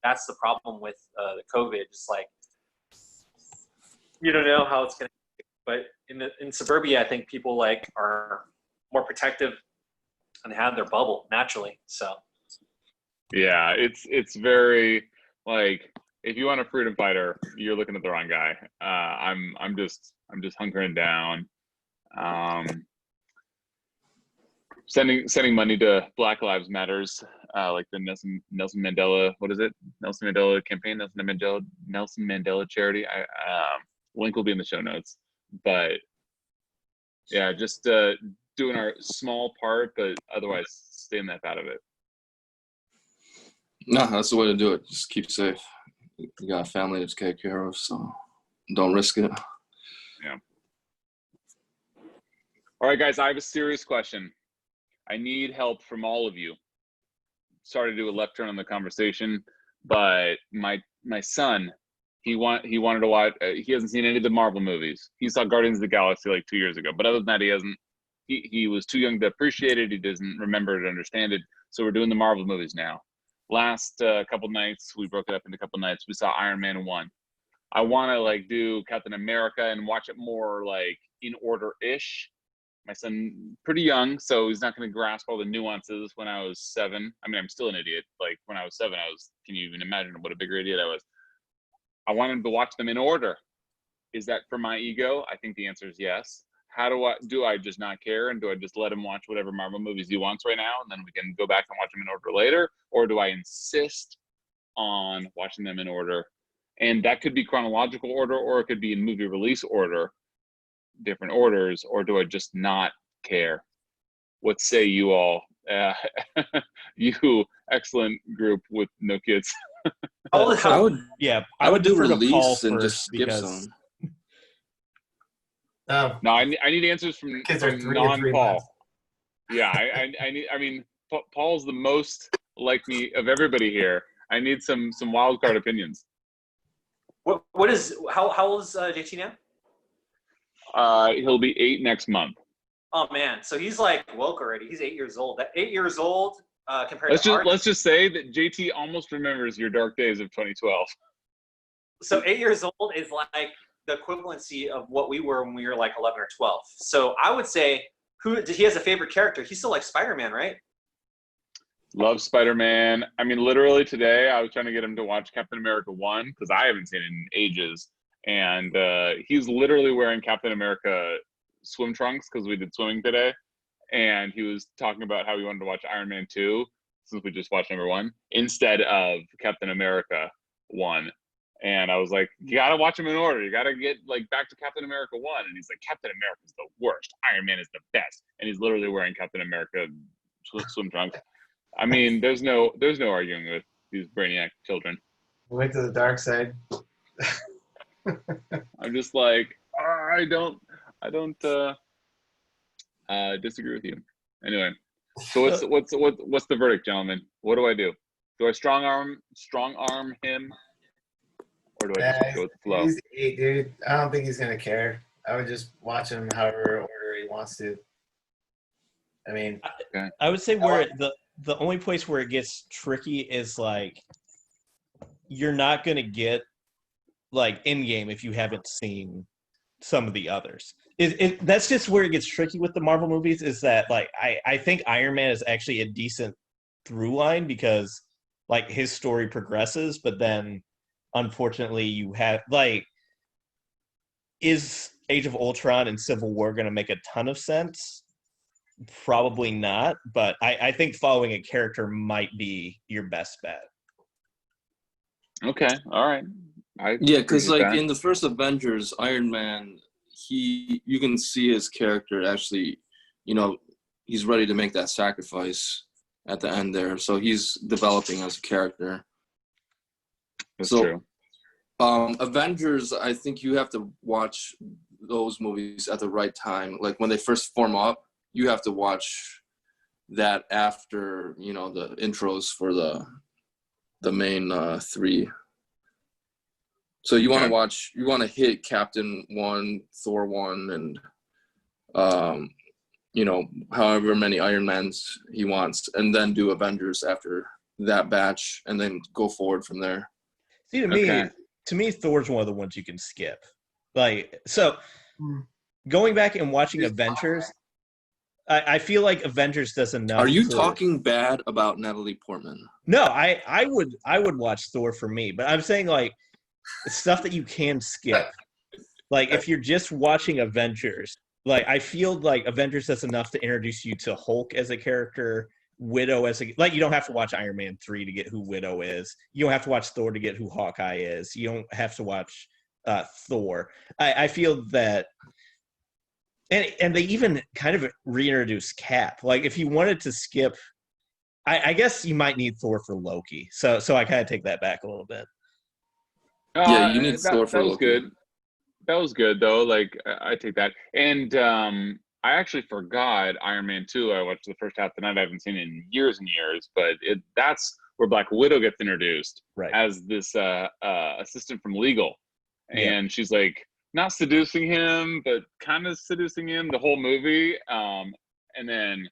that's the problem with the COVID. Just like you don't know how it's going to be. But in suburbia, I think people like are more protective and have their bubble naturally. So Yeah, it's very like if you want a freedom fighter, you're looking at the wrong guy. I'm just hunkering down, sending money to Black Lives Matters, like the Nelson Mandela, what is it? Nelson Mandela campaign, Nelson Mandela charity. Link will be in the show notes. But yeah, just doing our small part, but otherwise stay in that out of it. No, that's the way to do it. Just keep safe. You got a family to take care of, so don't risk it. Yeah. All right, guys, I have a serious question. I need help from all of you. Sorry to do a left turn on the conversation, but my son, he wanted to watch. He hasn't seen any of the Marvel movies. He saw Guardians of the Galaxy like 2 years ago, but other than that, he hasn't. He was too young to appreciate it. He doesn't remember it, understand it. So we're doing the Marvel movies now. Last couple nights, we broke it up into a couple nights. We saw Iron Man 1. I want to like do Captain America and watch it more like in order-ish. My son, pretty young, so he's not going to grasp all the nuances. When I was 7, I mean, I'm still an idiot. Like when I was 7, can you even imagine what a bigger idiot I was? I want him to watch them in order. Is that for my ego? I think the answer is yes. Do I just not care, and do I just let him watch whatever Marvel movies he wants right now, and then we can go back and watch them in order later? Or do I insist on watching them in order? And that could be chronological order, or it could be in movie release order, different orders, or do I just not care? What say you all? You excellent group with no kids. I would do defer to Paul release and first just skip because some. No, I need answers from Kids are 3 and 3 non-Paul. months. Yeah, I need. I mean, Paul's the most like me of everybody here. I need some wild card opinions. What is how old is JT now? He'll be 8 next month. Oh man, so he's like woke already. He's 8 years old. That 8 years old compared to Let's just say that JT almost remembers your dark days of 2012. So 8 years old is like the equivalency of what we were when we were like 11 or 12. So I would say, he has a favorite character? He still likes Spider-Man, right? Love Spider-Man. I mean, literally today, I was trying to get him to watch Captain America 1 because I haven't seen it in ages. And he's literally wearing Captain America swim trunks because we did swimming today. And he was talking about how he wanted to watch Iron Man 2, since we just watched number 1, instead of Captain America 1. And I was like, you got to watch them in order. You got to get like back to Captain America 1. And he's like, Captain America's the worst. Iron Man is the best. And he's literally wearing Captain America swim trunks. I mean, there's no arguing with these brainiac children. Went to the dark side. I'm just like, I don't disagree with you. Anyway, so what's the verdict, gentlemen? What do I do? Do I strong arm him, or do I just go with the flow? He's 8, dude. I don't think he's gonna care. I would just watch him however order he wants to. I mean, okay. I would say where the only place where it gets tricky is like you're not gonna get like Endgame if you haven't seen some of the others. That's just where it gets tricky with the Marvel movies, is that like I think Iron Man is actually a decent through line because like his story progresses, but then unfortunately you have like, is Age of Ultron and Civil War going to make a ton of sense? Probably not, but I think following a character might be your best bet. Okay, all right. Because like in the first Avengers, Iron Man, you can see his character actually, he's ready to make that sacrifice at the end there. So he's developing as a character. That's true. Avengers, I think you have to watch those movies at the right time. Like when they first form up, you have to watch that after, the intros for the main 3. So you want to hit Captain 1, Thor 1, and, however many Iron Mans he wants, and then do Avengers after that batch, and then go forward from there. See, to me, Thor's one of the ones you can skip. Like, so going back and watching Avengers, I feel like Avengers does enough. Are you talking bad about Natalie Portman? No, I would watch Thor for me, but I'm saying like stuff that you can skip. Like if you're just watching Avengers, like I feel like Avengers does enough to introduce you to Hulk as a character, Widow as a, like you don't have to watch Iron Man 3 to get who Widow is. You don't have to watch Thor to get who Hawkeye is. You don't have to watch Thor. I feel that, and they even kind of reintroduce Cap. Like if you wanted to skip I guess you might need Thor for Loki. So I kind of take that back a little bit. Yeah, you need Thor for that was Loki. good. That was good though. Like I take that. And I actually forgot Iron Man 2. I watched the first half tonight. I haven't seen it in years and years, but that's where Black Widow gets introduced Right. as this assistant from legal. Yeah. And she's like not seducing him, but kind of seducing him the whole movie. And then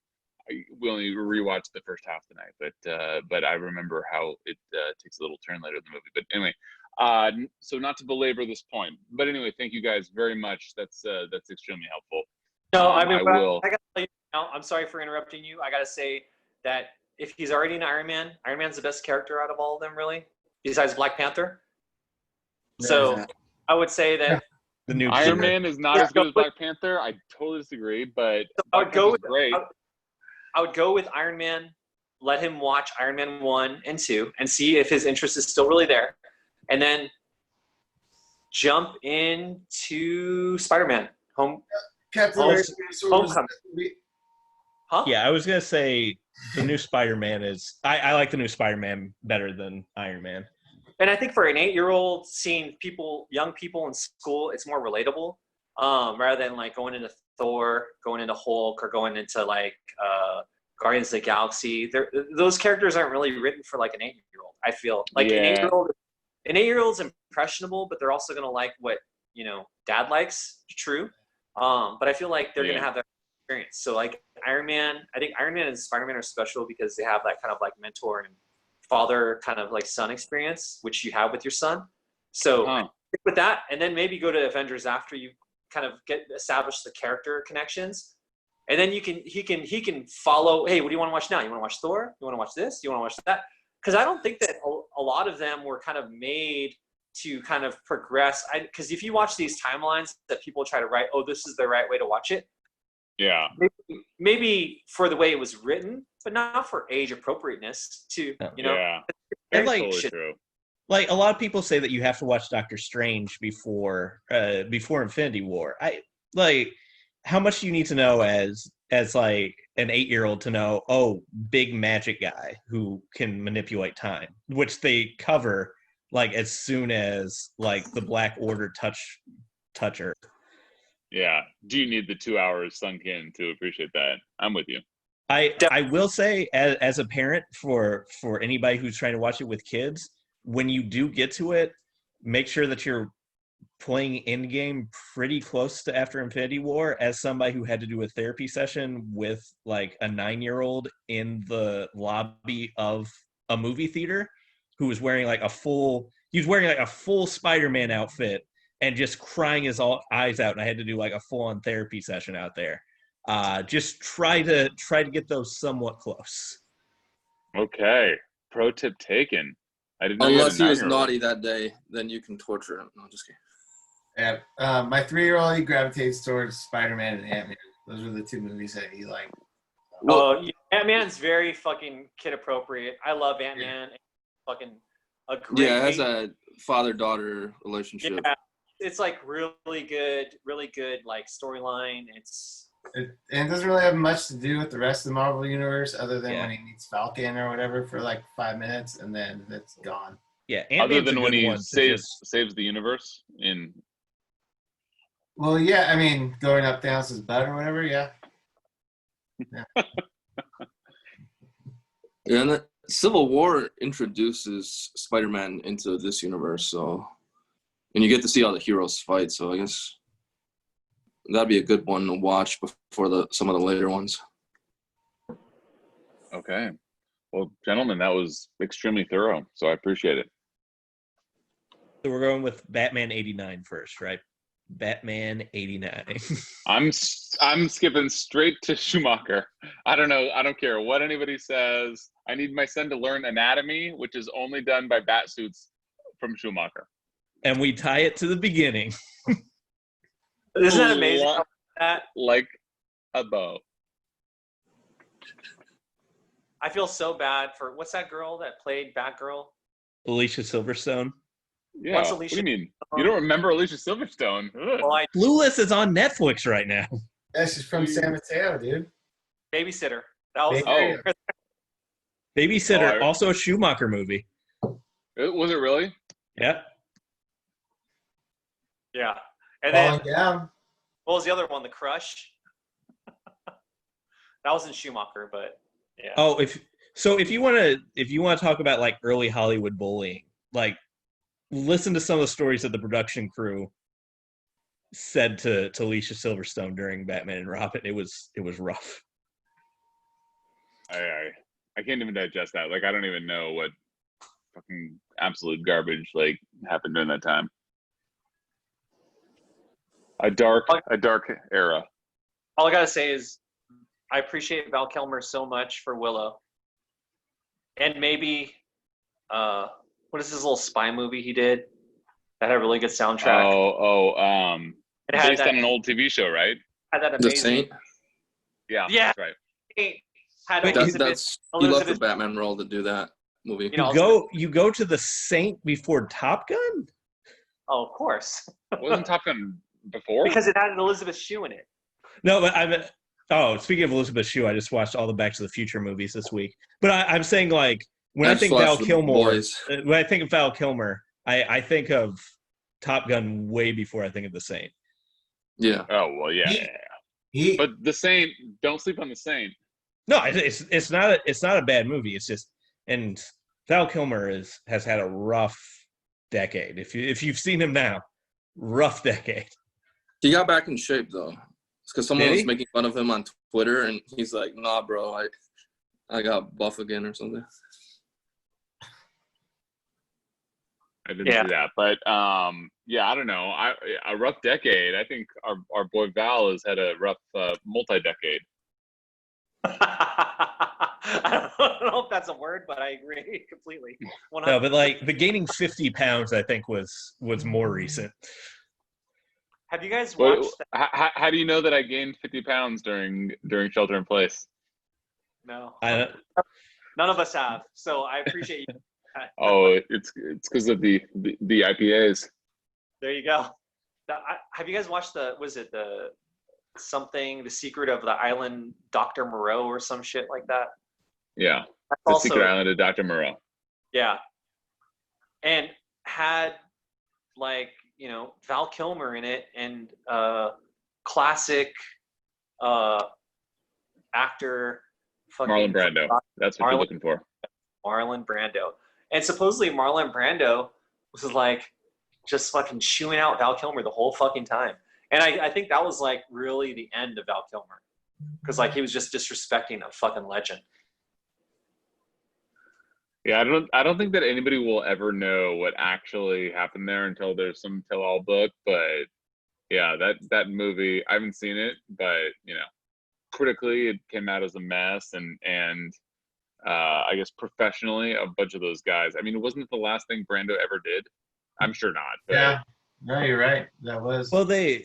we only rewatched the first half tonight, but I remember how it takes a little turn later in the movie. But anyway, so not to belabor this point, but anyway, thank you guys very much. That's extremely helpful. No, I mean, I will. I gotta tell you now, I'm sorry for interrupting you. I gotta say that if he's already an Iron Man, Iron Man's the best character out of all of them, really, besides Black Panther. So Yeah. I would say that The new Iron Thor. Man is not as good as Black Panther. I totally disagree, but I Black would go Panther's with great. I would go with Iron Man. Let him watch Iron Man 1 and 2 and see if his interest is still really there, and then jump into Spider-Man. Captain Home- America Homecoming. Huh? Yeah, I was gonna say the new Spider-Man is. I like the new Spider-Man better than Iron Man. And I think for an 8-year-old, seeing young people in school, it's more relatable, rather than like going into Thor, going into Hulk, or going into like Guardians of the Galaxy. Those characters aren't really written for like an 8-year-old. I feel like Yeah. an 8-year-old's impressionable, but they're also gonna like what dad likes. True, but I feel like they're gonna have that experience. So like Iron Man, I think Iron Man and Spider-Man are special because they have that kind of like mentor and father kind of like son experience, which you have with your son. So stick with that, and then maybe go to Avengers after you kind of establish the character connections, and then he can follow. Hey, what do you want to watch now? You want to watch Thor? You want to watch this? You want to watch that? Because I don't think that a lot of them were kind of made to kind of progress. Because if you watch these timelines that people try to write, oh, this is the right way to watch it. Yeah. Maybe for the way it was written, but not for age appropriateness. Yeah. And That's like, totally true. like a lot of people say that you have to watch Doctor Strange before Infinity War. I like how much do you need to know as like an 8-year-old to know, oh, big magic guy who can manipulate time, which they cover like as soon as like the Black Order touch Earth. Yeah. Do you need the 2 hours sunk in to appreciate that? I'm with you. I will say as a parent for anybody who's trying to watch it with kids, when you do get to it, make sure that you're playing Endgame pretty close to after Infinity War. As somebody who had to do a therapy session with like a 9-year-old in the lobby of a movie theater who was wearing like a full Spider-Man outfit and just crying his eyes out, and I had to do like a full-on therapy session out there. Just try to get those somewhat close. Okay. Pro tip taken. I didn't know you had Unless a he was 9-year-old. naughty that day, then you can torture him. No, just kidding. Yeah, my 3-year-old, he gravitates towards Spider-Man and Ant-Man. Those were the two movies that he liked. Ant-Man's very fucking kid appropriate. I love Ant-Man. Fucking a great. Yeah, it has a father-daughter relationship. Yeah, it's like really good like storyline. It doesn't really have much to do with the rest of the Marvel universe, other than Yeah. when he meets Falcon or whatever for like 5 minutes, and then it's gone. Yeah, Other Ant-Man's than a when good he one to saves the universe in. Well, yeah, I mean, going up Thanos' butt or whatever, yeah. Yeah, and the Civil War introduces Spider-Man into this universe, and you get to see all the heroes fight. So I guess that'd be a good one to watch before some of the later ones. Okay. Well, gentlemen, that was extremely thorough, so I appreciate it. So we're going with Batman 89 first, right? Batman 89. I'm skipping straight to Schumacher. I don't know. I don't care what anybody says. I need my son to learn anatomy, which is only done by bat suits from Schumacher. And we tie it to the beginning. Isn't that amazing? Like a bow. I feel so bad for what's that girl that played Batgirl? Alicia Silverstone. Yeah. What's What do Alicia- you mean? You don't remember Alicia Silverstone? Ugh. Well, I Clueless is on Netflix right now. That's just from San Mateo, dude. babysitter. That was Oh. Babysitter, Oh, also a Schumacher movie. Was it really? Yeah. Yeah. And then Falling down. what was the other one? The Crush. That wasn't Schumacher, but yeah. Oh, if you want to talk about like early Hollywood bullying, like listen to some of the stories that the production crew said to Alicia Silverstone during Batman and Robin. It was rough. I can't even digest that. Like, I don't even know what fucking absolute garbage like happened during that time. A dark era. All I gotta say is I appreciate Val Kilmer so much for Willow. And maybe what is this little spy movie he did that had a really good soundtrack? It based on an old TV show, right? Had that The amazing. Saint. Yeah, Yeah. that's right. Had Wait, Elizabeth. He left the Batman role to do that movie. You know, You go to the Saint before Top Gun? Oh, of course. Wasn't Top Gun before? Because it had an Elizabeth Shue in it. No, but speaking of Elizabeth Shue, I just watched all the Back to the Future movies this week. But I'm saying, like, when I think Val Kilmer, I think of Top Gun way before I think of the Saint. Yeah. Oh well, yeah. But the Saint, don't sleep on the Saint. No, it's not a bad movie. It's just, and Val Kilmer has had a rough decade. If you've seen him now, rough decade. He got back in shape though. It's because someone Did was he? making fun of him on Twitter, and he's like, "Nah, bro, I got buff again or something." I didn't see that, but yeah, I don't know. A rough decade. I think our boy Val has had a rough multi-decade. I don't know if that's a word, but I agree completely. 100%. No, but like the gaining 50 pounds, I think was more recent. Have you guys watched that? How do you know that I gained 50 pounds during Shelter in Place? No. I, None of us have. So I appreciate you. Oh, it's because of the IPAs. There you go. Have you guys watched the Secret of the Island, Dr. Moreau or some shit like that? Yeah. That's The also, Secret Island of Dr. Moreau. Yeah. And had like, you know, Val Kilmer in it and classic actor Marlon Brando. That's what you're looking for. Marlon Brando. And supposedly Marlon Brando was like just fucking chewing out Val Kilmer the whole fucking time. And I think that was like really the end of Val Kilmer. Because like he was just disrespecting a fucking legend. Yeah, I don't think that anybody will ever know what actually happened there until there's some tell-all book. But yeah, that movie, I haven't seen it, but you know, critically it came out as a mess, and I guess professionally, a bunch of those guys. I mean, wasn't it the last thing Brando ever did? I'm sure not. But Yeah, no, you're right. That was. well, they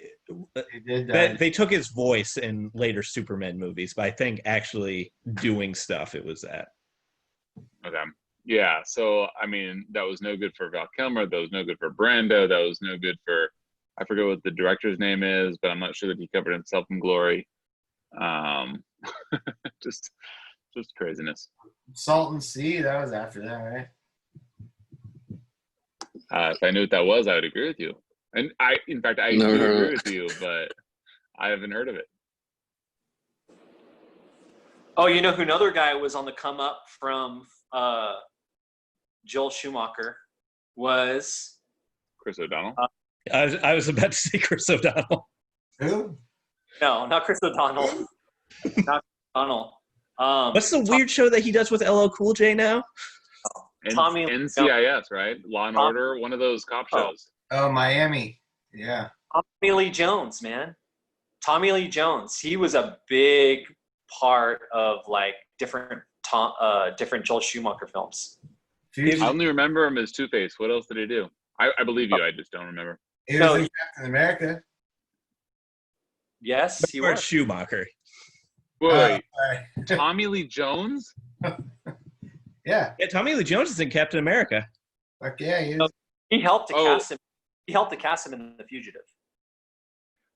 did that. they took his voice in later Superman movies, but I think actually doing stuff, it was that. Okay. Yeah, so I mean, that was no good for Val Kilmer. That was no good for Brando. That was no good for, I forget what the director's name is, but I'm not sure that he covered himself in glory. Just craziness. Salton Sea, that was after that, right? If I knew what that was, I would agree with you. And in fact, I do agree with you, but I haven't heard of it. Oh, you know who another guy was on the come up from Joel Schumacher was Chris O'Donnell. I was about to say Chris O'Donnell. Who? No, not Chris O'Donnell. Not O'Donnell. What's the weird show that he does with LL Cool J now? Tommy NCIS, right? Law and Order, one of those cop shows. Oh, Miami. Yeah. Tommy Lee Jones, man. Tommy Lee Jones. He was a big part of like different Joel Schumacher films. I only remember him as Two-Face. What else did he do? I believe you. I just don't remember. He was in Captain America. Yes, he was. Schumacher. Wait, Tommy Lee Jones? Yeah. Yeah, Tommy Lee Jones is in Captain America. Fuck yeah, he is. He helped to cast him. He helped to cast him in The Fugitive.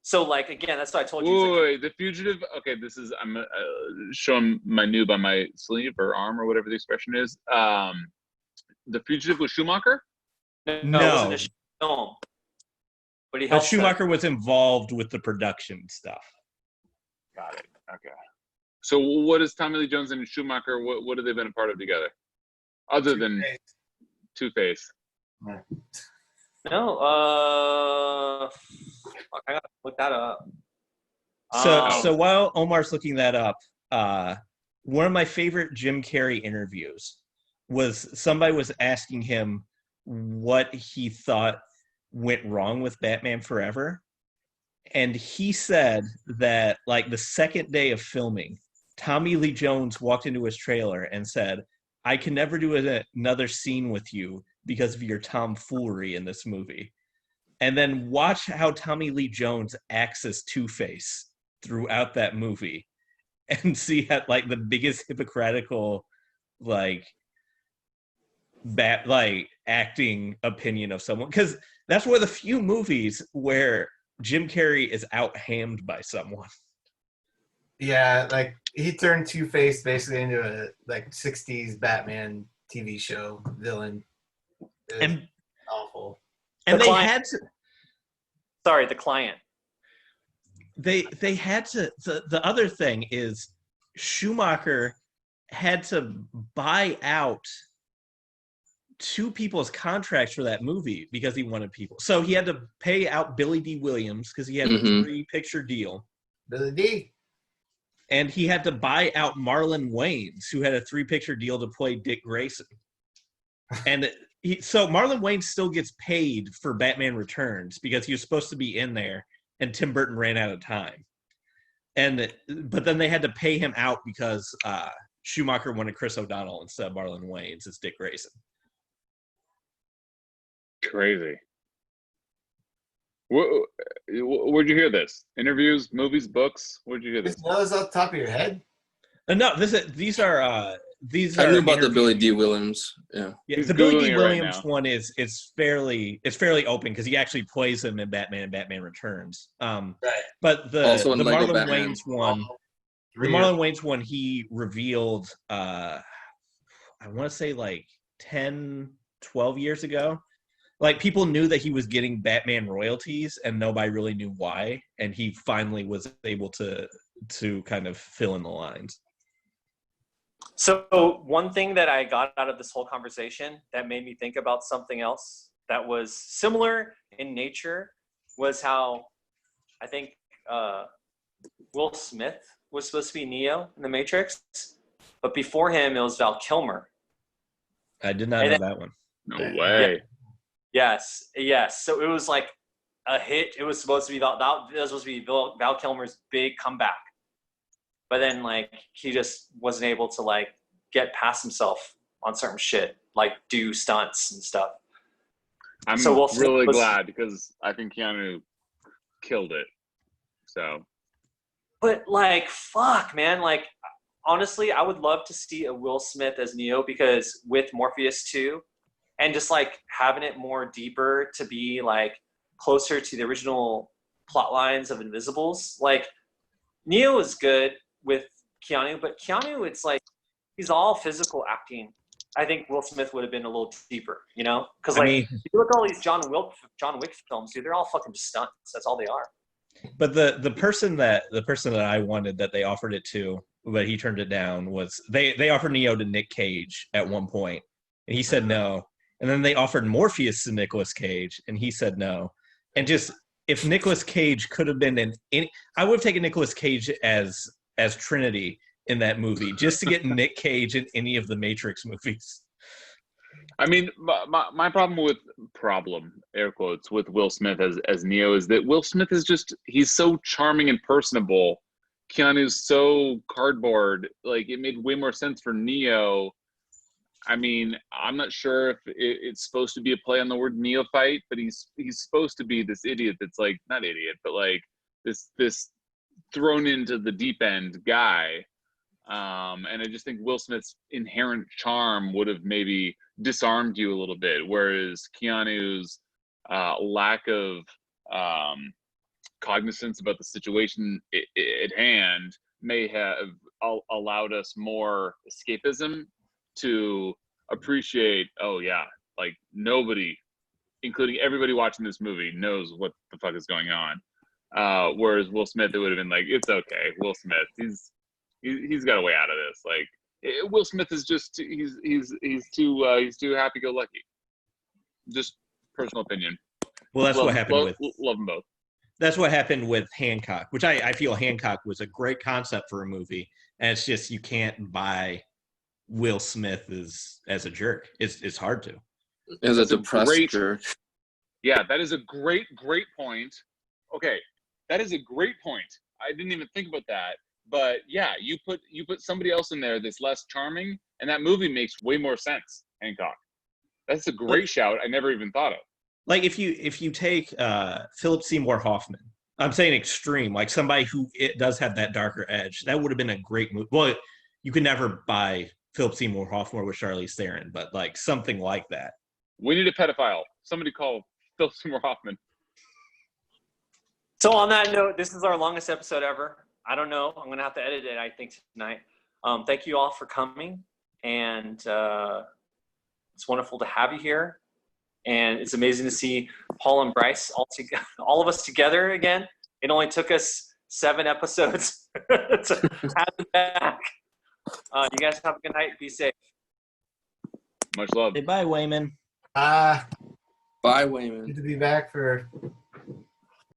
So like again, that's what I told you. Wait, Like, wait, The Fugitive. Okay, this is I'm showing my noob on my sleeve or arm or whatever the expression is. The Fugitive was Schumacher. no, it No, wasn't a film, but he but helped. Schumacher was involved with the production stuff. Got it. Okay. So what is Tommy Lee Jones and Schumacher? What have they been a part of together, other than Two-Face? No, fuck, I gotta look that up. So while Omar's looking that up, one of my favorite Jim Carrey interviews was somebody was asking him what he thought went wrong with Batman Forever. And he said that like the second day of filming, Tommy Lee Jones walked into his trailer and said, "I can never do another scene with you because of your tomfoolery in this movie." And then watch how Tommy Lee Jones acts as Two-Face throughout that movie and see how like the biggest hypocritical like acting opinion of someone, because that's one of the few movies where Jim Carrey is out-hammed by someone. Yeah, like he turned Two-Face basically into a like 60s Batman TV show villain. And awful. And The they client. had to Sorry, the client. they had to the other thing is Schumacher had to buy out two people's contracts for that movie because he wanted people. So he had to pay out Billy D. Williams because he had a 3-picture deal. Billy D. And he had to buy out Marlon Wayans, who had a 3-picture deal to play Dick Grayson. And so Marlon Wayans still gets paid for Batman Returns because he was supposed to be in there, and Tim Burton ran out of time. But then they had to pay him out because Schumacher wanted Chris O'Donnell instead of Marlon Wayans as Dick Grayson. Crazy. Where'd you hear this? Interviews, movies, books? Where'd you hear this? Just know this off the top of your head? No, these are I knew about the Billy D. Williams. Yeah. He's the Billy Googling D. it right Williams now. one is fairly open because he actually plays him in Batman and Batman Returns. Right. But the Also in Lego Marlon Batman. Wayans one, the Marlon Wayans one, he revealed I want to say like 10, 12 years ago. Like people knew that he was getting Batman royalties and nobody really knew why, and he finally was able to kind of fill in the lines. So one thing that I got out of this whole conversation that made me think about something else that was similar in nature was how I think Will Smith was supposed to be Neo in The Matrix, but before him it was Val Kilmer. I did not know that one. No way. Yes. So it was like a hit. It was supposed to be Val Kilmer's big comeback, but then like he just wasn't able to like get past himself on certain shit, like do stunts and stuff. I'm So Will Smith really was- glad because I think Keanu killed it. So But like, fuck, man. Like, honestly, I would love to see a Will Smith as Neo because with Morpheus 2, and just like having it more deeper to be like closer to the original plot lines of Invisibles. Like, Neo is good with Keanu, but Keanu, it's like he's all physical acting. I think Will Smith would have been a little deeper, you know? Because like, if you look at all these John Wick films, dude, they're all fucking just stunts. That's all they are. But the person that I wanted that they offered it to, but he turned it down, was they offered Neo to Nick Cage at one point, and he said no. And then they offered Morpheus to Nicolas Cage, and he said no. And just if Nicolas Cage could have been in any, I would have taken Nicolas Cage as Trinity in that movie just to get Nick Cage in any of the Matrix movies. I mean, my problem with air quotes, with Will Smith as Neo is that Will Smith is just, he's so charming and personable. Keanu's so cardboard. Like, it made way more sense for Neo. I mean, I'm not sure if it's supposed to be a play on the word neophyte, but he's supposed to be this idiot that's like, not idiot, but like this thrown into the deep end guy. And I just think Will Smith's inherent charm would have maybe disarmed you a little bit, whereas Keanu's lack of cognizance about the situation at hand may have allowed us more escapism to appreciate, oh yeah, like nobody, including everybody watching this movie, knows what the fuck is going on. Whereas Will Smith, it would have been like, it's okay, Will Smith, he's got a way out of this. Like Will Smith is just he's too happy-go-lucky. Just personal opinion. Well, that's what happened love them both. That's what happened with Hancock, which I feel Hancock was a great concept for a movie, and it's just you can't buy Will Smith as a jerk. It's hard to. As a depressed jerk. Yeah, that is a great point. Okay, that is a great point. I didn't even think about that. But yeah, you put somebody else in there that's less charming, and that movie makes way more sense. Hancock. That's a great shout. I never even thought of. Like if you take Philip Seymour Hoffman, I'm saying extreme, like somebody who it does have that darker edge, that would have been a great movie. Well, you could never buy Philip Seymour Hoffman with Charlize Theron, but like something like that. We need a pedophile. Somebody call Philip Seymour Hoffman. So on that note, this is our longest episode ever. I don't know. I'm gonna have to edit it, I think, tonight. Thank you all for coming, and it's wonderful to have you here. And it's amazing to see Paul and Bryce all of us together again. It only took us 7 episodes to have them back. You guys have a good night. Be safe. Much love. Say bye, Wayman. Bye, Wayman. Good to be back for